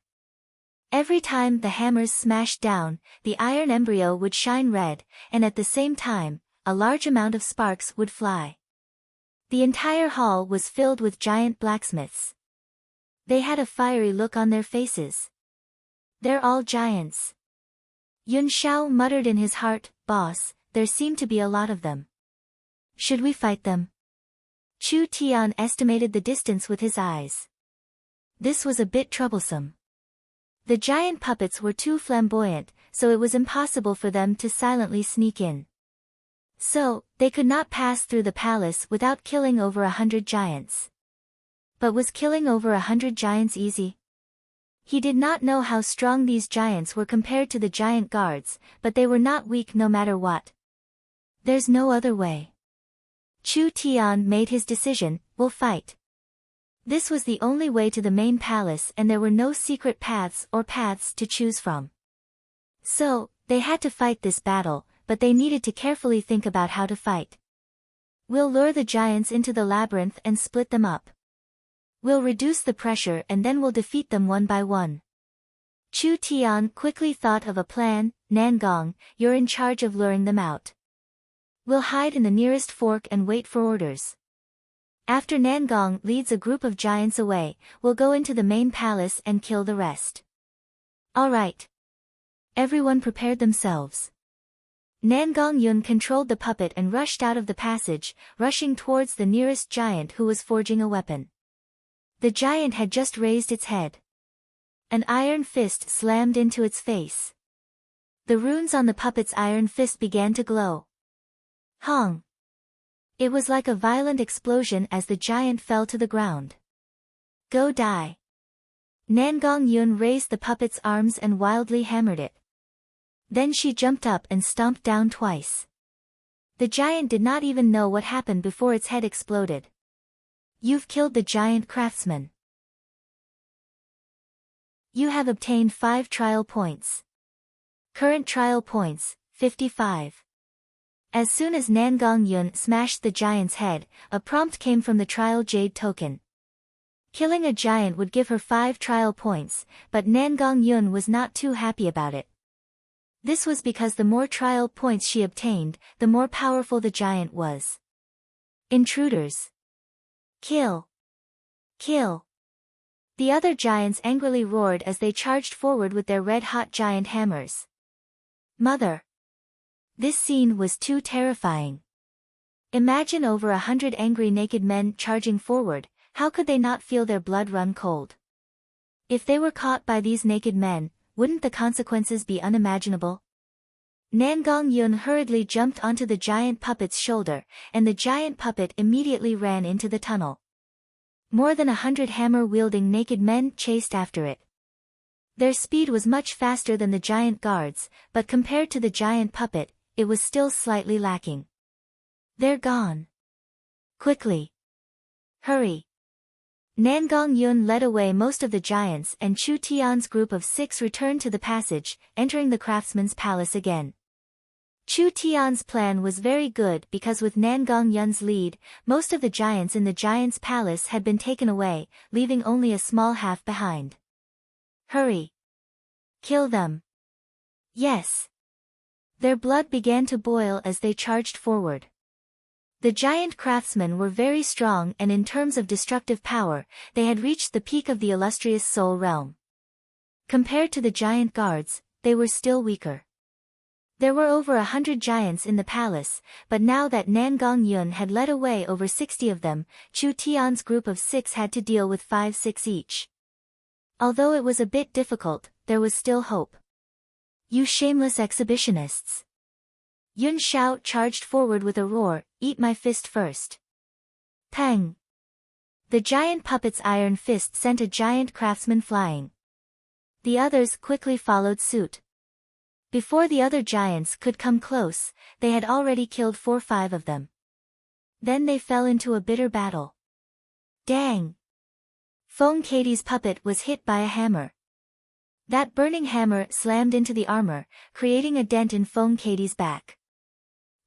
Every time the hammers smashed down, the iron embryo would shine red, and at the same time, a large amount of sparks would fly. The entire hall was filled with giant blacksmiths. They had a fiery look on their faces. "They're all giants." Yun Xiao muttered in his heart, "Boss, there seem to be a lot of them. Should we fight them?" Chu Tian estimated the distance with his eyes. This was a bit troublesome. The giant puppets were too flamboyant, so it was impossible for them to silently sneak in. So, they could not pass through the palace without killing over 100 giants. But was killing over 100 giants easy? He did not know how strong these giants were compared to the giant guards, but they were not weak no matter what. There's no other way. Chu Tian made his decision, "We'll fight." This was the only way to the main palace, and there were no secret paths or paths to choose from. So, they had to fight this battle, but they needed to carefully think about how to fight. "We'll lure the giants into the labyrinth and split them up. We'll reduce the pressure and then we'll defeat them one by one." Chu Tian quickly thought of a plan. "Nangong, you're in charge of luring them out. We'll hide in the nearest fork and wait for orders. After Nangong leads a group of giants away, we'll go into the main palace and kill the rest." "All right." Everyone prepared themselves. Nangong Yun controlled the puppet and rushed out of the passage, rushing towards the nearest giant who was forging a weapon. The giant had just raised its head. An iron fist slammed into its face. The runes on the puppet's iron fist began to glow. Hong! It was like a violent explosion as the giant fell to the ground. "Go die." Nangong Yun raised the puppet's arms and wildly hammered it. Then she jumped up and stomped down twice. The giant did not even know what happened before its head exploded. "You've killed the giant craftsman. You have obtained 5 trial points. Current trial points, 55. As soon as Nangong Yun smashed the giant's head, a prompt came from the trial jade token. Killing a giant would give her 5 trial points, but Nangong Yun was not too happy about it. This was because the more trial points she obtained, the more powerful the giant was. "Intruders! Kill! Kill!" The other giants angrily roared as they charged forward with their red-hot giant hammers. Mother! This scene was too terrifying. Imagine over 100 angry naked men charging forward. How could they not feel their blood run cold? If they were caught by these naked men, wouldn't the consequences be unimaginable? Nangong Yun hurriedly jumped onto the giant puppet's shoulder, and the giant puppet immediately ran into the tunnel. More than 100 hammer-wielding naked men chased after it. Their speed was much faster than the giant guards, but compared to the giant puppet, it was still slightly lacking. "They're gone. Quickly! Hurry!" Nangong Yun led away most of the giants, and Chu Tian's group of 6 returned to the passage, entering the craftsman's palace again. Chu Tian's plan was very good because with Nangong Yun's lead, most of the giants in the giant's palace had been taken away, leaving only a small half behind. "Hurry! Kill them!" "Yes!" Their blood began to boil as they charged forward. The giant craftsmen were very strong, and in terms of destructive power, they had reached the peak of the illustrious Soul Realm. Compared to the giant guards, they were still weaker. There were over 100 giants in the palace, but now that Nangong Yun had led away over 60 of them, Chu Tian's group of 6 had to deal with 5-6 each. Although it was a bit difficult, there was still hope. "You shameless exhibitionists!" Yun Xiao charged forward with a roar, "Eat my fist first." Pang! The giant puppet's iron fist sent a giant craftsman flying. The others quickly followed suit. Before the other giants could come close, they had already killed 4-5 of them. Then they fell into a bitter battle. Dang! Fong Katie's puppet was hit by a hammer. That burning hammer slammed into the armor, creating a dent in Feng Katie's back.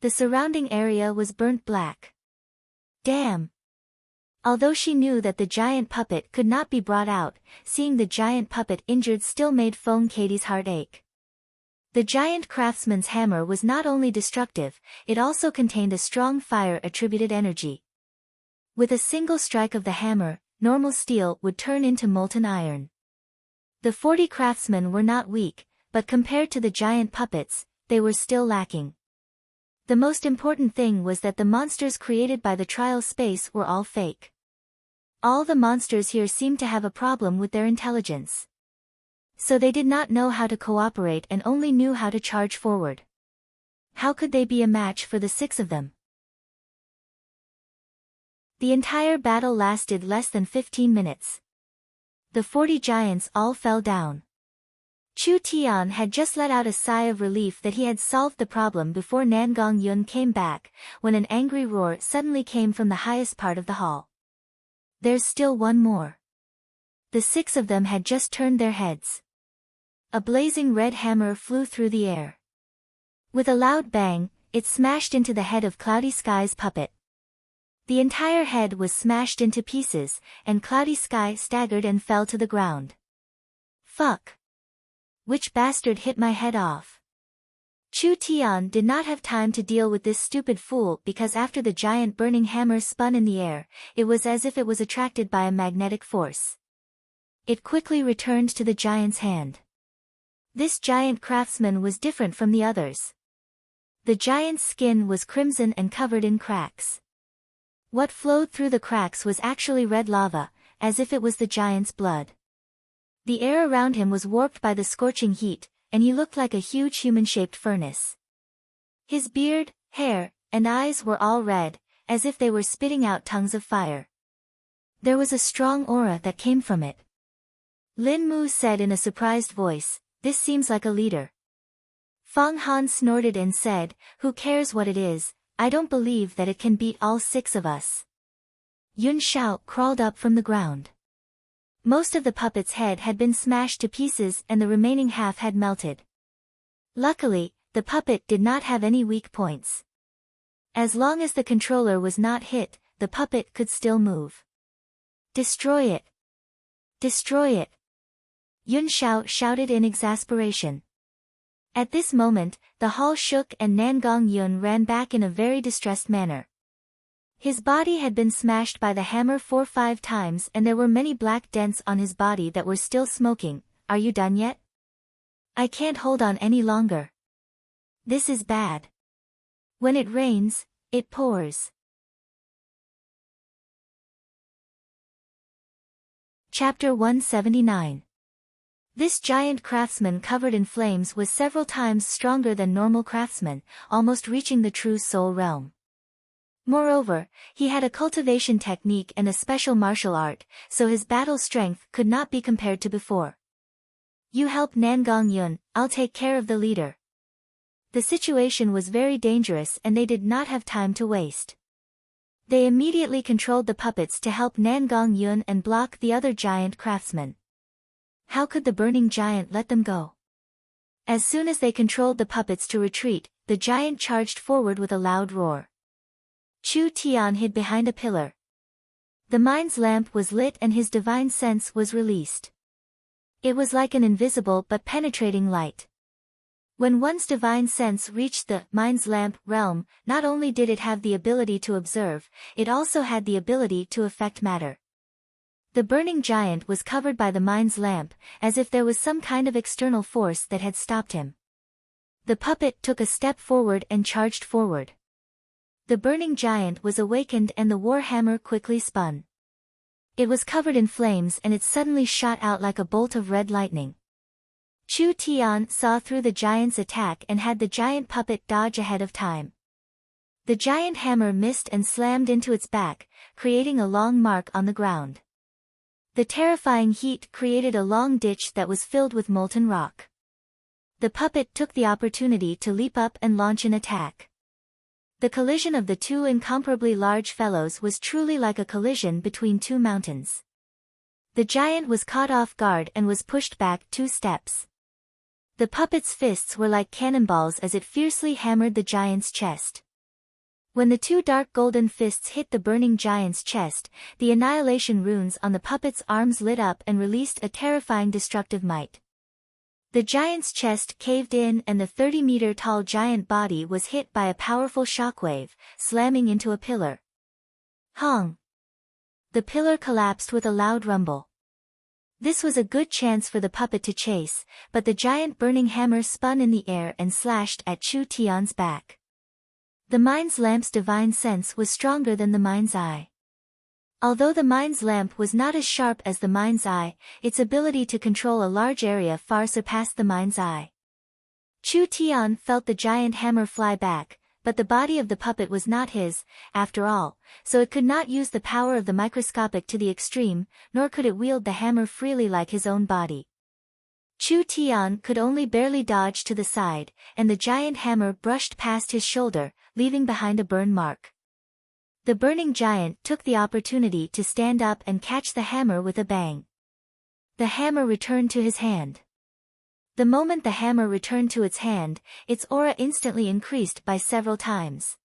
The surrounding area was burnt black. Damn! Although she knew that the giant puppet could not be brought out, seeing the giant puppet injured still made Feng Katie's heart ache. The giant craftsman's hammer was not only destructive, it also contained a strong fire-attributed energy. With a single strike of the hammer, normal steel would turn into molten iron. The 40 craftsmen were not weak, but compared to the giant puppets, they were still lacking. The most important thing was that the monsters created by the trial space were all fake. All the monsters here seemed to have a problem with their intelligence. So they did not know how to cooperate and only knew how to charge forward. How could they be a match for the 6 of them? The entire battle lasted less than 15 minutes. The 40 giants all fell down. Chu Tian had just let out a sigh of relief that he had solved the problem before Nangong Yun came back, when an angry roar suddenly came from the highest part of the hall. There's still one more. The 6 of them had just turned their heads. A blazing red hammer flew through the air. With a loud bang, it smashed into the head of Cloudy Sky's puppet. The entire head was smashed into pieces, and Cloudy Sky staggered and fell to the ground. Fuck! Which bastard hit my head off? Chu Tian did not have time to deal with this stupid fool because after the giant burning hammer spun in the air, it was as if it was attracted by a magnetic force. It quickly returned to the giant's hand. This giant craftsman was different from the others. The giant's skin was crimson and covered in cracks. What flowed through the cracks was actually red lava, as if it was the giant's blood. The air around him was warped by the scorching heat, and he looked like a huge human-shaped furnace. His beard, hair, and eyes were all red, as if they were spitting out tongues of fire. There was a strong aura that came from it. Lin Mu said in a surprised voice, "This seems like a leader." Fang Han snorted and said, "Who cares what it is, I don't believe that it can beat all 6 of us." Yun Xiao crawled up from the ground. Most of the puppet's head had been smashed to pieces and the remaining half had melted. Luckily, the puppet did not have any weak points. As long as the controller was not hit, the puppet could still move. "Destroy it! Destroy it!" Yun Xiao shouted in exasperation. At this moment, the hall shook and Nangong Yun ran back in a very distressed manner. His body had been smashed by the hammer 4-5 times and there were many black dents on his body that were still smoking. "Are you done yet? I can't hold on any longer. This is bad. When it rains, it pours." Chapter 179. This giant craftsman covered in flames was several times stronger than normal craftsmen, almost reaching the true soul realm. Moreover, he had a cultivation technique and a special martial art, so his battle strength could not be compared to before. "You help Nangong Yun, I'll take care of the leader." The situation was very dangerous and they did not have time to waste. They immediately controlled the puppets to help Nangong Yun and block the other giant craftsmen. How could the burning giant let them go? As soon as they controlled the puppets to retreat, the giant charged forward with a loud roar. Chu Tian hid behind a pillar. The mind's lamp was lit and his divine sense was released. It was like an invisible but penetrating light. When one's divine sense reached the mind's lamp realm, not only did it have the ability to observe, it also had the ability to affect matter. The burning giant was covered by the mind's lamp, as if there was some kind of external force that had stopped him. The puppet took a step forward and charged forward. The burning giant was awakened and the war hammer quickly spun. It was covered in flames and it suddenly shot out like a bolt of red lightning. Chu Tian saw through the giant's attack and had the giant puppet dodge ahead of time. The giant hammer missed and slammed into its back, creating a long mark on the ground. The terrifying heat created a long ditch that was filled with molten rock. The puppet took the opportunity to leap up and launch an attack. The collision of the 2 incomparably large fellows was truly like a collision between 2 mountains. The giant was caught off guard and was pushed back 2 steps. The puppet's fists were like cannonballs as it fiercely hammered the giant's chest. When the 2 dark golden fists hit the burning giant's chest, the annihilation runes on the puppet's arms lit up and released a terrifying destructive might. The giant's chest caved in and the 30-meter-tall giant body was hit by a powerful shockwave, slamming into a pillar. Hong! The pillar collapsed with a loud rumble. This was a good chance for the puppet to chase, but the giant burning hammer spun in the air and slashed at Chu Tian's back. The mind's lamp's divine sense was stronger than the mind's eye. Although the mind's lamp was not as sharp as the mind's eye, its ability to control a large area far surpassed the mind's eye. Chu Tian felt the giant hammer fly back, but the body of the puppet was not his, after all, so it could not use the power of the microscopic to the extreme, nor could it wield the hammer freely like his own body. Chu Tian could only barely dodge to the side, and the giant hammer brushed past his shoulder, leaving behind a burn mark. The burning giant took the opportunity to stand up and catch the hammer with a bang. The hammer returned to his hand. The moment the hammer returned to its hand, its aura instantly increased by several times.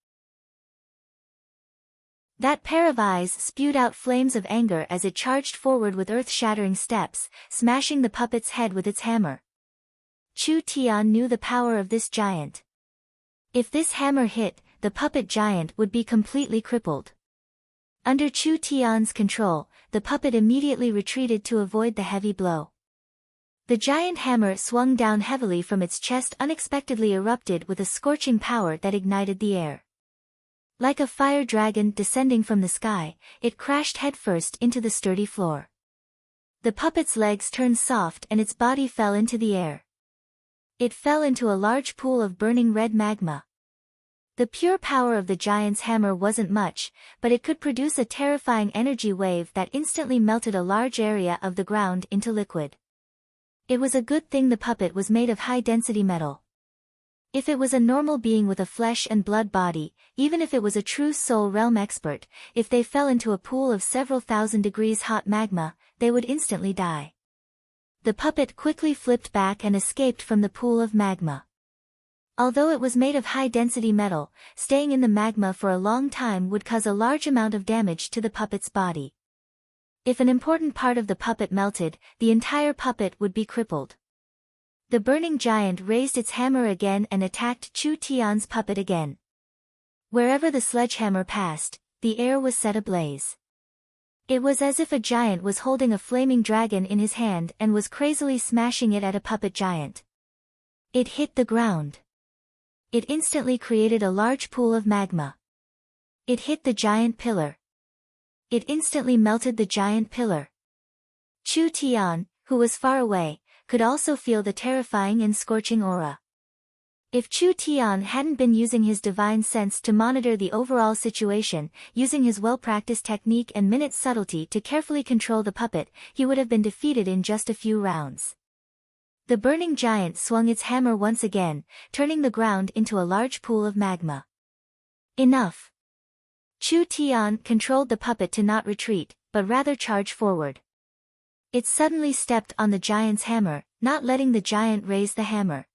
That pair of eyes spewed out flames of anger as it charged forward with earth-shattering steps, smashing the puppet's head with its hammer. Chu Tian knew the power of this giant. If this hammer hit, the puppet giant would be completely crippled. Under Chu Tian's control, the puppet immediately retreated to avoid the heavy blow. The giant hammer swung down heavily from its chest, unexpectedly erupted with a scorching power that ignited the air. Like a fire dragon descending from the sky, it crashed headfirst into the sturdy floor. The puppet's legs turned soft and its body fell into the air. It fell into a large pool of burning red magma. The pure power of the giant's hammer wasn't much, but it could produce a terrifying energy wave that instantly melted a large area of the ground into liquid. It was a good thing the puppet was made of high-density metal. If it was a normal being with a flesh and blood body, even if it was a true soul realm expert, if they fell into a pool of several thousand degrees hot magma, they would instantly die. The puppet quickly flipped back and escaped from the pool of magma. Although it was made of high-density metal, staying in the magma for a long time would cause a large amount of damage to the puppet's body. If an important part of the puppet melted, the entire puppet would be crippled. The burning giant raised its hammer again and attacked Chu Tian's puppet again. Wherever the sledgehammer passed, the air was set ablaze. It was as if a giant was holding a flaming dragon in his hand and was crazily smashing it at a puppet giant. It hit the ground. It instantly created a large pool of magma. It hit the giant pillar. It instantly melted the giant pillar. Chu Tian, who was far away, could also feel the terrifying and scorching aura. If Chu Tian hadn't been using his divine sense to monitor the overall situation, using his well-practiced technique and minute subtlety to carefully control the puppet, he would have been defeated in just a few rounds. The burning giant swung its hammer once again, turning the ground into a large pool of magma. Enough! Chu Tian controlled the puppet to not retreat, but rather charge forward. It suddenly stepped on the giant's hammer, not letting the giant raise the hammer.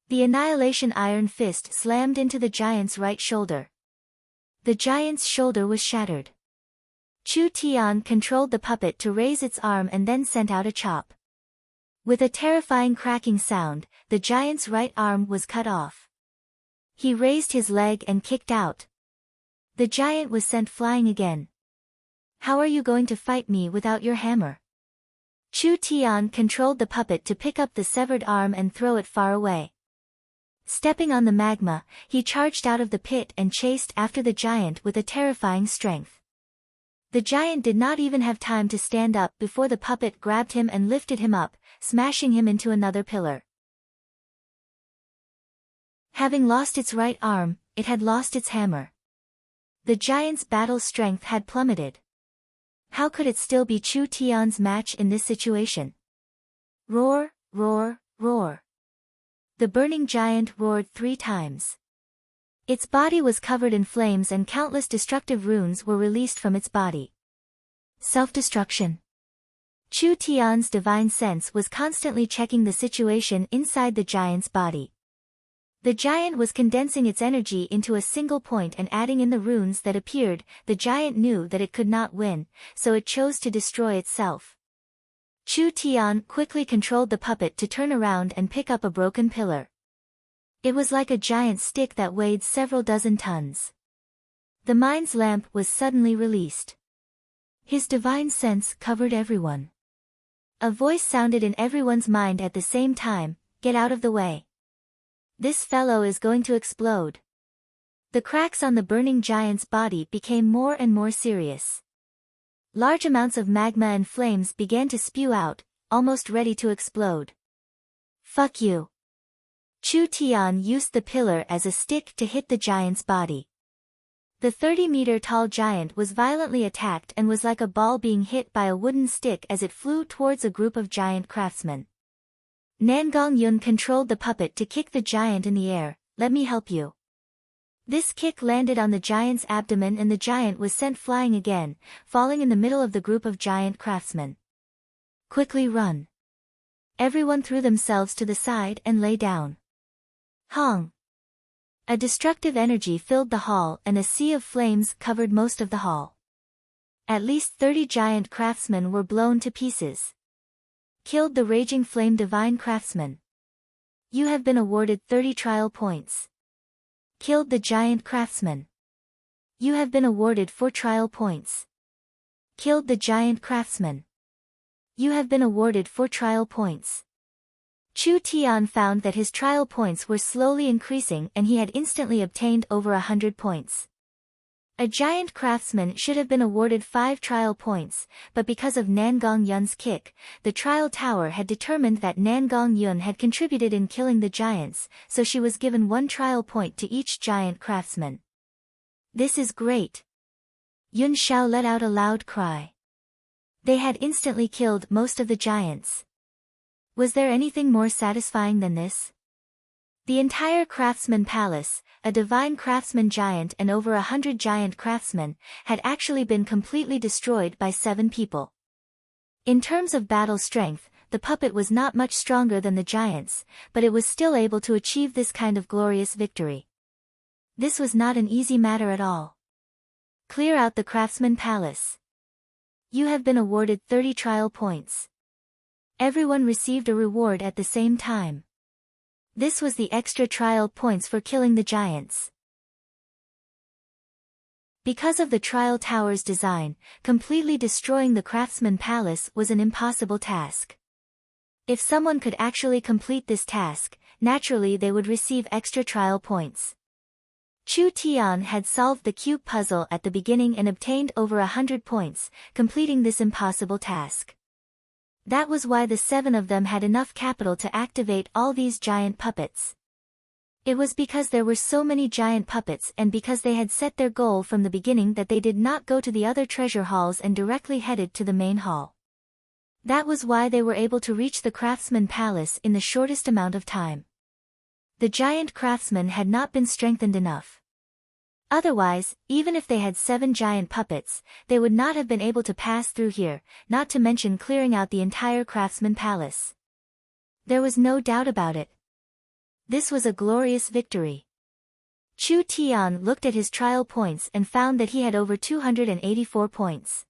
The annihilation iron fist slammed into the giant's right shoulder. The giant's shoulder was shattered. Chu Tian controlled the puppet to raise its arm and then sent out a chop. With a terrifying cracking sound, the giant's right arm was cut off. He raised his leg and kicked out. The giant was sent flying again. How are you going to fight me without your hammer? Chu Tian controlled the puppet to pick up the severed arm and throw it far away. Stepping on the magma, he charged out of the pit and chased after the giant with a terrifying strength. The giant did not even have time to stand up before the puppet grabbed him and lifted him up, smashing him into another pillar. Having lost its right arm, it had lost its hammer. The giant's battle strength had plummeted. How could it still be Chu Tian's match in this situation? Roar, roar, roar. The burning giant roared 3 times. Its body was covered in flames and countless destructive runes were released from its body. Self-destruction. Chu Tian's divine sense was constantly checking the situation inside the giant's body. The giant was condensing its energy into a single point and adding in the runes that appeared. The giant knew that it could not win, so it chose to destroy itself. Chu Tian quickly controlled the puppet to turn around and pick up a broken pillar. It was like a giant stick that weighed several dozen tons. The mind's lamp was suddenly released. His divine sense covered everyone. A voice sounded in everyone's mind at the same time, "Get out of the way. This fellow is going to explode." The cracks on the burning giant's body became more and more serious. Large amounts of magma and flames began to spew out, almost ready to explode. "Fuck you." Chu Tian used the pillar as a stick to hit the giant's body. The 30-meter-tall giant was violently attacked and was like a ball being hit by a wooden stick as it flew towards a group of giant craftsmen. Nangong Yun controlled the puppet to kick the giant in the air. "Let me help you." This kick landed on the giant's abdomen and the giant was sent flying again, falling in the middle of the group of giant craftsmen. "Quickly run." Everyone threw themselves to the side and lay down. Hong! A destructive energy filled the hall and a sea of flames covered most of the hall. At least 30 giant craftsmen were blown to pieces. Killed the raging flame divine craftsman. You have been awarded 30 trial points. Killed the giant craftsman. You have been awarded 4 trial points. Killed the giant craftsman. You have been awarded 4 trial points. Chu Tian found that his trial points were slowly increasing and he had instantly obtained over 100 points. A giant craftsman should have been awarded 5 trial points, but because of Nangong Yun's kick, the trial tower had determined that Nangong Yun had contributed in killing the giants, so she was given 1 trial point to each giant craftsman. "This is great." Yun Xiao let out a loud cry. They had instantly killed most of the giants. Was there anything more satisfying than this? The entire craftsman palace, a divine craftsman giant and over 100 giant craftsmen, had actually been completely destroyed by 7 people. In terms of battle strength, the puppet was not much stronger than the giants, but it was still able to achieve this kind of glorious victory. This was not an easy matter at all. Clear out the craftsman palace. You have been awarded 30 trial points. Everyone received a reward at the same time. This was the extra trial points for killing the giants. Because of the trial tower's design, completely destroying the craftsman palace was an impossible task. If someone could actually complete this task, naturally they would receive extra trial points. Chu Tian had solved the cube puzzle at the beginning and obtained over 100 points, completing this impossible task. That was why the 7 of them had enough capital to activate all these giant puppets. It was because there were so many giant puppets and because they had set their goal from the beginning that they did not go to the other treasure halls and directly headed to the main hall. That was why they were able to reach the craftsman palace in the shortest amount of time. The giant craftsmen had not been strengthened enough. Otherwise, even if they had 7 giant puppets, they would not have been able to pass through here, not to mention clearing out the entire craftsman palace. There was no doubt about it. This was a glorious victory. Chu Tian looked at his trial points and found that he had over 284 points.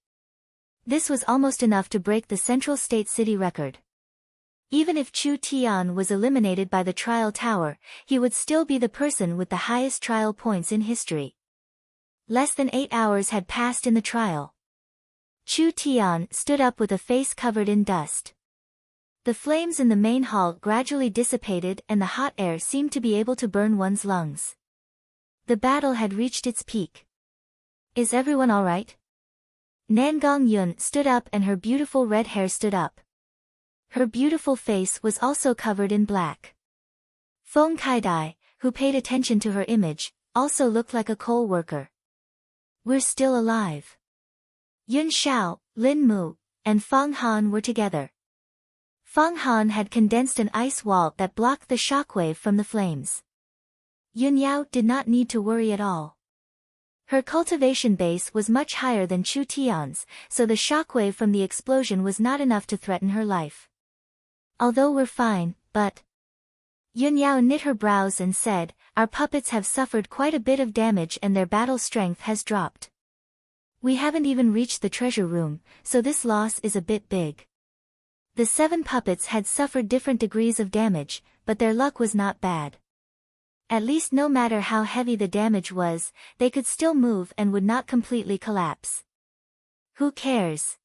This was almost enough to break the Central State City record. Even if Chu Tian was eliminated by the trial tower, he would still be the person with the highest trial points in history. Less than 8 hours had passed in the trial. Chu Tian stood up with a face covered in dust. The flames in the main hall gradually dissipated and the hot air seemed to be able to burn one's lungs. The battle had reached its peak. "Is everyone all right?" Nangong Yun stood up and her beautiful red hair stood up. Her beautiful face was also covered in black. Feng Kaidai, who paid attention to her image, also looked like a coal worker. "We're still alive." Yun Xiao, Lin Mu, and Feng Han were together. Feng Han had condensed an ice wall that blocked the shockwave from the flames. Yun Yao did not need to worry at all. Her cultivation base was much higher than Chu Tian's, so the shockwave from the explosion was not enough to threaten her life. Although we're fine, but... Yun Yao knit her brows and said, our puppets have suffered quite a bit of damage and their battle strength has dropped. We haven't even reached the treasure room, so this loss is a bit big. The 7 puppets had suffered different degrees of damage, but their luck was not bad. At least no matter how heavy the damage was, they could still move and would not completely collapse. Who cares?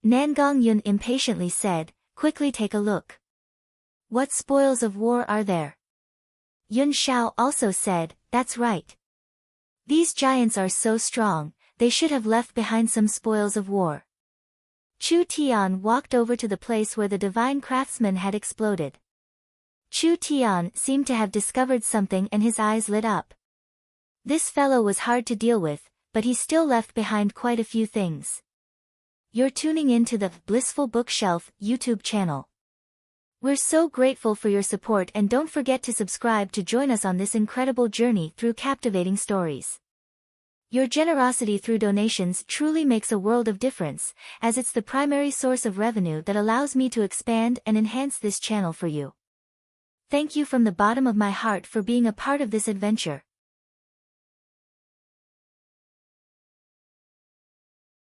Nangong Yun impatiently said, quickly take a look. What spoils of war are there? Yun Shao also said, that's right. These giants are so strong, they should have left behind some spoils of war. Chu Tian walked over to the place where the divine craftsman had exploded. Chu Tian seemed to have discovered something and his eyes lit up. This fellow was hard to deal with, but he still left behind quite a few things. You're tuning in to the Blissful Bookshelf YouTube channel. We're so grateful for your support and don't forget to subscribe to join us on this incredible journey through captivating stories. Your generosity through donations truly makes a world of difference, as it's the primary source of revenue that allows me to expand and enhance this channel for you. Thank you from the bottom of my heart for being a part of this adventure.